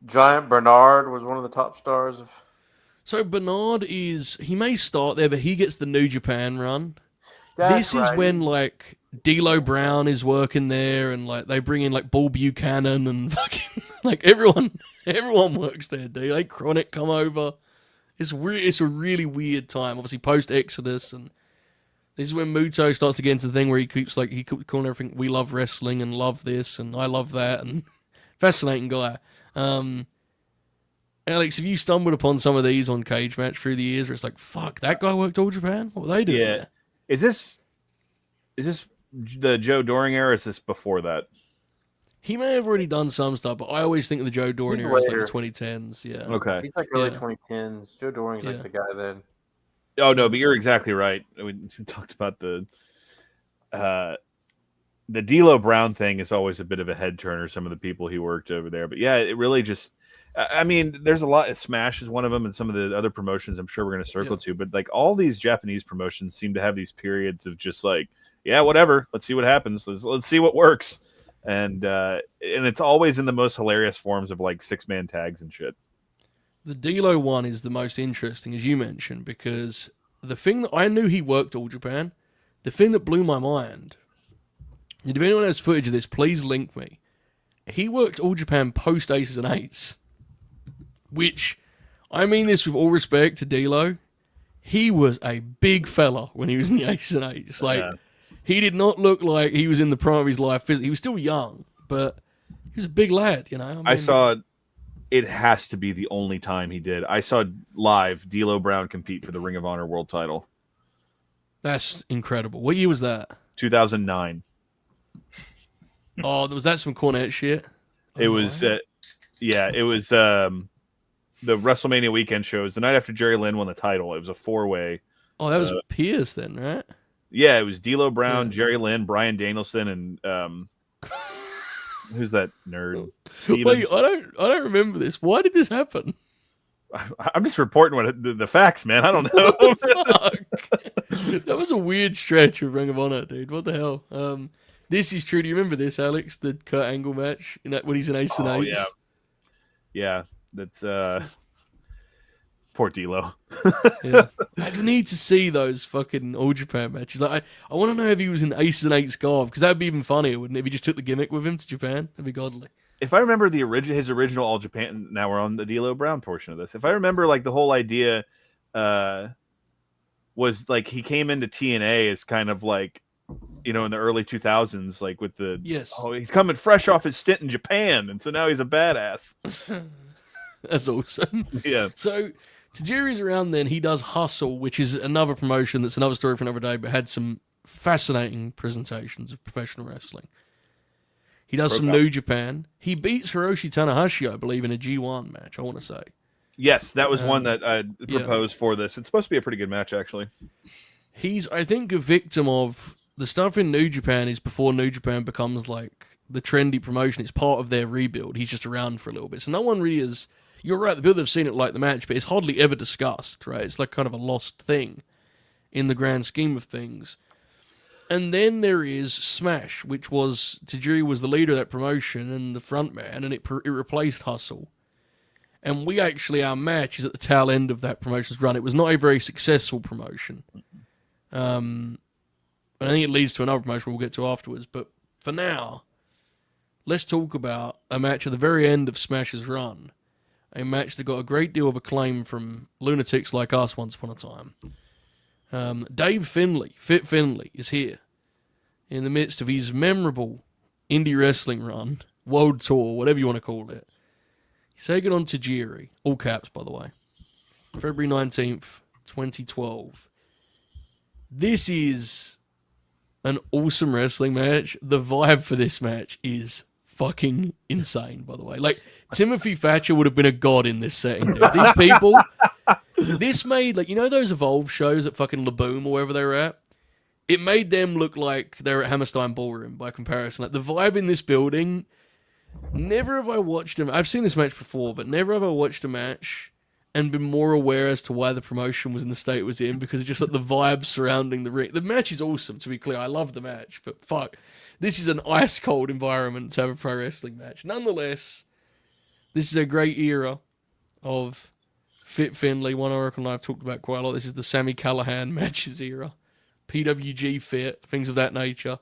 Giant Bernard was one of the top stars of... So Bernard he may start there, but he gets the New Japan run. That's This is right. when, like, D'Lo Brown is working there, and, like, they bring in, like, Bull Buchanan and fucking, like, everyone works there, dude. Like, Chronic come over. It's weird. It's a really weird time. Obviously, post Exodus, and this is when Muto starts to get into the thing where he keeps calling everything, we love wrestling and love this and I love that, and fascinating guy. Alex, have you stumbled upon some of these on Cage Match through the years where it's like, fuck, that guy worked All Japan? What were they doing? Yeah. there? Is this the Joe Doring era? Or is this before that? He may have already done some stuff, but I always think of the Joe Doring He's era as like the later. 2010s. Yeah. Okay. He's like early Yeah. 2010s. Joe Doring's Yeah. like the guy then. Oh no, but you're exactly right. We talked about the D'Lo Brown thing is always a bit of a head turner. Some of the people he worked over there, but yeah, it really just. I mean, there's a lot. Smash is one of them, and some of the other promotions I'm sure we're going to circle to. But like all these Japanese promotions seem to have these periods of just like, yeah, whatever. Let's see what happens. Let's see what works. And it's always in the most hilarious forms of like 6-man tags and shit. The D'Lo one is the most interesting, as you mentioned, because the thing that I knew he worked All Japan, the thing that blew my mind, and if anyone has footage of this, please link me. He worked All Japan post Aces and Eights, which, I mean this with all respect to D'Lo, he was a big fella when he was in the Aces and Eights. Like, he did not look like he was in the prime of his life physically. He was still young, but he was a big lad, you know. I I mean, saw it has to be the only time he did. I saw live D'Lo Brown compete for the Ring of Honor World Title. That's incredible. What year was that? 2009. Oh, was that some Cornette shit? It was, it was the WrestleMania weekend shows the night after Jerry Lynn won the title. It was a 4-way. Oh, that was Pierce then, right? Yeah, it was D'Lo Brown, Yeah. Jerry Lynn, Brian Danielson, and who's that nerd? Wait, Stevens. I don't remember this. Why did this happen? I'm just reporting what the facts, man. I don't know. What the fuck? That was a weird stretch of Ring of Honor, dude. What the hell? This is true. Do you remember this, Alex? The Kurt Angle match when he's an Ace and Eights? Yeah. Yeah, that's Poor D'Lo. Yeah. I need to see those fucking All Japan matches. Like, I want to know if he was in Aces and Eights Garb, because that'd be even funnier, wouldn't it? If he just took the gimmick with him to Japan, that'd be godly. If I remember his original All Japan, now we're on the D'Lo Brown portion of this. If I remember, like the whole idea was like he came into TNA as kind of like, in the early 2000s, like with the he's coming fresh off his stint in Japan, and so now he's a badass. That's awesome. Yeah. So Tajiri's around then. He does Hustle, which is another promotion that's another story for another day, but had some fascinating presentations of professional wrestling. He does some New Japan. He beats Hiroshi Tanahashi, I believe, in a G1 match, I want to say. Yes, that was one that I proposed for this. It's supposed to be a pretty good match, actually. He's, I think, a victim of the stuff in New Japan is before New Japan becomes like the trendy promotion. It's part of their rebuild. He's just around for a little bit. So no one really is... You're right, the people that have seen it like the match, but it's hardly ever discussed, right? It's like kind of a lost thing in the grand scheme of things. And then there is Smash, which was... Tajiri was the leader of that promotion and the front man, and it replaced Hustle. And our match is at the tail end of that promotion's run. It was not a very successful promotion. But I think it leads to another promotion we'll get to afterwards. But for now, let's talk about a match at the very end of Smash's run. A match that got a great deal of acclaim from lunatics like us once upon a time. Dave Finlay, Fit Finlay, is here in the midst of his memorable indie wrestling run, world tour, whatever you want to call it. He's taking on Tajiri, all caps, by the way. February 19th, 2012. This is an awesome wrestling match. The vibe for this match is fucking insane, by the way. Like, Timothy Thatcher would have been a god in this setting, dude. These people, this made, like, those Evolve shows at fucking Laboom or wherever they were at? It made them look like they were at Hammerstein Ballroom by comparison. Like, the vibe in this building, never have I watched I've seen this match before, but never have I watched a match and been more aware as to why the promotion was in the state it was in, because of just like the vibes surrounding the ring. The match is awesome, to be clear. I love the match, but fuck, this is an ice cold environment to have a pro wrestling match. Nonetheless, this is a great era of Fit Finlay. One Oracle and I have talked about quite a lot. This is the Sami Callihan matches era, PWG Fit, things of that nature,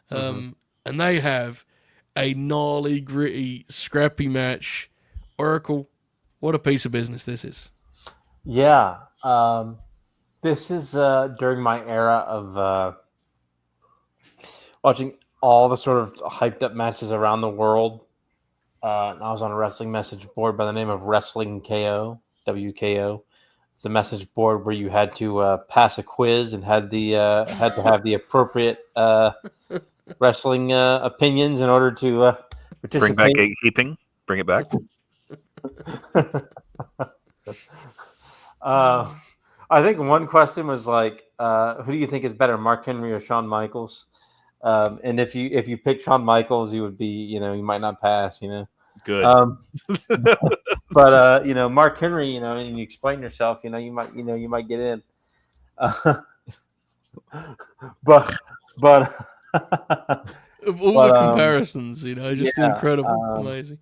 and they have a gnarly, gritty, scrappy match. Oracle, what a piece of business this is. Yeah. This is during my era of watching all the sort of hyped up matches around the world. And I was on a wrestling message board by the name of Wrestling KO, WKO. It's a message board where you had to pass a quiz and had to have the appropriate wrestling opinions in order to participate. Bring back gatekeeping. Bring it back. I think one question was like, who do you think is better, Mark Henry or Shawn Michaels? And if you pick Shawn Michaels, you would be, you might not pass, Good. But Mark Henry, and you explain yourself, you might get in. But of all the comparisons, just incredible, amazing.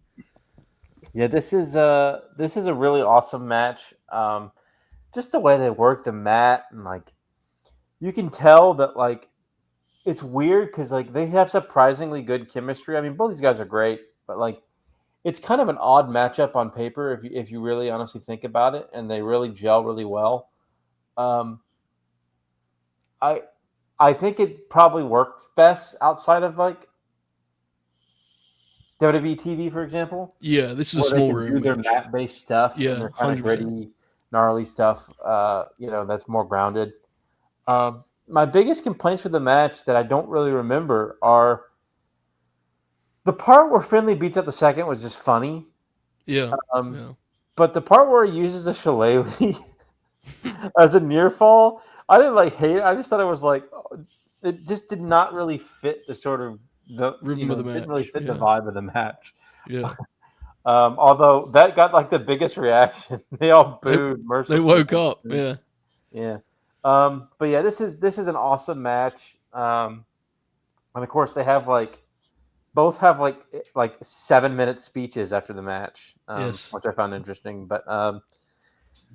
Yeah, this is a really awesome match. Just the way they work the mat, and like you can tell that like it's weird because like they have surprisingly good chemistry. I mean, both these guys are great, but like it's kind of an odd matchup on paper if you really honestly think about it, and they really gel really well. I think it probably works best outside of like WWE TV, for example. Yeah, this is a small room. Do their mat-based stuff. Yeah, and their kind of gritty, gnarly stuff. That's more grounded. My biggest complaints with the match that I don't really remember are the part where Finlay beats up the second was just funny. Yeah. But the part where he uses the shillelagh as a near fall, I didn't hate it. I just thought it was it just did not really fit the sort of the rhythm of the match. Didn't really fit the vibe of the match. Yeah. Although that got the biggest reaction. They all booed mercilessly. They woke up. Yeah. Yeah. But yeah, this is an awesome match. And of course they have both have 7-minute speeches after the match, yes. which I found interesting. But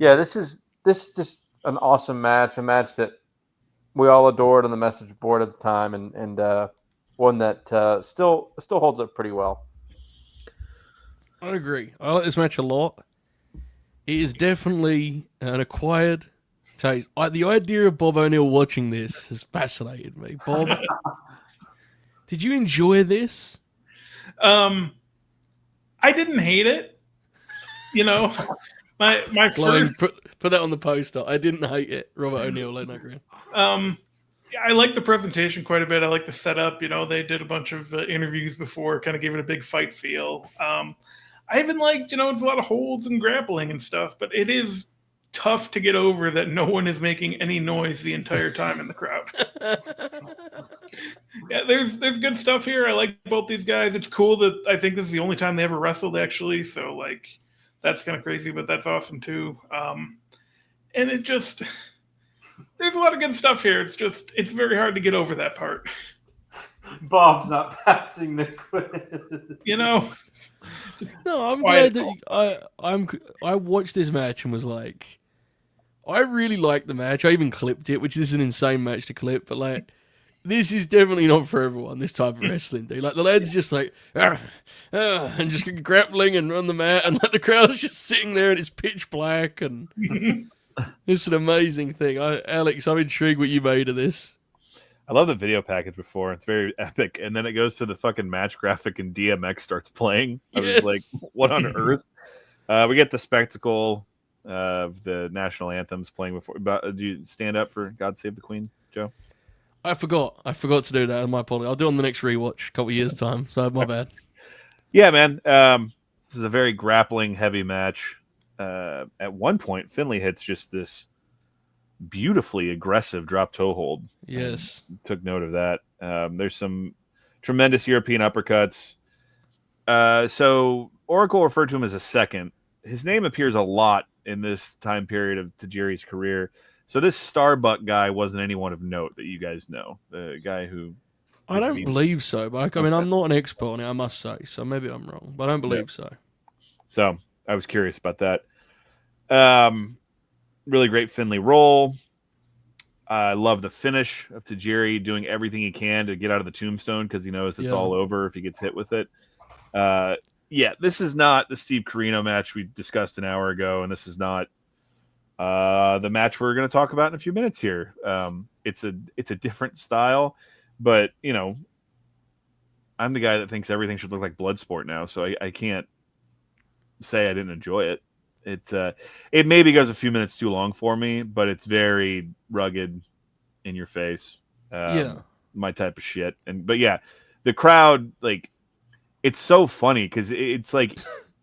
Yeah, this is just an awesome match, a match that we all adored on the message board at the time, and one that still holds up pretty well. I agree. I like this match a lot. It is definitely an acquired taste. The idea of Bob O'Neill watching this has fascinated me. Bob, did you enjoy this? I didn't hate it. You know, my Glenn, first. put that on the poster. I didn't hate it. Robert O'Neill, late night Gran. I like the presentation quite a bit. I like the setup. You know, they did a bunch of interviews before, kind of gave it a big fight feel. I even liked, it's a lot of holds and grappling and stuff, but it is tough to get over that no one is making any noise the entire time in the crowd. Yeah, there's good stuff here. I like both these guys. It's cool that I think this is the only time they ever wrestled, actually. So, like, that's kind of crazy, but that's awesome, too. And it just... There's a lot of good stuff here. It's very hard to get over that part. Bob's not passing the quiz. No, I'm Quiet. glad that I watched this match and was like, I really liked the match. I even clipped it, which is an insane match to clip, but like, this is definitely not for everyone. This type of wrestling, dude. Like the lad's just like, and just grappling and on the mat, and like the crowd's just sitting there and it's pitch black, and it's an amazing thing. Alex, I'm intrigued what you made of this. I love the video package before. It's very epic. And then it goes to the fucking match graphic and DMX starts playing. I was like, what on earth? We get the spectacle of the national anthems playing before. Do you stand up for God Save the Queen, Joe? I forgot to do that. My apologies. I'll do it on the next rewatch, a couple of years' time. So my bad. Yeah, man. This is a very grappling heavy match. At one point, Finlay hits just this beautifully aggressive drop toe hold. Yes. Took note of that. There's some tremendous European uppercuts. So Oracle referred to him as a second. His name appears a lot in this time period of Tajiri's career. So this Starbuck guy wasn't anyone of note that you guys know. The guy who... I don't believe so, but I mean, I'm not an expert on it, I must say. So maybe I'm wrong, but I don't believe so. So I was curious about that. Really great Finlay roll. I love the finish of Tajiri doing everything he can to get out of the tombstone because he knows it's all over if he gets hit with it. Yeah, this is not the Steve Corino match we discussed an hour ago, and this is not the match we're going to talk about in a few minutes here. It's a different style, but I'm the guy that thinks everything should look like Bloodsport now, so I can't say I didn't enjoy it. It maybe goes a few minutes too long for me, but it's very rugged, in your face. My type of shit. But yeah, the crowd, like, it's so funny because it's like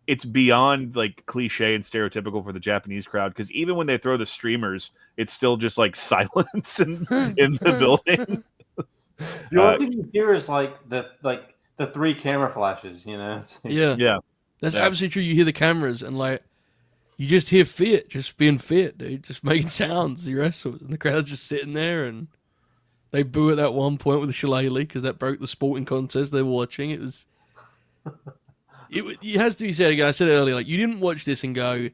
it's beyond like cliche and stereotypical for the Japanese crowd. Because even when they throw the streamers, it's still just like silence in the building. The only thing you hear is like the three camera flashes. Yeah. That's absolutely true. You hear the cameras and like you just hear Fiat just being Fiat, dude, just making sounds. He wrestles, and the crowd's just sitting there, and they boo at that one point with the shillelagh because that broke the sporting contest they were watching. It has to be said again. I said it earlier, like you didn't watch this and go,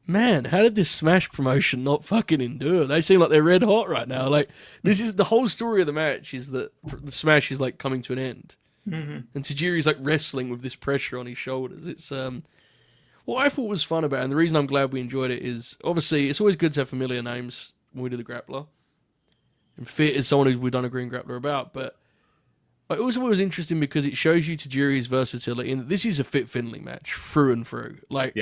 man, how did this Smash promotion not fucking endure? They seem like they're red hot right now. Like this is the whole story of the match is that the Smash is like coming to an end. Mm-hmm. And Tajiri's like wrestling with this pressure on his shoulders. It's what I thought was fun about it, and the reason I'm glad we enjoyed it is obviously it's always good to have familiar names when we do the Grappler. And Fit is someone who we've done a Green Grappler about, but it also was interesting because it shows you Tajiri's versatility, and this is a Fit Finlay match through and through. Like,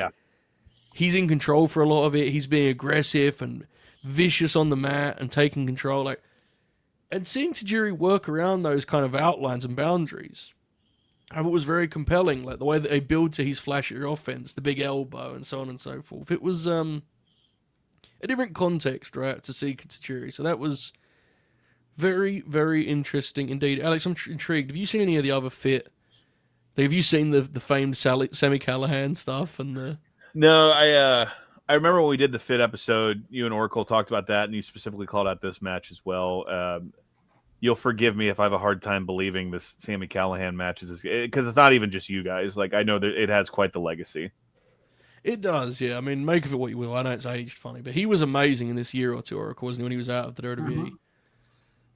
he's in control for a lot of it. He's being aggressive and vicious on the mat and taking control. Like, and seeing Tajiri work around those kind of outlines and boundaries, I thought it was very compelling. Like the way that they build to his flashier offense, the big elbow, and so on and so forth. It was a different context, right, to see Tajiri. So that was very, very interesting indeed. Alex, I'm intrigued. Have you seen any of the other Fit? Have you seen the famed Sammy Callahan stuff and the? No, I remember when we did the Fit episode, you and Oracle talked about that, and you specifically called out this match as well. You'll forgive me if I have a hard time believing this Sammy Callahan match is because it's not even just you guys. Like I know that it has quite the legacy. It does, yeah. I mean, make of it what you will. I know it's aged funny, but he was amazing in this year or two, or wasn't he, when he was out of the WWE?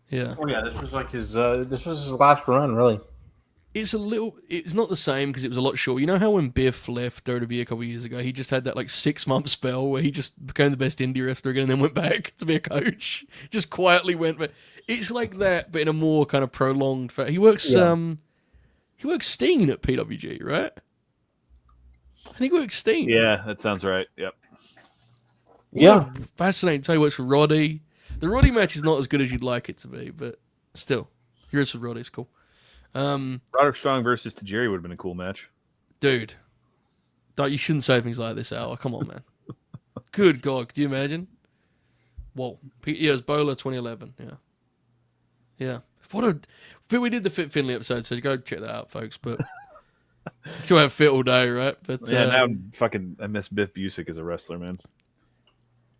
Yeah. Oh yeah, this was like his last run, really. It's not the same because it was a lot short. You know how when Biff left WWE a couple of years ago, he just had that like 6-month spell where he just became the best indie wrestler again and then went back to be a coach. Just quietly went back. It's like that, but in a more kind of prolonged he works Steen at PWG, right? I think he works Steen. Yeah, that sounds right. Yep. Yeah. Fascinating. Tell you what's for Roddy. The Roddy match is not as good as you'd like it to be, but still. Here's for Roddy, it's cool. Roderick Strong versus Tajiri would have been a cool match. Dude, you shouldn't say things like this, Al. Come on, man. Good God, can you imagine? Whoa. Yeah, it was Bowler 2011. Yeah. We did the Fit Finlay episode, so go check that out, folks. But still have Fit all day, right? But yeah, now I miss Biff Busick as a wrestler, man.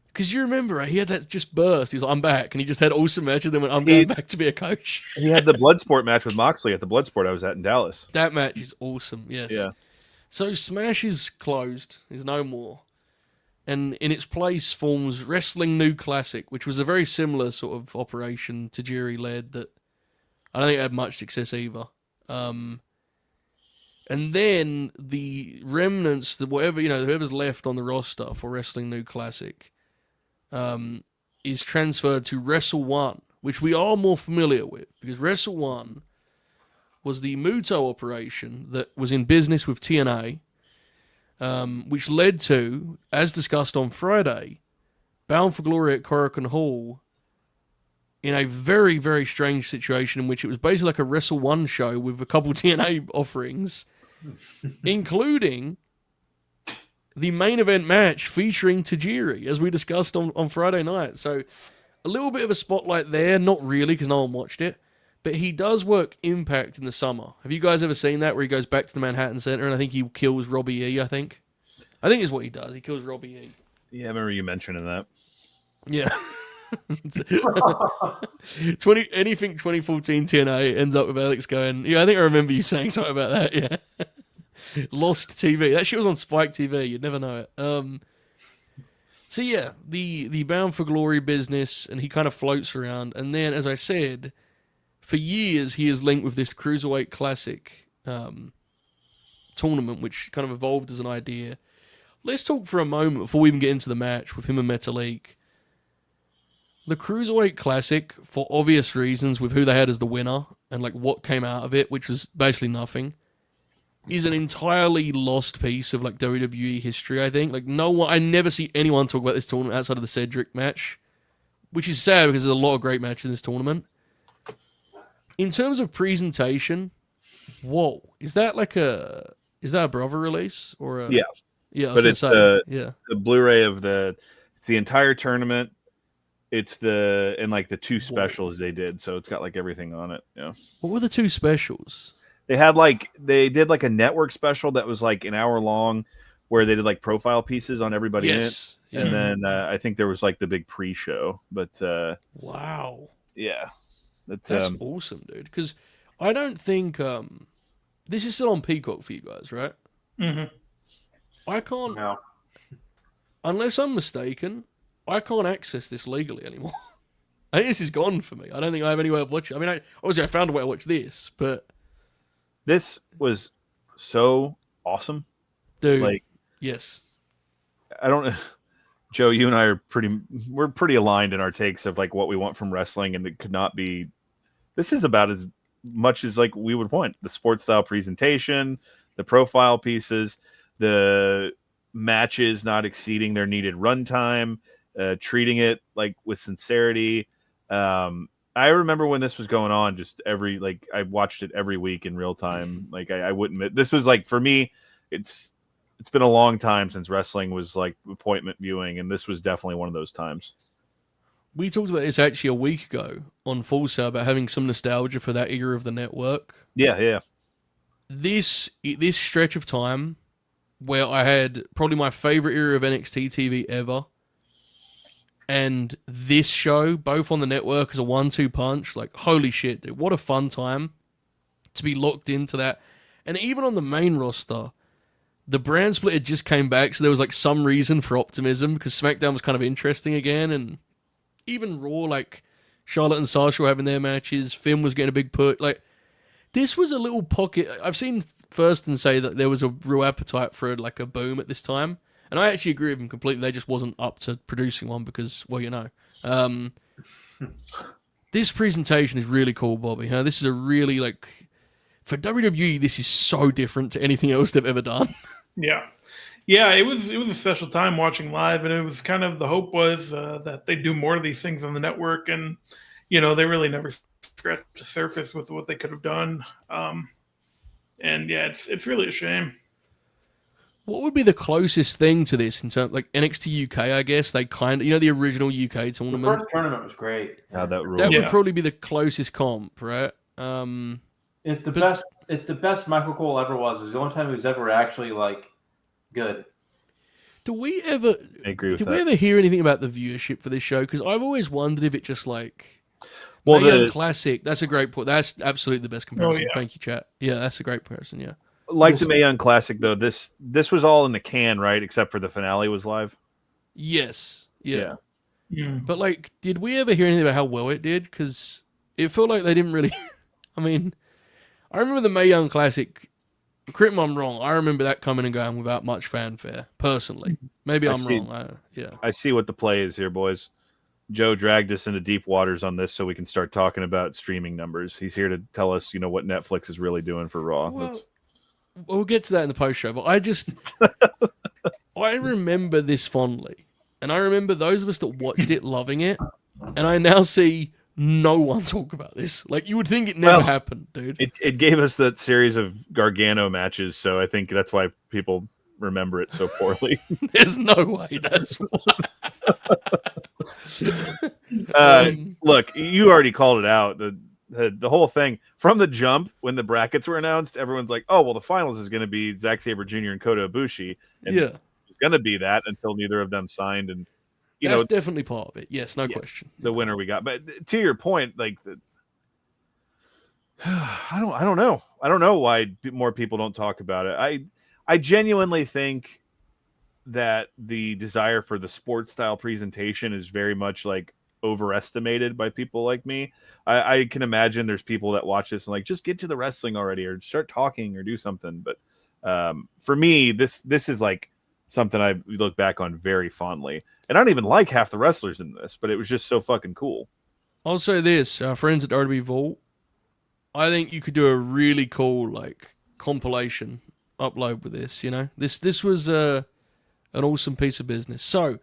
Because you remember, right? He had that just burst. He was like, I'm back. And he just had awesome matches. Then went, I'm going back to be a coach. He had the Bloodsport match with Moxley at the Bloodsport I was at in Dallas. That match is awesome, yes. Yeah. So Smash is closed. There's no more. And in its place forms Wrestling New Classic, which was a very similar sort of operation Tajiri led that I don't think had much success either. And then the remnants, whoever's left on the roster for Wrestling New Classic, is transferred to Wrestle One, which we are more familiar with, because Wrestle One was the Muto operation that was in business with TNA, which led to, as discussed on Friday, Bound for Glory at Korakuen Hall in a very, very strange situation in which it was basically like a Wrestle One show with a couple TNA offerings, including the main event match featuring Tajiri, as we discussed on Friday night. So a little bit of a spotlight there, not really because no one watched it, but he does work Impact in the summer. Have you guys ever seen that, where he goes back to the Manhattan Center and I think he kills Robbie E, I think is what he does. He kills Robbie E. Yeah, I remember you mentioning that. Yeah. Anything 2014 TNA ends up with Alex going, yeah, I think I remember you saying something about that, yeah. Lost TV. That shit was on Spike TV. You'd never know it. So yeah, the Bound for Glory business, and he kind of floats around. And then, as I said, for years he is linked with this Cruiserweight Classic tournament, which kind of evolved as an idea. Let's talk for a moment before we even get into the match with him and Metalik. The Cruiserweight Classic, for obvious reasons, with who they had as the winner and like what came out of it, which was basically nothing, is an entirely lost piece of like WWE history, I think. Like I never see anyone talk about this tournament outside of the Cedric match, which is sad because there's a lot of great matches in this tournament. In terms of presentation, whoa, is that a Brother release or a? Yeah, but it's the Blu-ray of it's the entire tournament. It's the two specials they did, so it's got like everything on it. Yeah. What were the two specials? They did like a network special that was like an hour long, where they did like profile pieces on everybody in it, and then I think there was like the big pre-show. But wow, yeah, that's awesome, dude. Because I don't think this is still on Peacock for you guys, right? Mm-hmm. I can't, No. unless I'm mistaken, I can't access this legally anymore. I think this is gone for me. I don't think I have any way of watching. I mean, obviously I found a way to watch this, but this was so awesome, dude. Like, yes, I don't. Joe, you and I are pretty aligned in our takes of like what we want from wrestling, and it could not be. This is about as much as like we would want: the sports style presentation, the profile pieces, the matches not exceeding their needed runtime, treating it like with sincerity. I remember when this was going on, just I watched it every week in real time. Like I wouldn't. This was like, for me, it's been a long time since wrestling was like appointment viewing, and this was definitely one of those times. We talked about this actually a week ago on Full Sail about having some nostalgia for that era of the network. Yeah. This stretch of time where I had probably my favorite era of NXT TV ever, and this show, both on the network as a 1-2 punch, like, holy shit, dude, what a fun time to be locked into that. And even on the main roster, the brand split had just came back, so there was like some reason for optimism because SmackDown was kind of interesting again, and even Raw, like Charlotte and Sasha were having their matches, Finn was getting a big put. Like this was a little pocket. I've seen Thurston say that there was a real appetite for like a boom at this time, and I actually agree with him completely. They just wasn't up to producing one because, well, you know. This presentation is really cool, Bobby. Huh? This is a really, like, for WWE, this is so different to anything else they've ever done. Yeah. Yeah, it was a special time watching live, and it was kind of the hope was that they'd do more of these things on the network, and, you know, they really never scratched the surface with what they could have done. And, yeah, it's really a shame. What would be the closest thing to this in terms, like NXT UK? I guess they kind of, you know, the original UK The tournament. first tournament was great. How that rule. That would Yeah. probably be the closest comp, right? It's the But- best. It's the best Michael Cole ever was. It's the only time he was ever actually like good. Do we ever? I agree with Did that. we ever hear anything about the viewership for this show? Because I've always wondered if it just like. Well, Mae Young the- Classic. That's a great point. That's absolutely the best comparison. yeah. Thank you, chat. Yeah, that's a great comparison. Yeah. Like the Mae Young Classic, though, this was all in the can, right? Except for the finale was live. Yes. Yeah. Yeah. But like, did we ever hear anything about how well it did? Because it felt like they didn't really. I mean, I remember the Mae Young Classic. Correct me if I'm wrong. I remember that coming and going without much fanfare. Personally, maybe I I'm see. wrong. Yeah. I see what the play is here, boys. Joe dragged us into deep waters on this so we can start talking about streaming numbers. He's here to tell us, you know, what Netflix is really doing for Raw. Well, we'll get to that in the post show, but I remember this fondly. And I remember those of us that watched it loving it. And I now see no one talk about this. Like, you would think it never happened, dude. It gave us that series of Gargano matches, so I think that's why people remember it so poorly. There's no way that's why. Look, you already called it out. The whole thing from the jump when the brackets were announced, everyone's like, "Oh, well, the finals is going to be Zack Sabre Jr. and Kota Ibushi." And Yeah. it's going to be that until neither of them signed, and you That's know definitely part of it. Yes, no question. the winner we got. But to your point, like, I don't know. I don't know why more people don't talk about it. I genuinely think that the desire for the sports style presentation is very much like overestimated by people like me. I can imagine there's people that watch this and like, just get to the wrestling already or start talking or do something. But for me, this is like something I look back on very fondly. And I don't even like half the wrestlers in this, but it was just so fucking cool. I'll say this, our friends at RW Vault, I think you could do a really cool like compilation upload with this, you know? This was an awesome piece of business. So,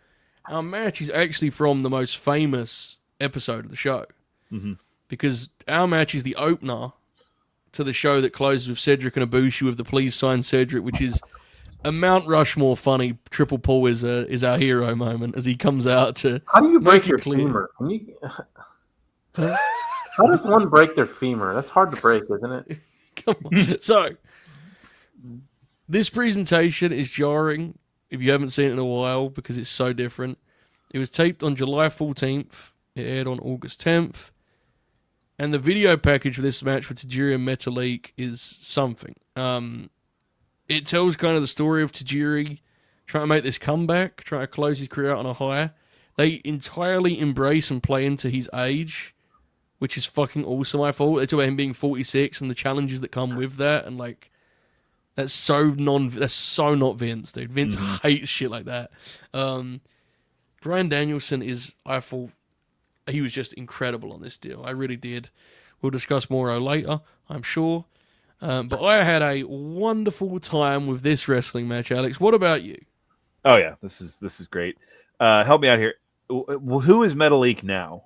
our match is actually from the most famous episode of the show. Mhm. Because our match is the opener to the show that closes with Cedric and Ibushi with the Please Sign Cedric, which is a Mount Rushmore funny. Triple Paul is our hero moment as he comes out to How do you break make your it clear. femur? Can you... How does one break their femur? That's hard to break, isn't it? Come on. So, this presentation is jarring if you haven't seen it in a while because it's so different. It was taped on July 14th. It aired on August 10th. And the video package for this match with Tajiri and Metalik is something. It tells kind of the story of Tajiri trying to make this comeback, trying to close his career out on a high. They entirely embrace and play into his age, which is fucking awesome, I thought. They talk about him being 46 and the challenges that come with that, and like that's so not Vince, dude. Vince hates shit like that. Bryan Danielson I thought he was just incredible on this deal. I really did. We'll discuss more later, I'm sure. But I had a wonderful time with this wrestling match, Alex. What about you? Oh yeah, this is great. Help me out here. Who is Metalik now?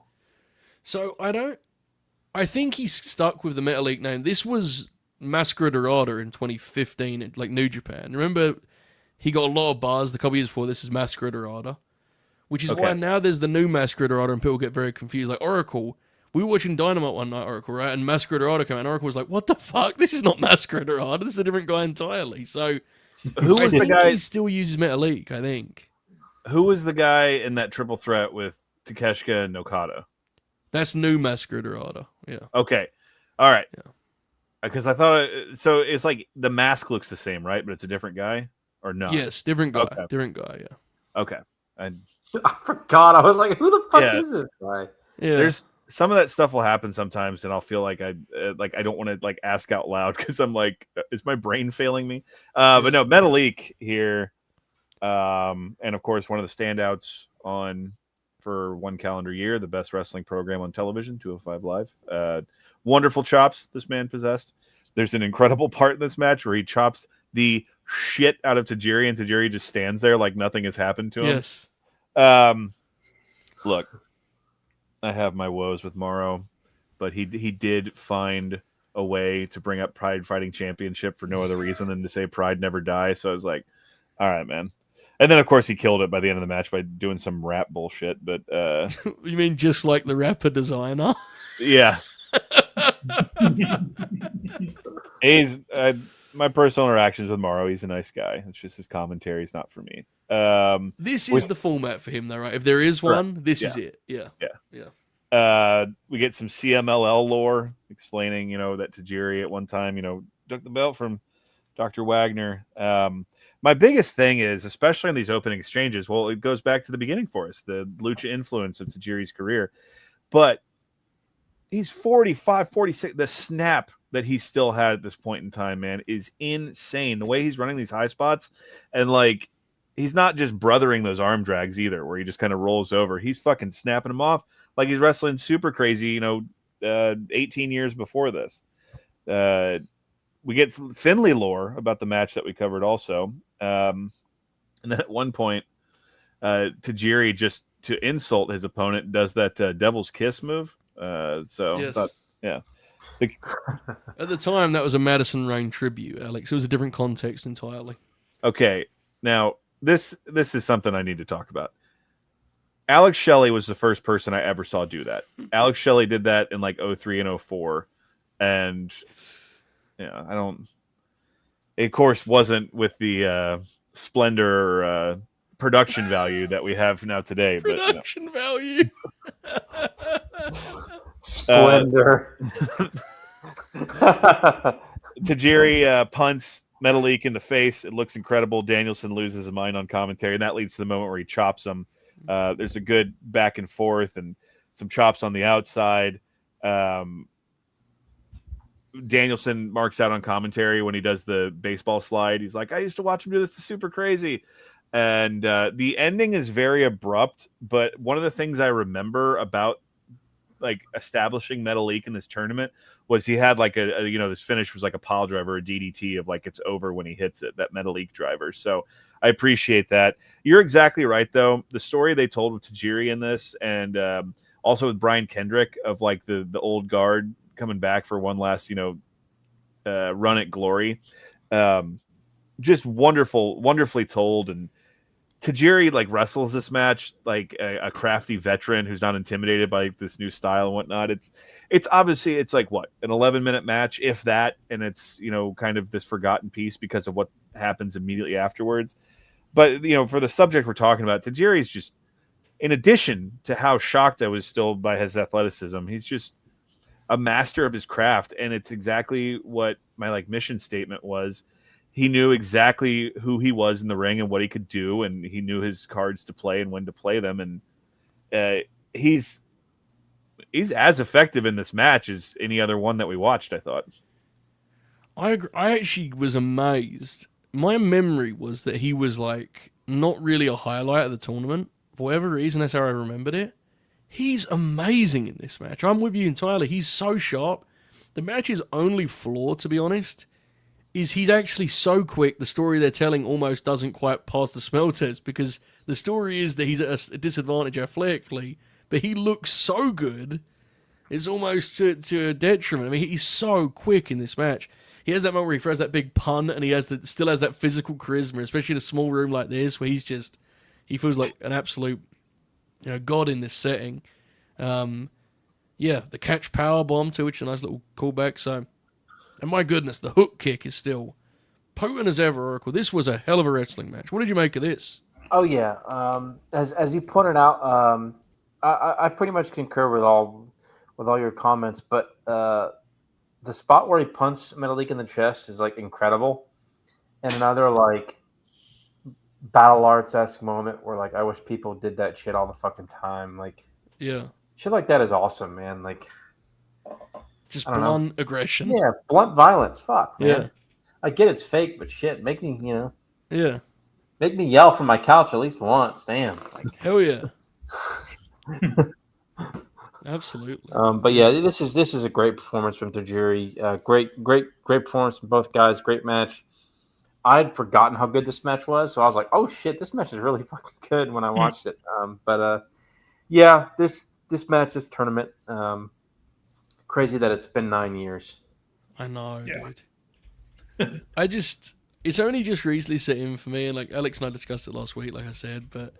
So I think he's stuck with the Metalik name. This was Mascara Dorada in 2015 at like New Japan. Remember, he got a lot of buzz the couple years before. This is Mascara Dorada, which is why now there's the new Mascara Dorada and people get very confused. Like Oracle, we were watching Dynamite one night, Oracle, right? And Mascara Dorada came out and Oracle was like, what the fuck? This is not Mascara Dorada. This is a different guy entirely. So Who I was the think guy? he still uses Metalik, I think. Who was the guy in that triple threat with Takeshita and Okada? That's new Mascara Dorada. Yeah. Okay, all right. Yeah. Because I thought so. It's like the mask looks the same, right? But it's a different guy. or no? Yes, different guy. Okay. Different guy, yeah. Okay. I forgot. I was like, who the fuck Yeah. is this guy? Yeah. There's some of that stuff will happen sometimes, and I'll feel like I don't want to like ask out loud because I'm like, is my brain failing me? But no, Metalik here, and of course one of the standouts on for one calendar year, the best wrestling program on television, 205 Live. Wonderful chops this man possessed. There's an incredible part in this match where he chops the shit out of Tajiri, and Tajiri just stands there like nothing has happened to him. Yes. Look, I have my woes with Morrow, but he did find a way to bring up Pride Fighting Championship for no other reason than to say Pride never die. So I was like, all right, man. And then, of course, he killed it by the end of the match by doing some rap bullshit. But You mean just like the rapper designer? yeah. He's my personal interactions with Morrow. He's a nice guy. It's just his commentary is not for me. This is the format for him, though, right? If there is one, this is it. Yeah. We get some CMLL lore explaining, that Tajiri at one time, took the belt from Dr. Wagner. My biggest thing is, especially in these opening exchanges, well, it goes back to the beginning for us, the lucha influence of Tajiri's career. But he's 45, 46. The snap that he still had at this point in time, man, is insane. The way he's running these high spots, and like he's not just brothering those arm drags either, where he just kind of rolls over. He's fucking snapping them off like he's wrestling super crazy, 18 years before this. We get Finlay lore about the match that we covered also. And then at one point, Tajiri, just to insult his opponent, does that Devil's Kiss move. Yes. Yeah. At the time, that was a Madison Rain tribute, Alex. It was a different context entirely. Okay. Now, this is something I need to talk about. Alex Shelley was the first person I ever saw do that. Alex Shelley did that in like 03 and 04. And it of course wasn't with the splendor or production value that we have now today. Production value. Splendor. Tajiri punts Metalik in the face. It looks incredible. Danielson loses his mind on commentary, and that leads to the moment where he chops him. There's a good back and forth and some chops on the outside. Danielson marks out on commentary when he does the baseball slide. He's like, I used to watch him do this. It's super crazy. And the ending is very abrupt, but one of the things I remember about like establishing Metalik in this tournament was he had like this finish was like a pile driver, a DDT of like it's over when he hits it, that Metalik driver. So I appreciate that. You're exactly right, though. The story they told with Tajiri in this, and also with Brian Kendrick of like the old guard coming back for one last run at glory, just wonderfully told. And Tajiri like wrestles this match like a crafty veteran who's not intimidated by this new style and whatnot. It's obviously it's like what, an 11-minute match, if that, and it's kind of this forgotten piece because of what happens immediately afterwards. But for the subject we're talking about, Tajiri's just, in addition to how shocked I was still by his athleticism, he's just a master of his craft, and it's exactly what my like mission statement was. He knew exactly who he was in the ring and what he could do, and he knew his cards to play and when to play them. And he's as effective in this match as any other one that we watched, I thought. I actually was amazed. My memory was that he was like not really a highlight of the tournament. For whatever reason, that's how I remembered it. He's amazing in this match. I'm with you entirely. He's so sharp. The match's only flaw, to be honest, is he's actually so quick, the story they're telling almost doesn't quite pass the smell test, because the story is that he's at a disadvantage athletically, but he looks so good, it's almost to a detriment. I mean, he's so quick in this match. He has that moment where he throws that big pun, and he still has that physical charisma, especially in a small room like this, where he feels like an absolute god in this setting. The catch power bomb too, which is a nice little callback. So, and my goodness, the hook kick is still potent as ever, Oracle. This was a hell of a wrestling match. What did you make of this? Oh yeah, as you pointed out, I pretty much concur with all your comments. But the spot where he punts Metalik in the chest is like incredible, and another like battle arts-esque moment where like I wish people did that shit all the fucking time. Like Yeah. shit like that is awesome, man. Like Just I don't know. blunt aggression. Yeah, blunt violence. Fuck, man. Yeah. I get it's fake, but shit, make me Yeah. make me yell from my couch at least once. Damn. Like, Hell yeah. Absolutely. but yeah, this is a great performance from Tajiri. Great performance from both guys. Great match. I'd forgotten how good this match was, so I was like, "Oh shit, this match is really fucking good" when I watched it. Yeah, this match, this tournament, crazy that it's been 9 years. I know, Yeah. dude. It's only just recently set in for me, and like Alex and I discussed it last week, like I said, but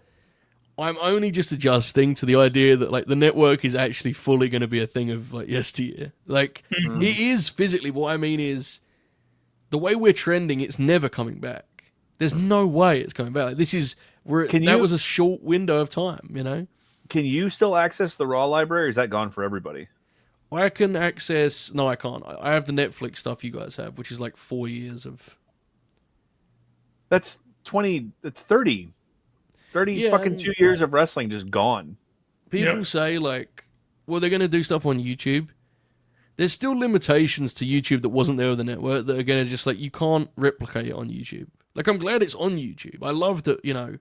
I'm only just adjusting to the idea that like the network is actually fully going to be a thing of like yesteryear. Like it is physically. What I mean is the way we're trending, it's never coming back. There's no way it's coming back. Like, this is that was a short window of time, you know. Can you still access the Raw library, or is that gone for everybody? I can access. No, I can't. I have the Netflix stuff you guys have, which is like 4 years of. That's 20. That's 30. 30 fucking 2 years of wrestling just gone. People say like, well, they're going to do stuff on YouTube. There's still limitations to YouTube that wasn't there with the network that are going to just like, you can't replicate it on YouTube. Like, I'm glad it's on YouTube. I love that, you know,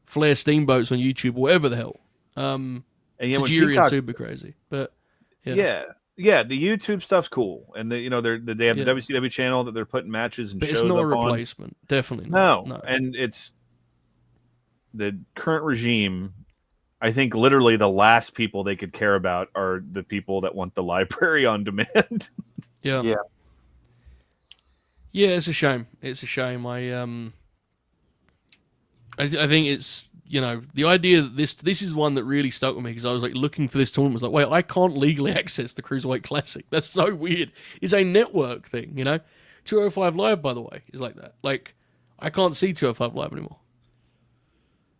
Flair Steamboat's on YouTube, whatever the hell. And yeah, Tajiri and Super Crazy. But yeah, the YouTube stuff's cool. And they have the WCW channel that they're putting matches and but shows it's not a up replacement. on. Definitely not. No. And it's the current regime. I think literally the last people they could care about are the people that want the library on demand. Yeah. It's a shame. It's a shame. I think it's, you know, the idea that this is one that really stuck with me because I was like looking for this tournament. I was like, wait, I can't legally access the Cruiserweight Classic. That's so weird. It's a network thing, you know. 205 Live, by the way, is like that. Like, I can't see 205 Live anymore.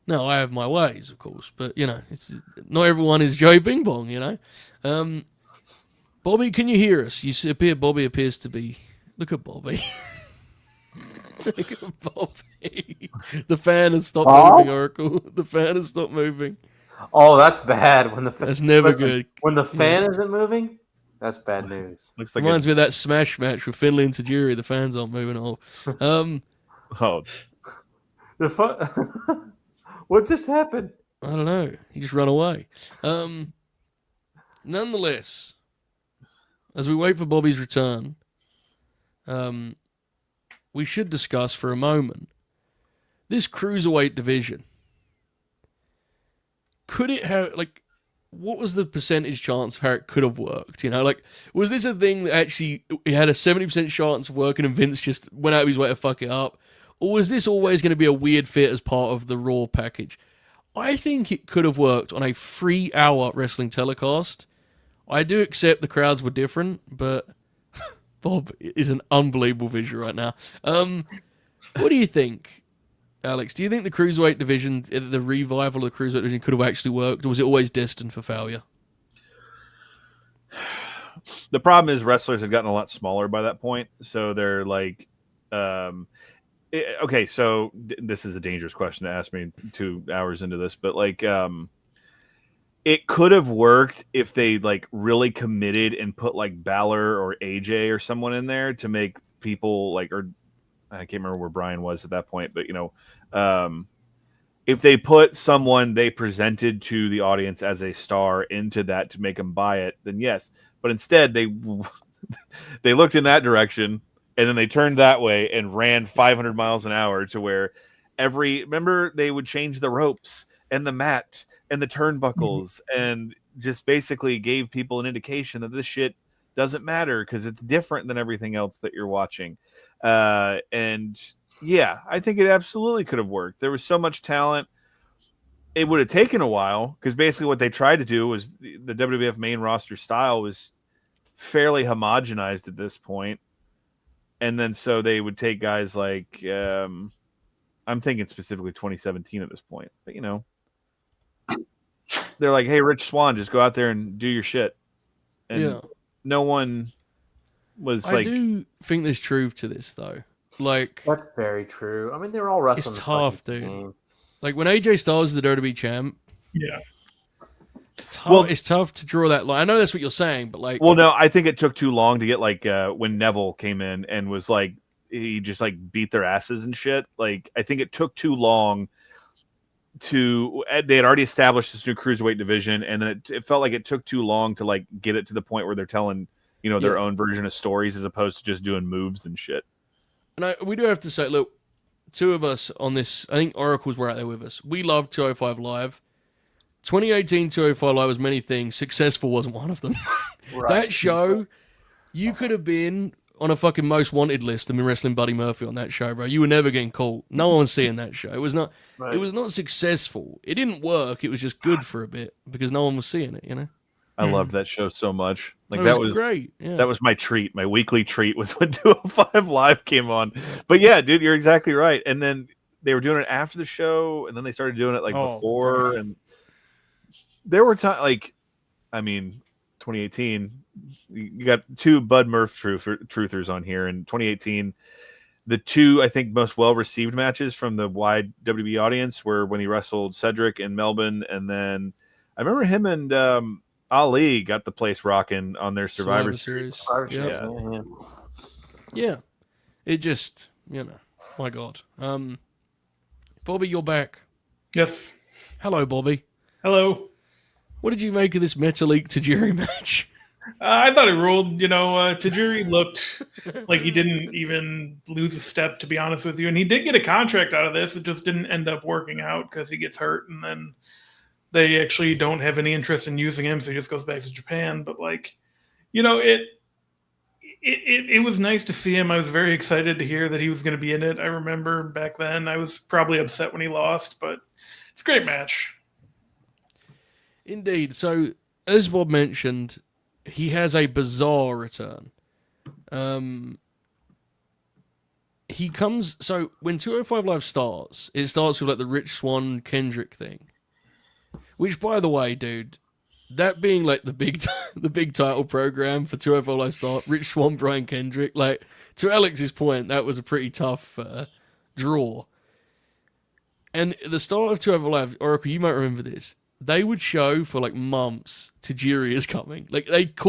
No, I have my ways, of course, but you know, it's not everyone is Joey Bing Bong, you know. Bobby, can you hear us? Bobby appears to be. Look at Bobby. Look at Bobby. The fan has stopped moving, Oracle. The fan has stopped moving. Oh, that's bad. When the that's never good. When the fan isn't moving, that's bad news. Looks like reminds me of that Smash match with Finlay and Tajiri. The fans aren't moving at all. What just happened? I don't know. He just ran away. Nonetheless, as we wait for Bobby's return, we should discuss for a moment this cruiserweight division. Could it have, like, what was the percentage chance of how it could have worked? You know, like, was this a thing that actually it had a 70% chance of working and Vince just went out of his way to fuck it up? Or was this always going to be a weird fit as part of the Raw package? I think it could have worked on a 3-hour wrestling telecast. I do accept the crowds were different, but Bob is an unbelievable visual right now. What do you think, Alex? Do you think the Cruiserweight division, the revival of the Cruiserweight division could have actually worked, or was it always destined for failure? The problem is wrestlers have gotten a lot smaller by that point, so they're like... okay, so this is a dangerous question to ask me 2 hours into this, but like, it could have worked if they like really committed and put like Balor or AJ or someone in there to make people like, or I can't remember where Brian was at that point, but you know, if they put someone they presented to the audience as a star into that to make them buy it, then yes. But instead, they looked in that direction. And then they turned that way and ran 500 miles an hour to where remember they would change the ropes and the mat and the turnbuckles and just basically gave people an indication that this shit doesn't matter because it's different than everything else that you're watching. And yeah, I think it absolutely could have worked. There was so much talent. It would have taken a while because basically what they tried to do was the WWF main roster style was fairly homogenized at this point. And then so they would take guys like, I'm thinking specifically 2017 at this point. But, you know, they're like, hey, Rich Swann, just go out there and do your shit. And no one was I do think there's truth to this, though. Like, That's very true. I mean, they're all wrestling. it's the fucking tough, dude. game. Like when AJ Styles is the WWE champ, Yeah. it's tough. Well- It's tough to draw that line. I know that's what you're saying, but like, Well, no, I think it took too long to get like when Neville came in and was like he just like beat their asses and shit. Like I think it took too long they had already established this new cruiserweight division, and then it felt like it took too long to like get it to the point where they're telling their own version of stories as opposed to just doing moves and shit. and we do have to say, look, two of us on this. I think Oracles were out there with us. We love 205 Live. 2018 205 Live was many things. Successful wasn't one of them. Right. That show, you could have been on a fucking most wanted list and been wrestling Buddy Murphy on that show, bro. You were never getting caught. No one was seeing that show. It was not. Right. It was not successful. It didn't work. It was just good for a bit because no one was seeing it. You know. I loved that show so much. Like It that was great. Yeah. That was my treat. My weekly treat was when 205 Live came on. But yeah, dude, you're exactly right. And then they were doing it after the show, and then they started doing it like before. God. And there were times, like, I mean, 2018, you got two Bud Murph truthers on here. In 2018, the two, I think, most well-received matches from the wide WWE audience were when he wrestled Cedric in Melbourne, and then I remember him and Ali got the place rocking on their Survivor Series. Yeah. Yeah. It just, my God. Bobby, you're back. Yes. Hello, Bobby. Hello. What did you make of this Metalik Tajiri match? I thought it ruled. Tajiri looked like he didn't even lose a step, to be honest with you. And he did get a contract out of this. It just didn't end up working out because he gets hurt. And then they actually don't have any interest in using him. So he just goes back to Japan. But it was nice to see him. I was very excited to hear that he was going to be in it. I remember back then I was probably upset when he lost, but it's a great match. Indeed. So, as Bob mentioned, he has a bizarre return. He comes. So, when 205 Live starts, it starts with like the Rich Swann Kendrick thing. Which, by the way, dude, that being like the big title program for 205 Live start, Rich Swann, Brian Kendrick. Like, to Alex's point, that was a pretty tough draw. And at the start of 205 Live, Oracle, you might remember this. They would show for like months Tajiri is coming. Like they kept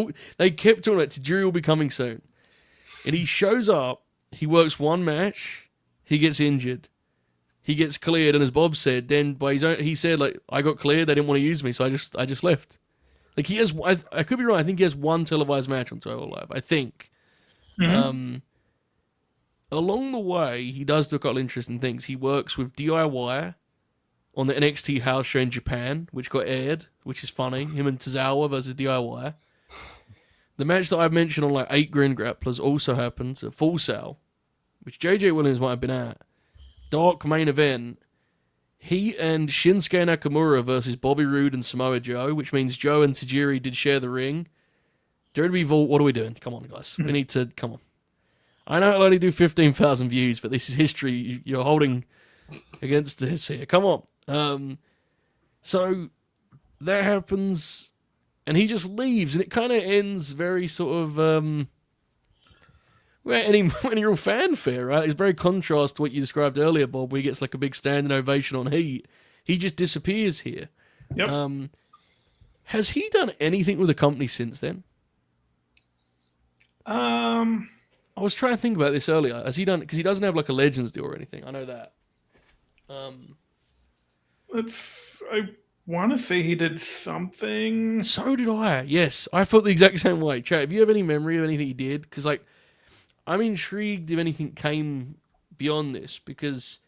talking about Tajiri will be coming soon. And he shows up, he works one match, he gets injured. He gets cleared, and as Bob said, then by his own, he said, like, I got cleared, they didn't want to use me, so I just left. Like he has, I could be wrong, I think he has one televised match on 205 Live, I think. Mm-hmm. Along the way, he does do a couple interesting things. He works with DIY on the NXT house show in Japan, which got aired, which is funny. Him and Tozawa versus DIY. The match that I've mentioned on like 8 Grin Grapplers also happens at Full Sail, which JJ Williams might have been at. Dark main event. He and Shinsuke Nakamura versus Bobby Roode and Samoa Joe, which means Joe and Tajiri did share the ring. WWE Vault, what are we doing? Come on, guys. We need to, come on. I know it'll only do 15,000 views, but this is history you're holding against this here. Come on. So that happens, and he just leaves, and it kind of ends very sort of any real fanfare, right? It's very contrast to what you described earlier, Bob, where he gets like a big standing ovation on Heat. He just disappears here. Yep. Has he done anything with the company since then? I was trying to think about this earlier. Has he done? Because he doesn't have like a Legends deal or anything. I know that. I want to say he did something. So did I. Yes, I felt the exact same way. Chat, have you have any memory of anything he did? Because like, I'm intrigued if anything came beyond this, because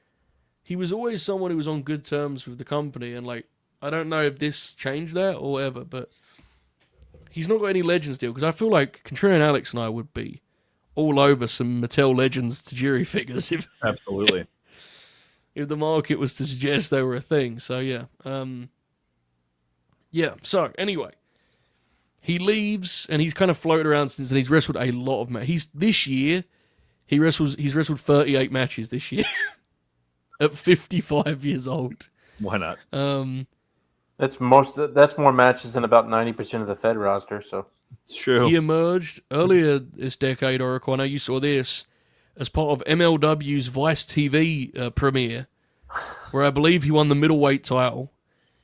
he was always someone who was on good terms with the company, and like, I don't know if this changed that or whatever, but he's not got any Legends deal, because I feel like Contrarian Alex and I would be all over some Mattel Legends Tajiri figures if Absolutely. if the market was to suggest they were a thing. So yeah. So anyway, he leaves, and he's kind of floated around since, and he's wrestled a lot of matches. He's wrestled 38 matches this year at 55 years old. Why not? That's more matches than about 90% of the Fed roster. So It's true. He emerged earlier this decade, Oracle. I know you saw this as part of MLW's Vice TV premiere, where I believe he won the middleweight title.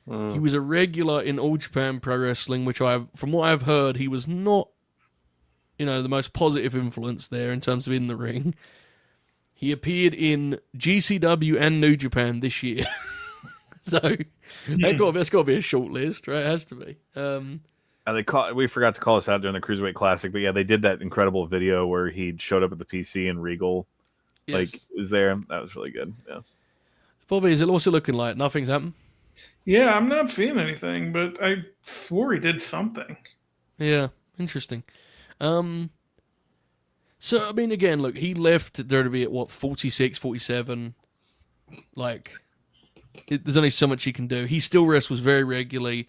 He was a regular in All Japan Pro Wrestling, which from what I've heard, he was not, the most positive influence there in terms of in the ring. He appeared in GCW and New Japan this year. So that's got to be a short list, right? It has to be. We forgot to call this out during the Cruiserweight Classic, but yeah, they did that incredible video where he showed up at the PC and Regal was there. That was really good. Yeah. Bobby, is it also looking like nothing's happened? Yeah, I'm not seeing anything, but I swore he did something. Yeah, interesting. So, I mean, again, look, he left WWE at, 46, 47? There's only so much he can do. He still wrestles very regularly.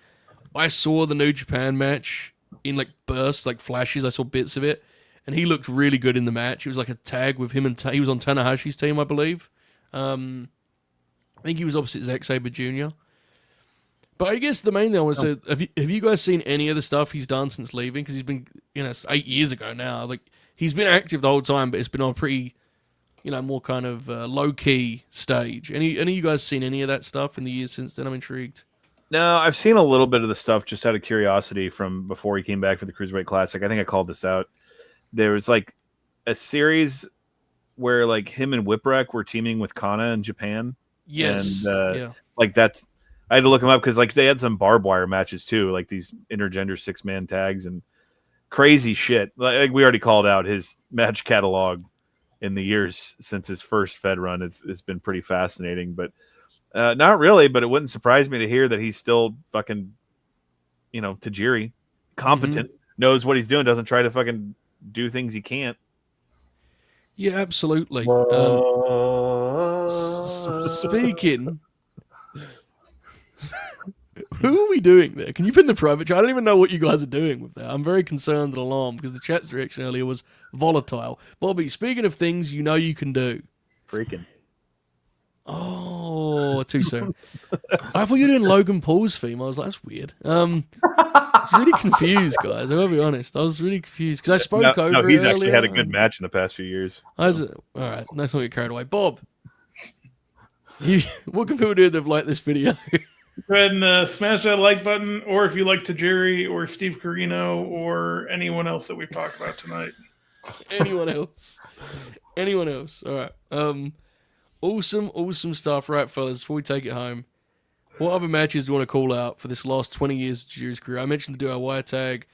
I saw the New Japan match in, bursts, flashes. I saw bits of it, and he looked really good in the match. It was like a tag with him, and he was on Tanahashi's team, I believe. I think he was opposite Zack Sabre Jr., But I guess the main thing I want to say, have you guys seen any of the stuff he's done since leaving? Because he's been, it's 8 years ago now. He's been active the whole time, but it's been on a pretty, more kind of low-key stage. Any of you guys seen any of that stuff in the years since then? I'm intrigued. No, I've seen a little bit of the stuff just out of curiosity from before he came back for the Cruiserweight Classic. I think I called this out. There was a series where him and Whipwreck were teaming with Kana in Japan. Yes. And that's. I had to look them up because they had some barbed wire matches too, these intergender 6-man tags and crazy shit. We already called out his match catalog in the years since his first Fed run. It's been pretty fascinating, but not really. But it wouldn't surprise me to hear that he's still fucking, Tajiri, competent, knows what he's doing, doesn't try to fucking do things he can't. Yeah, absolutely. Speaking. Who are we doing there? Can you pin the private chat? I don't even know what you guys are doing with that. I'm very concerned and alarmed because the chat's reaction earlier was volatile. Bobby, speaking of things you can do. Freaking. Oh, too soon. I thought you were doing Logan Paul's theme. I was like, that's weird. I was really confused, guys. I gotta be honest. I was really confused because I spoke over No, he's earlier, actually had a good match in the past few years. All right, let's not get carried away. Bob, what can people do if they've liked this video? Go ahead and smash that like button, or if you like Tajiri or Steve Corino or anyone else that we've talked about tonight. Anyone else? All right. Awesome stuff. Right, fellas, before we take it home, what other matches do you want to call out for this last 20 years of Tajiri's career? I mentioned the DIY tag.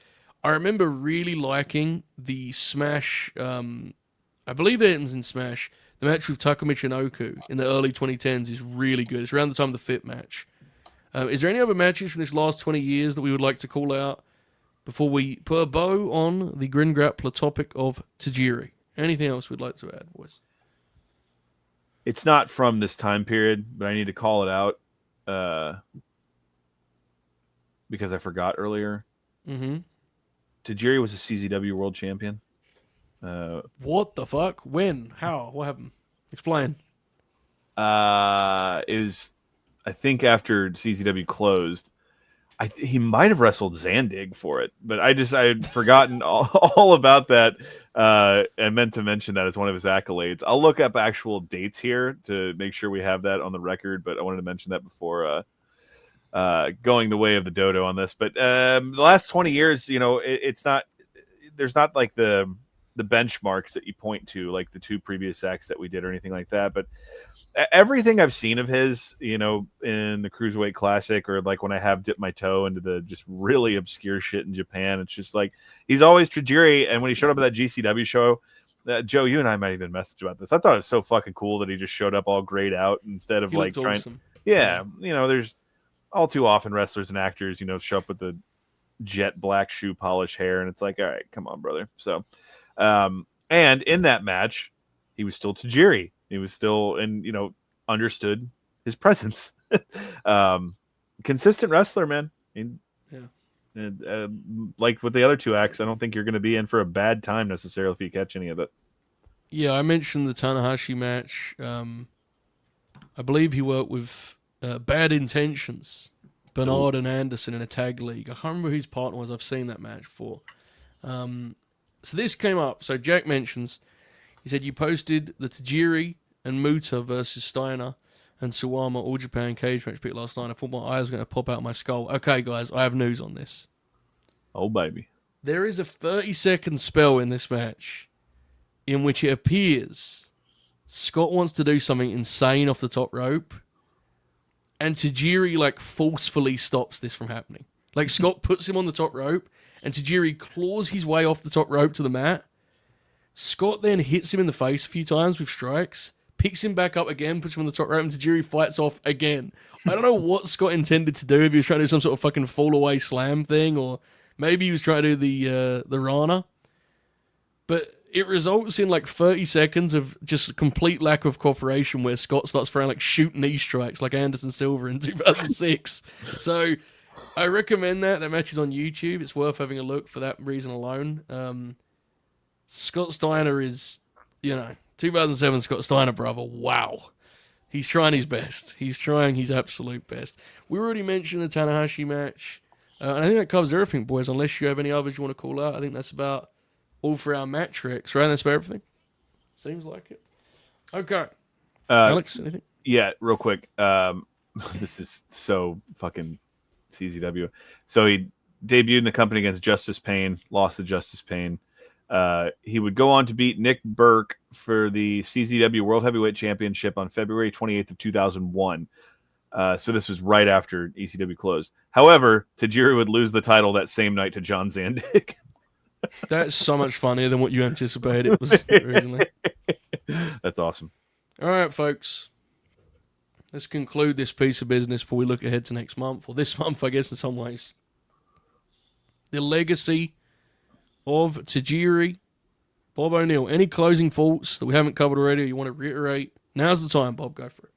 I remember really liking the Smash, I believe it was in Smash, the match with Taka Michinoku in the early 2010s is really good. It's around the time of the Fit match. Is there any other matches from this last 20 years that we would like to call out before we put a bow on the Grin Grappler topic of Tajiri? Anything else we'd like to add, boys? It's not from this time period, but I need to call it out because I forgot earlier. Mm-hmm. Tajiri was a CZW World Champion. What the fuck? When? How? What happened? Explain. It was... I think after CZW closed, he might have wrestled Zandig for it, but I had forgotten all about that. I meant to mention that as one of his accolades. I'll look up actual dates here to make sure we have that on the record, but I wanted to mention that before going the way of the dodo on this. But the last 20 years, it's not. There's not the benchmarks that you point to, like the two previous acts that we did or anything like that, but everything I've seen of his, in the Cruiserweight Classic or when I have dipped my toe into the just really obscure shit in Japan, it's just he's always Tajiri. And when he showed up at that GCW show, Joe, you and I might even message about this. I thought it was so fucking cool that he just showed up all grayed out instead of trying. Awesome. Yeah, there's all too often wrestlers and actors, show up with the jet black shoe polish hair, and it's all right, come on, brother. So, and in that match, he was still Tajiri. He was still, and understood his presence. Consistent wrestler, man. Like with the other two acts, I don't think you're going to be in for a bad time necessarily if you catch any of it. Yeah, I mentioned the Tanahashi match. I believe he worked with Bad Intentions, Bernard and Anderson in a tag league. I can't remember who his partner was. I've seen that match before. So this came up. So Jack mentions He said, you posted the Tajiri and Muta versus Steiner and Suwama All Japan cage match pick last night. I thought my eyes were going to pop out my skull. Okay, guys, I have news on this. Oh, baby. There is a 30-second spell in this match in which it appears Scott wants to do something insane off the top rope, and Tajiri, like, forcefully stops this from happening. Like, Scott puts him on the top rope, and Tajiri claws his way off the top rope to the mat. Scott then hits him in the face a few times with strikes, picks him back up again, puts him on the top rope, and Tajiri fights off again. I don't know what Scott intended to do, if he was trying to do some sort of fucking fall-away slam thing, or maybe he was trying to do the Rana. But it results in like 30 seconds of just complete lack of cooperation where Scott starts throwing like shoot knee strikes like Anderson Silva in 2006. So I recommend that. That match is on YouTube. It's worth having a look for that reason alone. Scott Steiner is, 2007 Scott Steiner, brother. Wow. He's trying his best. He's trying his absolute best. We already mentioned the Tanahashi match. And I think that covers everything, boys, unless you have any others you want to call out. I think that's about all for our match recs, right? That's about everything. Seems like it. Okay. Alex, anything? Yeah, real quick. This is so fucking CZW. So he debuted in the company against Justice Payne, lost to Justice Payne. He would go on to beat Nick Burke for the CZW World Heavyweight Championship on February 28th of 2001. So this was right after ECW closed. However, Tajiri would lose the title that same night to John Zandig. That's so much funnier than what you anticipated it was originally. That's awesome. All right, folks. Let's conclude this piece of business before we look ahead to next month, or this month, I guess, in some ways. The legacy of Tajiri, Bob O'Neill. Any closing thoughts that we haven't covered already or you want to reiterate? Now's the time, Bob. Go for it.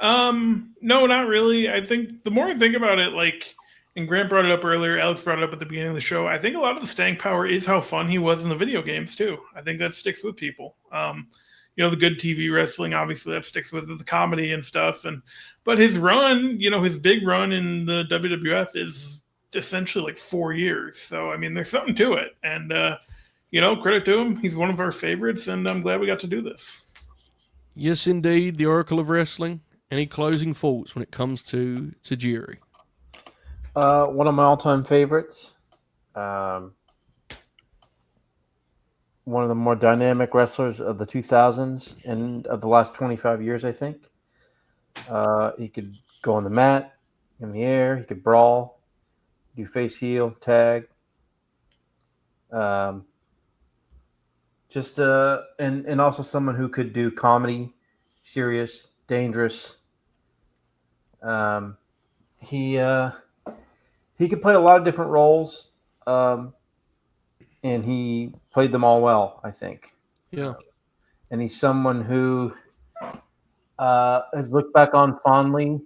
No, not really. I think the more I think about it, like, and Grant brought it up earlier, Alex brought it up at the beginning of the show, I think a lot of the staying power is how fun he was in the video games, too. I think that sticks with people. The good TV wrestling, obviously, that sticks with the comedy and stuff. But his run, his big run in the WWF is essentially like 4 years. So, I mean, there's something to it. And, credit to him. He's one of our favorites, and I'm glad we got to do this. Yes, indeed, the Oracle of Wrestling. Any closing thoughts when it comes to Tajiri? One of my all-time favorites. One of the more dynamic wrestlers of the 2000s and of the last 25 years, I think. He could go on the mat, in the air. He could brawl, do face heel, tag. And also someone who could do comedy, serious, dangerous. He could play a lot of different roles, and he played them all well, I think. Yeah. And he's someone who has looked back on fondly,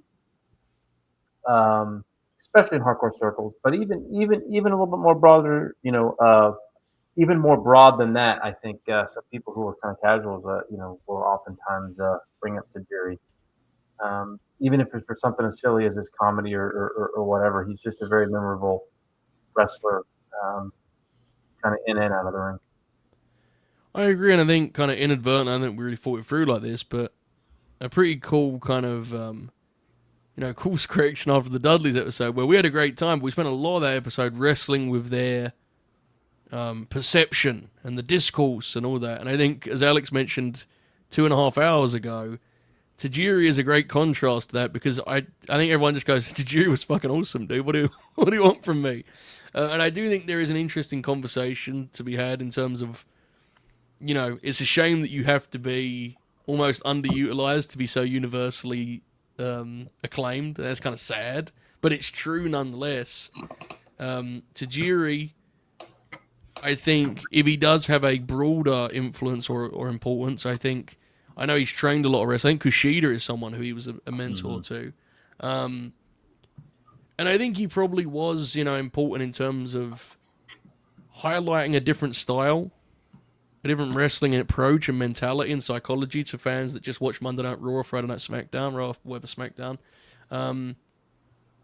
especially in hardcore circles, but even a little bit more broader, even more broad than that, I think. Some people who are kind of casuals, will oftentimes bring up Tajiri. Even if it's for something as silly as his comedy or whatever, he's just a very memorable wrestler, kind of in and out of the ring. I agree, and I think kind of inadvertent, I think we really thought it through like this, but a pretty cool kind of, course correction after the Dudleys episode, where we had a great time, but we spent a lot of that episode wrestling with their perception and the discourse and all that. And I think, as Alex mentioned 2.5 hours ago, Tajiri is a great contrast to that, because I think everyone just goes, Tajiri was fucking awesome, dude. What do you want from me? And I do think there is an interesting conversation to be had in terms of, it's a shame that you have to be almost underutilized to be so universally acclaimed. That's kind of sad, but it's true nonetheless. Tajiri, I think, if he does have a broader influence or importance, I know he's trained a lot of wrestlers. I think Kushida is someone who he was a mentor to. And I think he probably was, important in terms of highlighting a different style, a different wrestling approach and mentality and psychology to fans that just watch Monday Night Raw or Friday Night SmackDown, Raw, whatever SmackDown.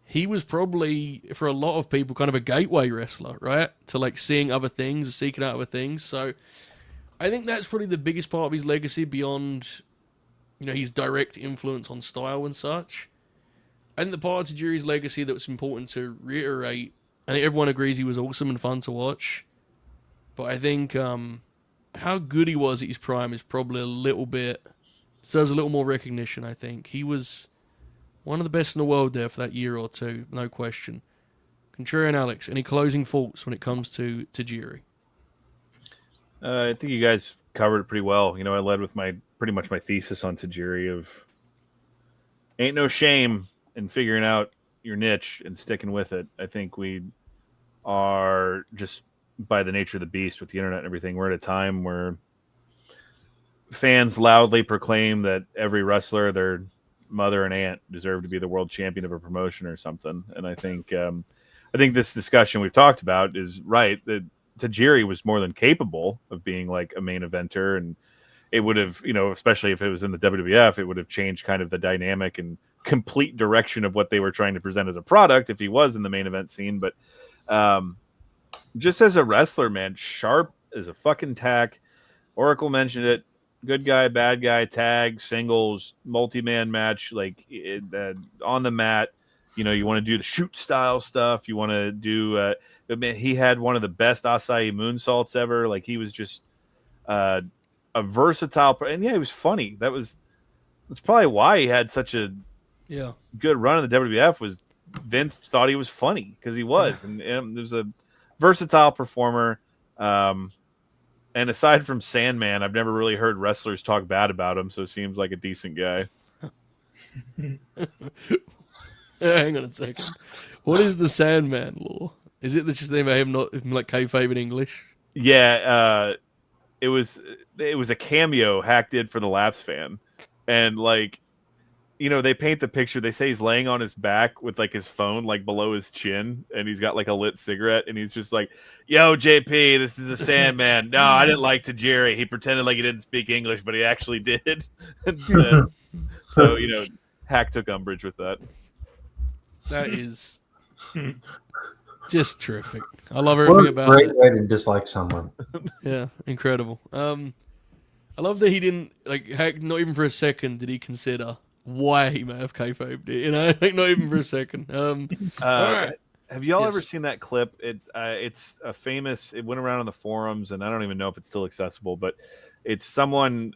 He was probably, for a lot of people, kind of a gateway wrestler, right? To like seeing other things, seeking out other things. So I think that's probably the biggest part of his legacy beyond, his direct influence on style and such. I think the part of Tajiri's legacy that was important to reiterate, I think everyone agrees he was awesome and fun to watch. But I think how good he was at his prime is probably deserves a little more recognition, I think. He was one of the best in the world there for that year or two, no question. Contrarian Alex, any closing thoughts when it comes to Tajiri? I think you guys covered it pretty well. I led with pretty much my thesis on Tajiri of ain't no shame in figuring out your niche and sticking with it. I think we are just, by the nature of the beast with the internet and everything, we're at a time where fans loudly proclaim that every wrestler, their mother and aunt, deserve to be the world champion of a promotion or something. And I think this discussion we've talked about is right, that Tajiri was more than capable of being like a main eventer, and it would have, especially if it was in the WWF, it would have changed kind of the dynamic and complete direction of what they were trying to present as a product if he was in the main event scene. But just as a wrestler, man, sharp as a fucking tack. Oracle mentioned it. Good guy, bad guy, tag, singles, multi-man match, like on the mat. You want to do the shoot style stuff. You want to do. Man, he had one of the best acai moonsaults ever. Like, he was just a versatile, and he was funny. That's probably why he had such a good run in the WWF. Was Vince thought he was funny because he was, and there's a versatile performer. And aside from Sandman, I've never really heard wrestlers talk bad about him, so it seems like a decent guy. Hang on a second. What is the Sandman law? Is it just they may him like kayfabe in English? Yeah, it was a cameo Hack did for the Laps fan, and like, they paint the picture. They say he's laying on his back with like his phone like below his chin, and he's got like a lit cigarette, and he's just like, "Yo, JP, this is a Sandman." No, I didn't like Tajiri. He pretended like he didn't speak English, but he actually did. So Hack took umbrage with that. That is just terrific. I love everything about it. Great way to dislike someone. Yeah, incredible. I love that he didn't Hack. Not even for a second did he consider why he may have kayfabed it. Like, not even for a second. All right. Have y'all ever seen that clip? It's a famous. It went around on the forums, and I don't even know if it's still accessible. But it's someone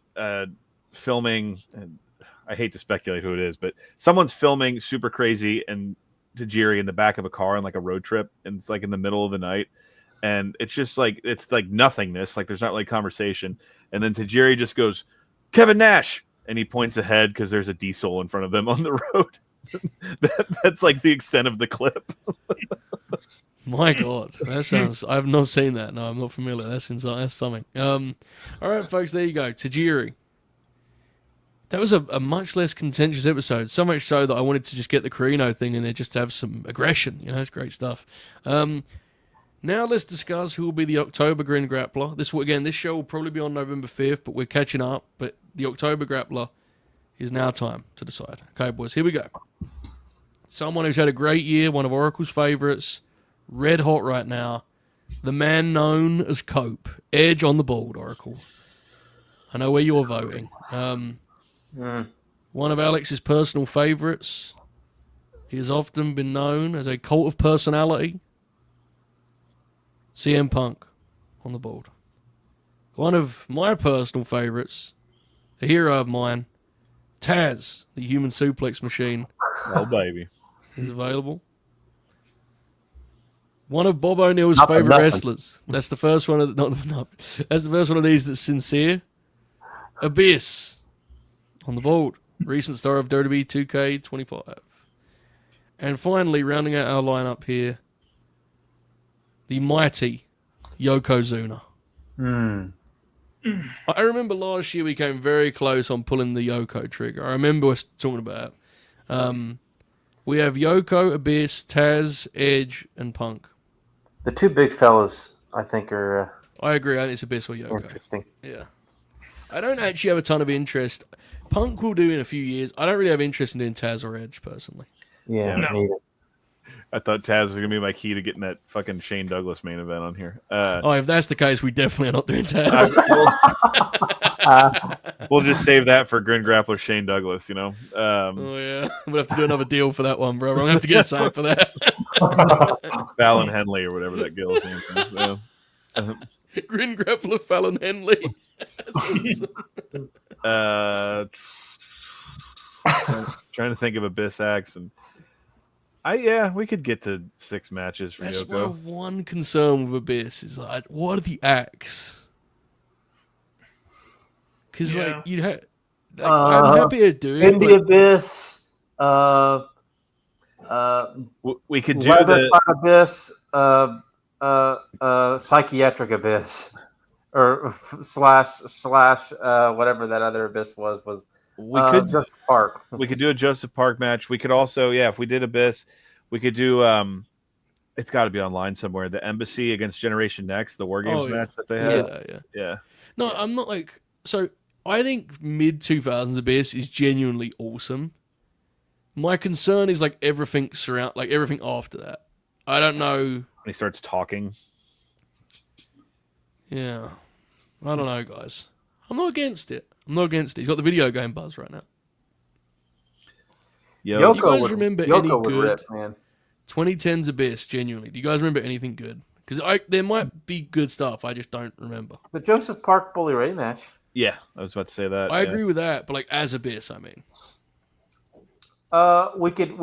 filming. And I hate to speculate who it is, but someone's filming super crazy and Tajiri in the back of a car on like a road trip, and it's like in the middle of the night, and it's just like nothingness. Like, there's not like conversation, and then Tajiri just goes, "Kevin Nash." And he points ahead because there's a diesel in front of them on the road. That's like the extent of the clip. My God, that sounds. I've not seen that. No, I'm not familiar. That's insane. That's something. All right, folks, there you go. Tajiri. That was a much less contentious episode. So much so that I wanted to just get the Corino thing in there just to have some aggression. It's great stuff. Now let's discuss who will be the October Grin Grappler. This show will probably be on November 5th, but we're catching up. But the October Grappler is now time to decide. Okay, boys, here we go. Someone who's had a great year, one of Oracle's favorites, red hot right now, the man known as Cope. Edge on the board, Oracle. I know where you're voting. One of Alex's personal favorites. He has often been known as a cult of personality. CM Punk on the board. One of my personal favorites, a hero of mine, Taz, the human suplex machine. Oh, baby. Is available. One of Bob O'Neill's favorite wrestlers. That's the first one. That's the first one of these that's sincere. Abyss on the board. Recent star of WWE 2K25. And finally, rounding out our lineup here, the mighty Yokozuna. I remember last year we came very close on pulling the Yoko trigger. I remember us talking about it. We have Yoko, Abyss, Taz, Edge, and Punk. The two big fellas, I think, are I agree. I think it's Abyss or Yoko. interesting. Yeah. I don't actually have a ton of interest. Punk will do in a few years. I don't really have interest in doing Taz or Edge, personally. Yeah, No. neither. I thought Taz was gonna be my key to getting that fucking Shane Douglas main event on here. Oh, if that's the case, we definitely are not doing Taz. We'll just save that for Grin Grappler Shane Douglas. Oh yeah, we'll have to do another deal for that one, bro. I'm gonna have to get a sign for that. Fallon Henley or whatever that girl's name is. So, Grin Grappler Fallon Henley. That's awesome. Trying to think of Abyss acts, and we could get to 6 matches for That's Yoko. my one concern with Abyss is like, what are the acts? Because like you'd have, I'm happy to do it. In the Abyss, We could do Weather the Abyss, Psychiatric Abyss, or slash whatever that other Abyss was. we could Joseph Park. we could do a Joseph Park match. We could also, if we did Abyss, we could do it's got to be online somewhere. The Embassy against Generation Next, the War Games match that they had. Yeah. No, I'm not like so. I think mid 2000s Abyss is genuinely awesome. My concern is like everything after that. I don't know. When he starts talking. Yeah, I don't know, guys. I'm not against it. He's got the video game buzz right now. Yo, Do you guys remember any would good rip, man. 2010's Abyss? Genuinely, do you guys remember anything good? Because there might be good stuff. I just don't remember. The Joseph Park Bully Ray match. yeah, I was about to say that. I agree with that, but like as Abyss, I mean. We could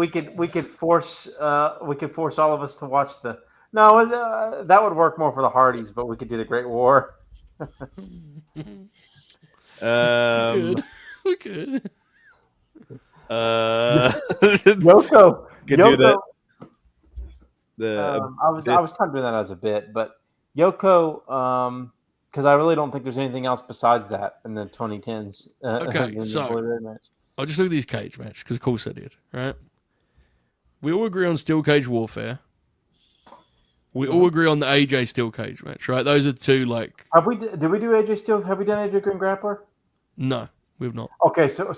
force all of us to watch the. No, that would work more for the Hardys, but we could do the Great War. We could. Yoko. Could do that. I was kind of doing that as a bit, but Yoko, because I really don't think there's anything else besides that in the 2010s. Okay, so I'll just look at these cage match because of course I did. Right? We all agree on Steel Cage Warfare. We all agree on the AJ Steel Cage match, right? Those are two like. Did we do AJ Steel? Have we done AJ Green Grappler? No, we've not. Okay, so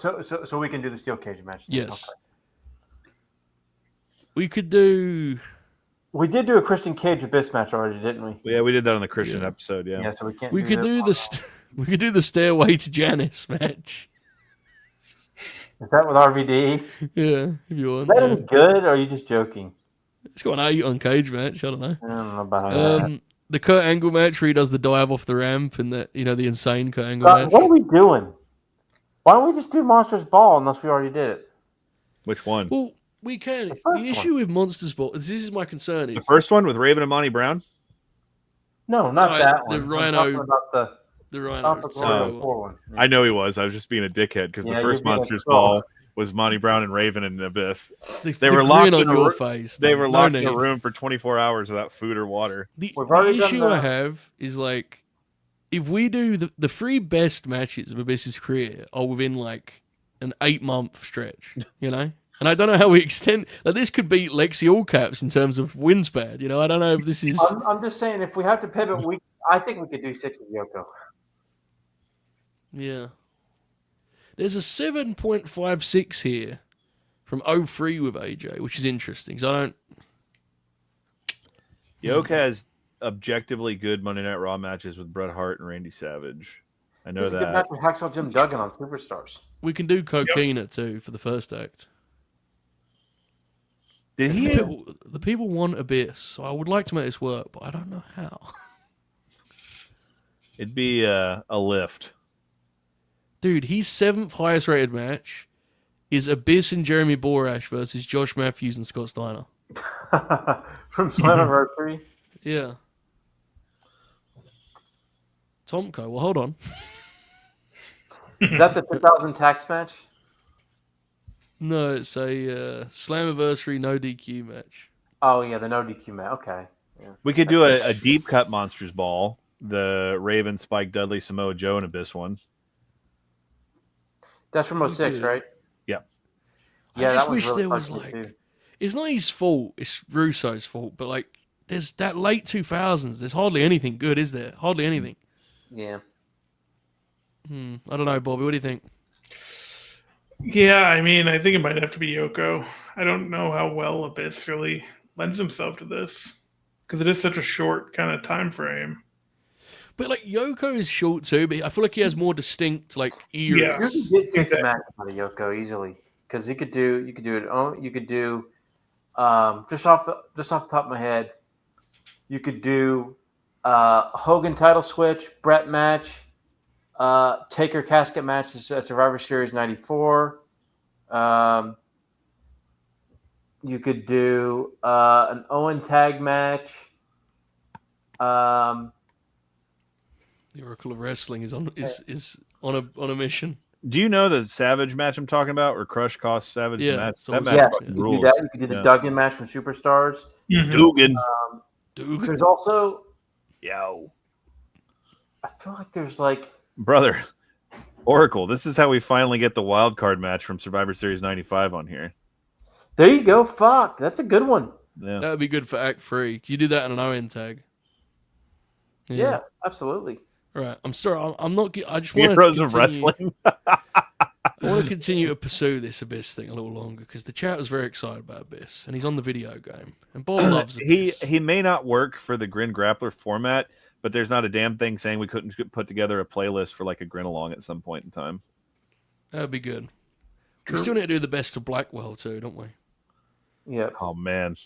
we can do the Steel Cage match. Yes. Okay. We could do. We did do a Christian Cage Abyss match already, didn't we? Yeah, we did that on the Christian episode. Yeah. Yeah, so we can't. We could do we could do the Stairway to Janice match. Is that with RVD? Yeah, if you want. Is that any good, or are you just joking? It's got an 8 on cage match. I don't know. I don't know about that. The Kurt Angle match where he does the dive off the ramp and the insane Kurt Angle match. What are we doing? Why don't we just do Monsters Ball unless we already did it? Which one? Well, we can. The issue with Monsters Ball, this is my concern. The first one with Raven and Monty Brown? No, not that one. The I'm Rhino. talking about the Rhino. one. Yeah. I know he was. I was just being a dickhead because the first Monsters Ball was Monty Brown and Raven and Abyss. They were locked in your face. They were locked in a room for 24 hours without food or water. The issue I have is like, if we do the 3 best matches of Abyss's career are within like an 8-month stretch, And I don't know how we extend. Like this could beat Lexi All Caps in terms of win span. I don't know if this is. I'm just saying, if we have to pivot, I think we could do 6 with Yoko. Yeah. There's a 7.56 here from 03 with AJ, which is interesting. So I don't. Yoke has objectively good Monday Night Raw matches with Bret Hart and Randy Savage. I know There's a good match with Hacksaw Jim Duggan on Superstars. We can do Coquina too for the first act. Did he? The people want Abyss, so I would like to make this work, but I don't know how. It'd be a lift. Dude, his 7th highest rated match is Abyss and Jeremy Borash versus Josh Matthews and Scott Steiner. From Slammiversary? Yeah. Tomko, well, hold on. Is that the 2000 tax match? No, it's a Slammiversary no DQ match. Oh, yeah, the no DQ match. Okay. Yeah. We could do a deep cut Monsters Ball, the Raven, Spike, Dudley, Samoa Joe, and Abyss one. That's from 06, right? Yeah. Yeah, I just that one's wish really there was fun like, too. it's not his fault, it's Russo's fault, but like, there's that late 2000s, there's hardly anything good, is there? Hardly anything. Yeah. I don't know, Bobby, what do you think? Yeah, I mean, I think it might have to be Yoko. I don't know how well Abyss really lends himself to this because it is such a short kind of time frame. But like Yoko is short too, but I feel like he has more distinct like ears. Yeah. You could get 6 matches out of Yoko easily because you could do it. You could do just off the top of my head. You could do Hogan title switch, Brett match, Taker casket match at Survivor Series '94. You could do an Owen tag match. The Oracle of Wrestling is on a mission. Do you know the Savage match I'm talking about, where Crush cost Savage the match? so That match Yeah, fucking you could do rules. that. You could do the Duggan match from Superstars. Mhm. Dugan. There's also, Yo. I feel like there's like, Brother, Oracle, this is how we finally get the wild card match from Survivor Series 95 on here. there you go. Fuck, that's a good one. Yeah. That would be good for Act 3. Can you do that in an Owen tag? Yeah, absolutely. Right. I'm sorry. I'm not. I just want Heroes to of Wrestling. I want to continue to pursue this Abyss thing a little longer because the chat was very excited about Abyss, and he's on the video game, and Bob loves Abyss. He may not work for the Grin Grappler format, but there's not a damn thing saying we couldn't put together a playlist for like a Grin along at some point in time. That'd be good. True. We still need to do the best of Blackwell too, don't we? Yeah. Oh man,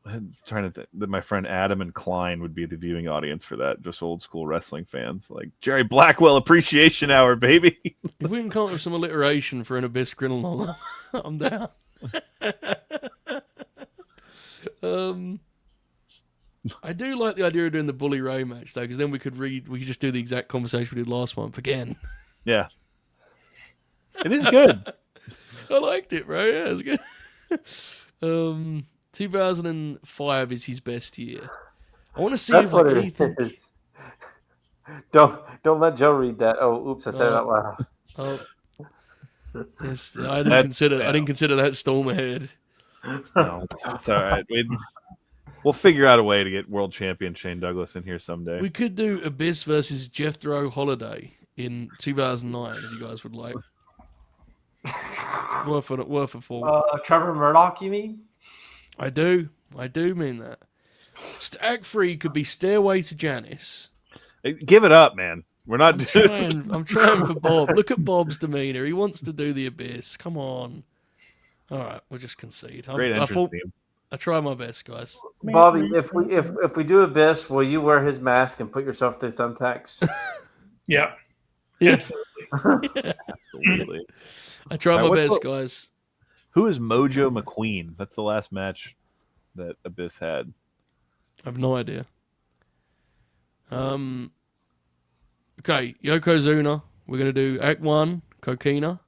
I'm trying to think that my friend Adam and Klein would be the viewing audience for that. Just old school wrestling fans, like Jerry Blackwell Appreciation Hour, baby. If we can come up with some alliteration for an Abyss Grin along, I'm down. I do like the idea of doing the Bully Ray match though, because then we could just do the exact conversation we did last month again. Yeah, it is good. I liked it, bro. Yeah, it was good. 2005 is his best year. I want to see That's if what like it anything. is. Don't let Joe read that. Oh, oops! I said it out loud. Oh, yes, I didn't consider that storm ahead. No, it's all right. We'll figure out a way to get world champion Shane Douglas in here someday. We could do Abyss versus Jethro Holiday in 2009 if you guys would like. Worth a forward. Trevor Murdoch, you mean? I do mean that. Act 3 could be Stairway to Janice. Give it up, man. We're not. I'm trying for Bob. Look at Bob's demeanor. He wants to do the Abyss. Come on. All right, we'll just concede. Great entrance theme. I try my best, guys. Bobby, if we do Abyss, will you wear his mask and put yourself through thumbtacks? Yeah. Yes. Absolutely. I try All my right, best, guys. Who is Mojo McQueen? That's the last match that Abyss had. I have no idea. Okay, Yokozuna. We're gonna do Act 1, Kokina.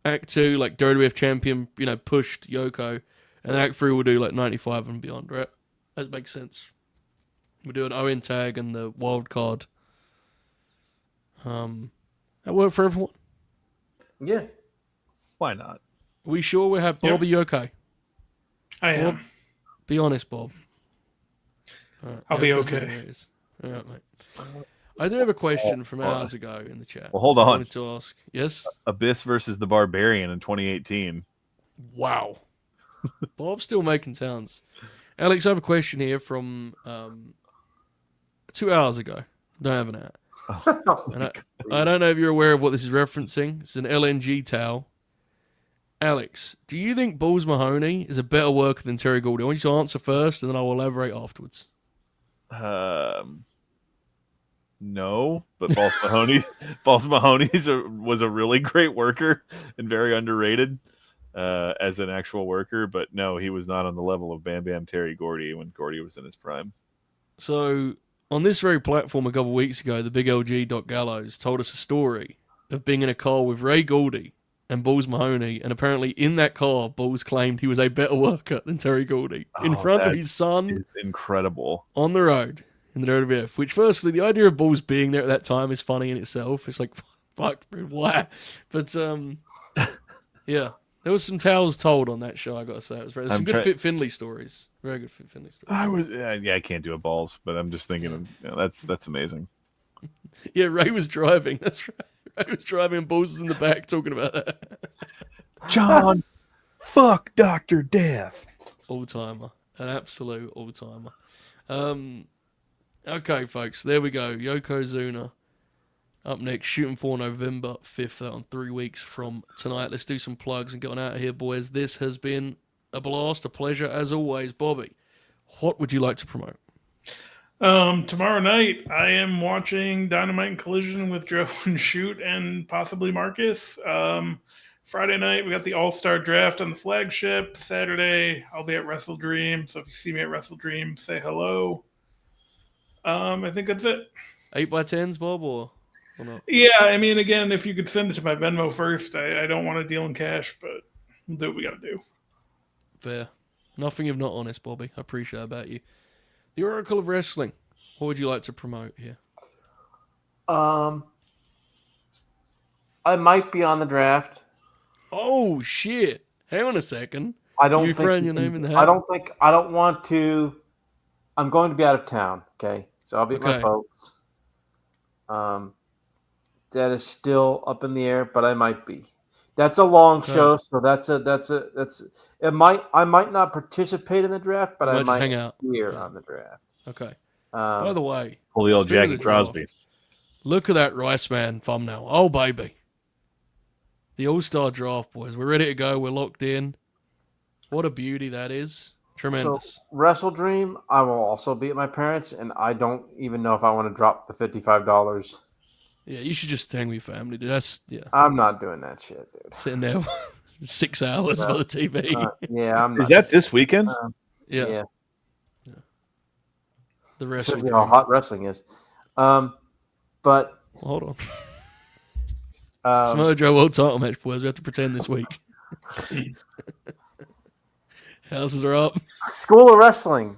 Act 2, like WWF champion, pushed Yoko. And then Act 3 we'll do like 95 and beyond, right? That makes sense. We'll do an Owen tag and the wild card. That work for everyone? Yeah. Why not? Are we sure we have Bob? Are you okay? I am. Bob, be honest, Bob. All right, I'll be Yoko's okay. what it is. All right, mate. I do have a question from hours ago in the chat. Well, hold I on. wanted to ask. Yes? Abyss versus the Barbarian in 2018. Wow. Bob's still making sounds. Alex, I have a question here from 2 hours ago. Don't have an ad. And I don't know if you're aware of what this is referencing. It's an LNG towel. Alex, do you think Balls Mahoney is a better worker than Terry Gordy? I want you to answer first, and then I will elaborate afterwards. No, but Balls Mahoney was a really great worker and very underrated as an actual worker. But no, he was not on the level of Bam Bam Terry Gordy when Gordy was in his prime. So on this very platform a couple of weeks ago, the big LG Doc Gallows told us a story of being in a car with Ray Gordy and Balls Mahoney, and apparently in that car, Balls claimed he was a better worker than Terry Gordy in front of his son. It's incredible. On the road in the WWF. Which, firstly, the idea of Balls being there at that time is funny in itself. It's like, fuck, why? But yeah, there was some tales told on that show. I gotta say, it was some good Fit Finlay stories. Very good Fit Finlay stories. I can't do a Balls, but I'm just thinking of that's amazing. Yeah, Ray was driving. That's right. Ray was driving and Balls was in the back talking about that. John, fuck Dr. Death. all-timer. An absolute all-timer. Okay, folks, there we go. Yokozuna up next, shooting for November 5th, on 3 weeks from tonight. Let's do some plugs and get on out of here, boys. This has been a blast, a pleasure, as always. Bobby, what would you like to promote? Tomorrow night, I am watching Dynamite and Collision with Joe and Shoot and possibly Marcus. Friday night, we got the All-Star Draft on the flagship. Saturday, I'll be at Wrestle Dream. So if you see me at Wrestle Dream, say hello. I think that's it. 8x10s, Bob, or not? Yeah, I mean, again, if you could send it to my Venmo first, I don't want to deal in cash, but we'll do what we got to do. Fair. Nothing if not honest, Bobby. I appreciate that about you. The Oracle of Wrestling. What would you like to promote here? I might be on the draft. Oh, shit. Hang on a second. I don't you think throwing your name in the hat? I don't want to. I'm going to be out of town. Okay, so I'll be with my folks. That is still up in the air, but I might be. That's a long show, so I might not participate in the draft, but I might hang out here on the draft. Okay. By the way, pull the old Jackie Crosby. Look at that Rice Man thumbnail. Oh, baby. The All-Star Draft, boys. We're ready to go. We're locked in. What a beauty that is. Tremendous. So, Wrestle Dream, I will also be at my parents', and I don't even know if I want to drop the $55. Yeah, you should just hang with your family, dude. I'm not doing that shit, dude. Sitting there 6 hours for the TV. I'm not. Is that this weekend? Yeah. The rest shows you how hot wrestling is. But hold on. Samoa Joe World Title match, boys. We have to pretend this week. Houses are up. School of Wrestling.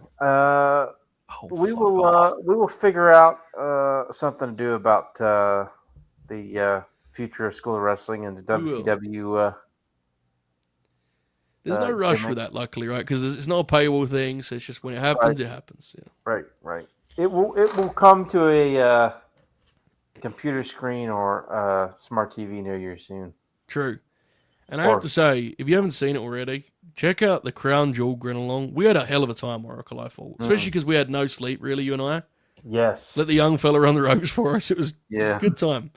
We will figure out something to do about the future of School of Wrestling and the WCW. There's no rush for that, luckily, right? Because it's not a paywall thing, so it's just when it happens, it happens. Yeah. Right. It will come to a computer screen or smart TV near you soon. True. And I have to say, if you haven't seen it already, check out the Crown Jewel Grin Along. We had a hell of a time, Oracle, I thought. Especially because we had no sleep, really, you and I. Yes. Let the young fella run the ropes for us. It was a good time.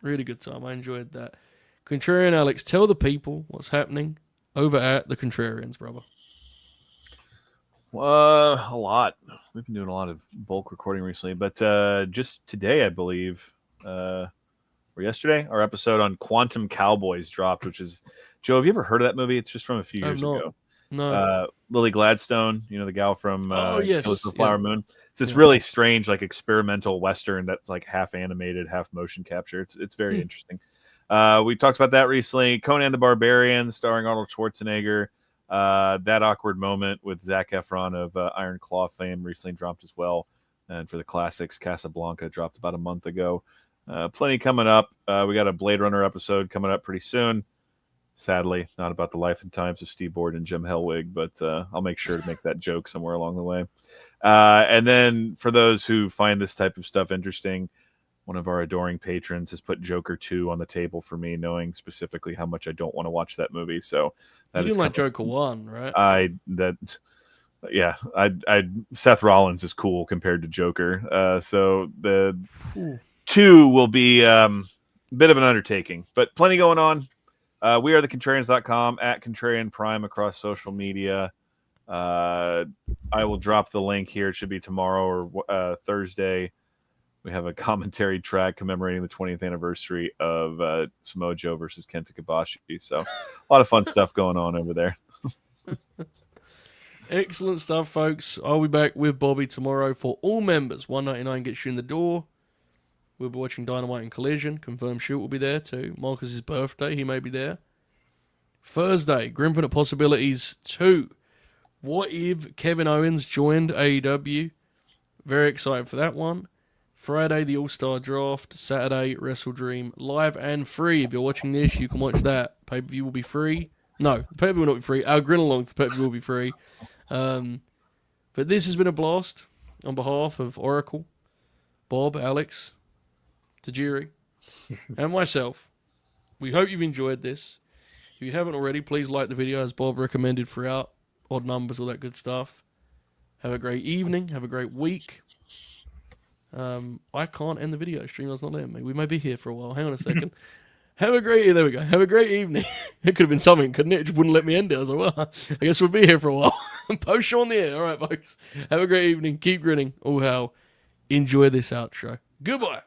Really good time. I enjoyed that. Contrarian Alex, tell the people what's happening over at the Contrarians, brother. A lot. We've been doing a lot of bulk recording recently, but just today, I believe, or yesterday, our episode on Quantum Cowboys dropped, which is, Joe, have you ever heard of that movie? It's just from a few years ago. No. Lily Gladstone, the gal from yes. Killers of the Flower Moon. It's this really strange, like experimental Western that's like half animated, half motion capture. It's very interesting. We talked about that recently. Conan the Barbarian, starring Arnold Schwarzenegger. That awkward moment with Zac Efron of Iron Claw fame recently dropped as well. And for the classics, Casablanca dropped about a month ago. Plenty coming up. We got a Blade Runner episode coming up pretty soon. Sadly, not about the life and times of Steve Borden and Jim Hellwig, but I'll make sure to make that joke somewhere along the way. And then for those who find this type of stuff interesting, one of our adoring patrons has put Joker 2 on the table for me, knowing specifically how much I don't want to watch that movie. So that you didn't like Joker 1, right? Seth Rollins is cool compared to Joker. So the 2 will be a bit of an undertaking, but plenty going on. We are thecontrarians.com, at Contrarian Prime across social media. I will drop the link here. It should be tomorrow or Thursday. We have a commentary track commemorating the 20th anniversary of Samoa Joe versus Kenta Kobashi. So a lot of fun stuff going on over there. Excellent stuff, folks. I'll be back with Bobby tomorrow for all members. $1.99 gets you in the door. We'll be watching Dynamite and Collision. Confirmed Shoot will be there too. Marcus's birthday, he may be there. Thursday, Grim Infinite Possibilities 2. What if Kevin Owens joined AEW? Very excited for that one. Friday, the All-Star Draft. Saturday, Wrestle Dream. Live and free. If you're watching this, you can watch that. Pay-per-view will be free. No, the pay-per-view will not be free. Our Grin Along, the pay-per-view will be free. But this has been a blast. On behalf of Oracle, Bob, Alex, Tajiri, and myself, we hope you've enjoyed this. If you haven't already, please like the video as Bob recommended throughout. odd numbers, all that good stuff. Have a great evening. Have a great week. I can't end the video stream. That's not letting me. We may be here for a while. Hang on a second. Have a great. There we go. Have a great evening. It could have been something, couldn't it? It just wouldn't let me end it. I was like, well, I guess we'll be here for a while. Post show on the air. All right, folks. Have a great evening. Keep grinning. All hell. Enjoy this outro. Goodbye.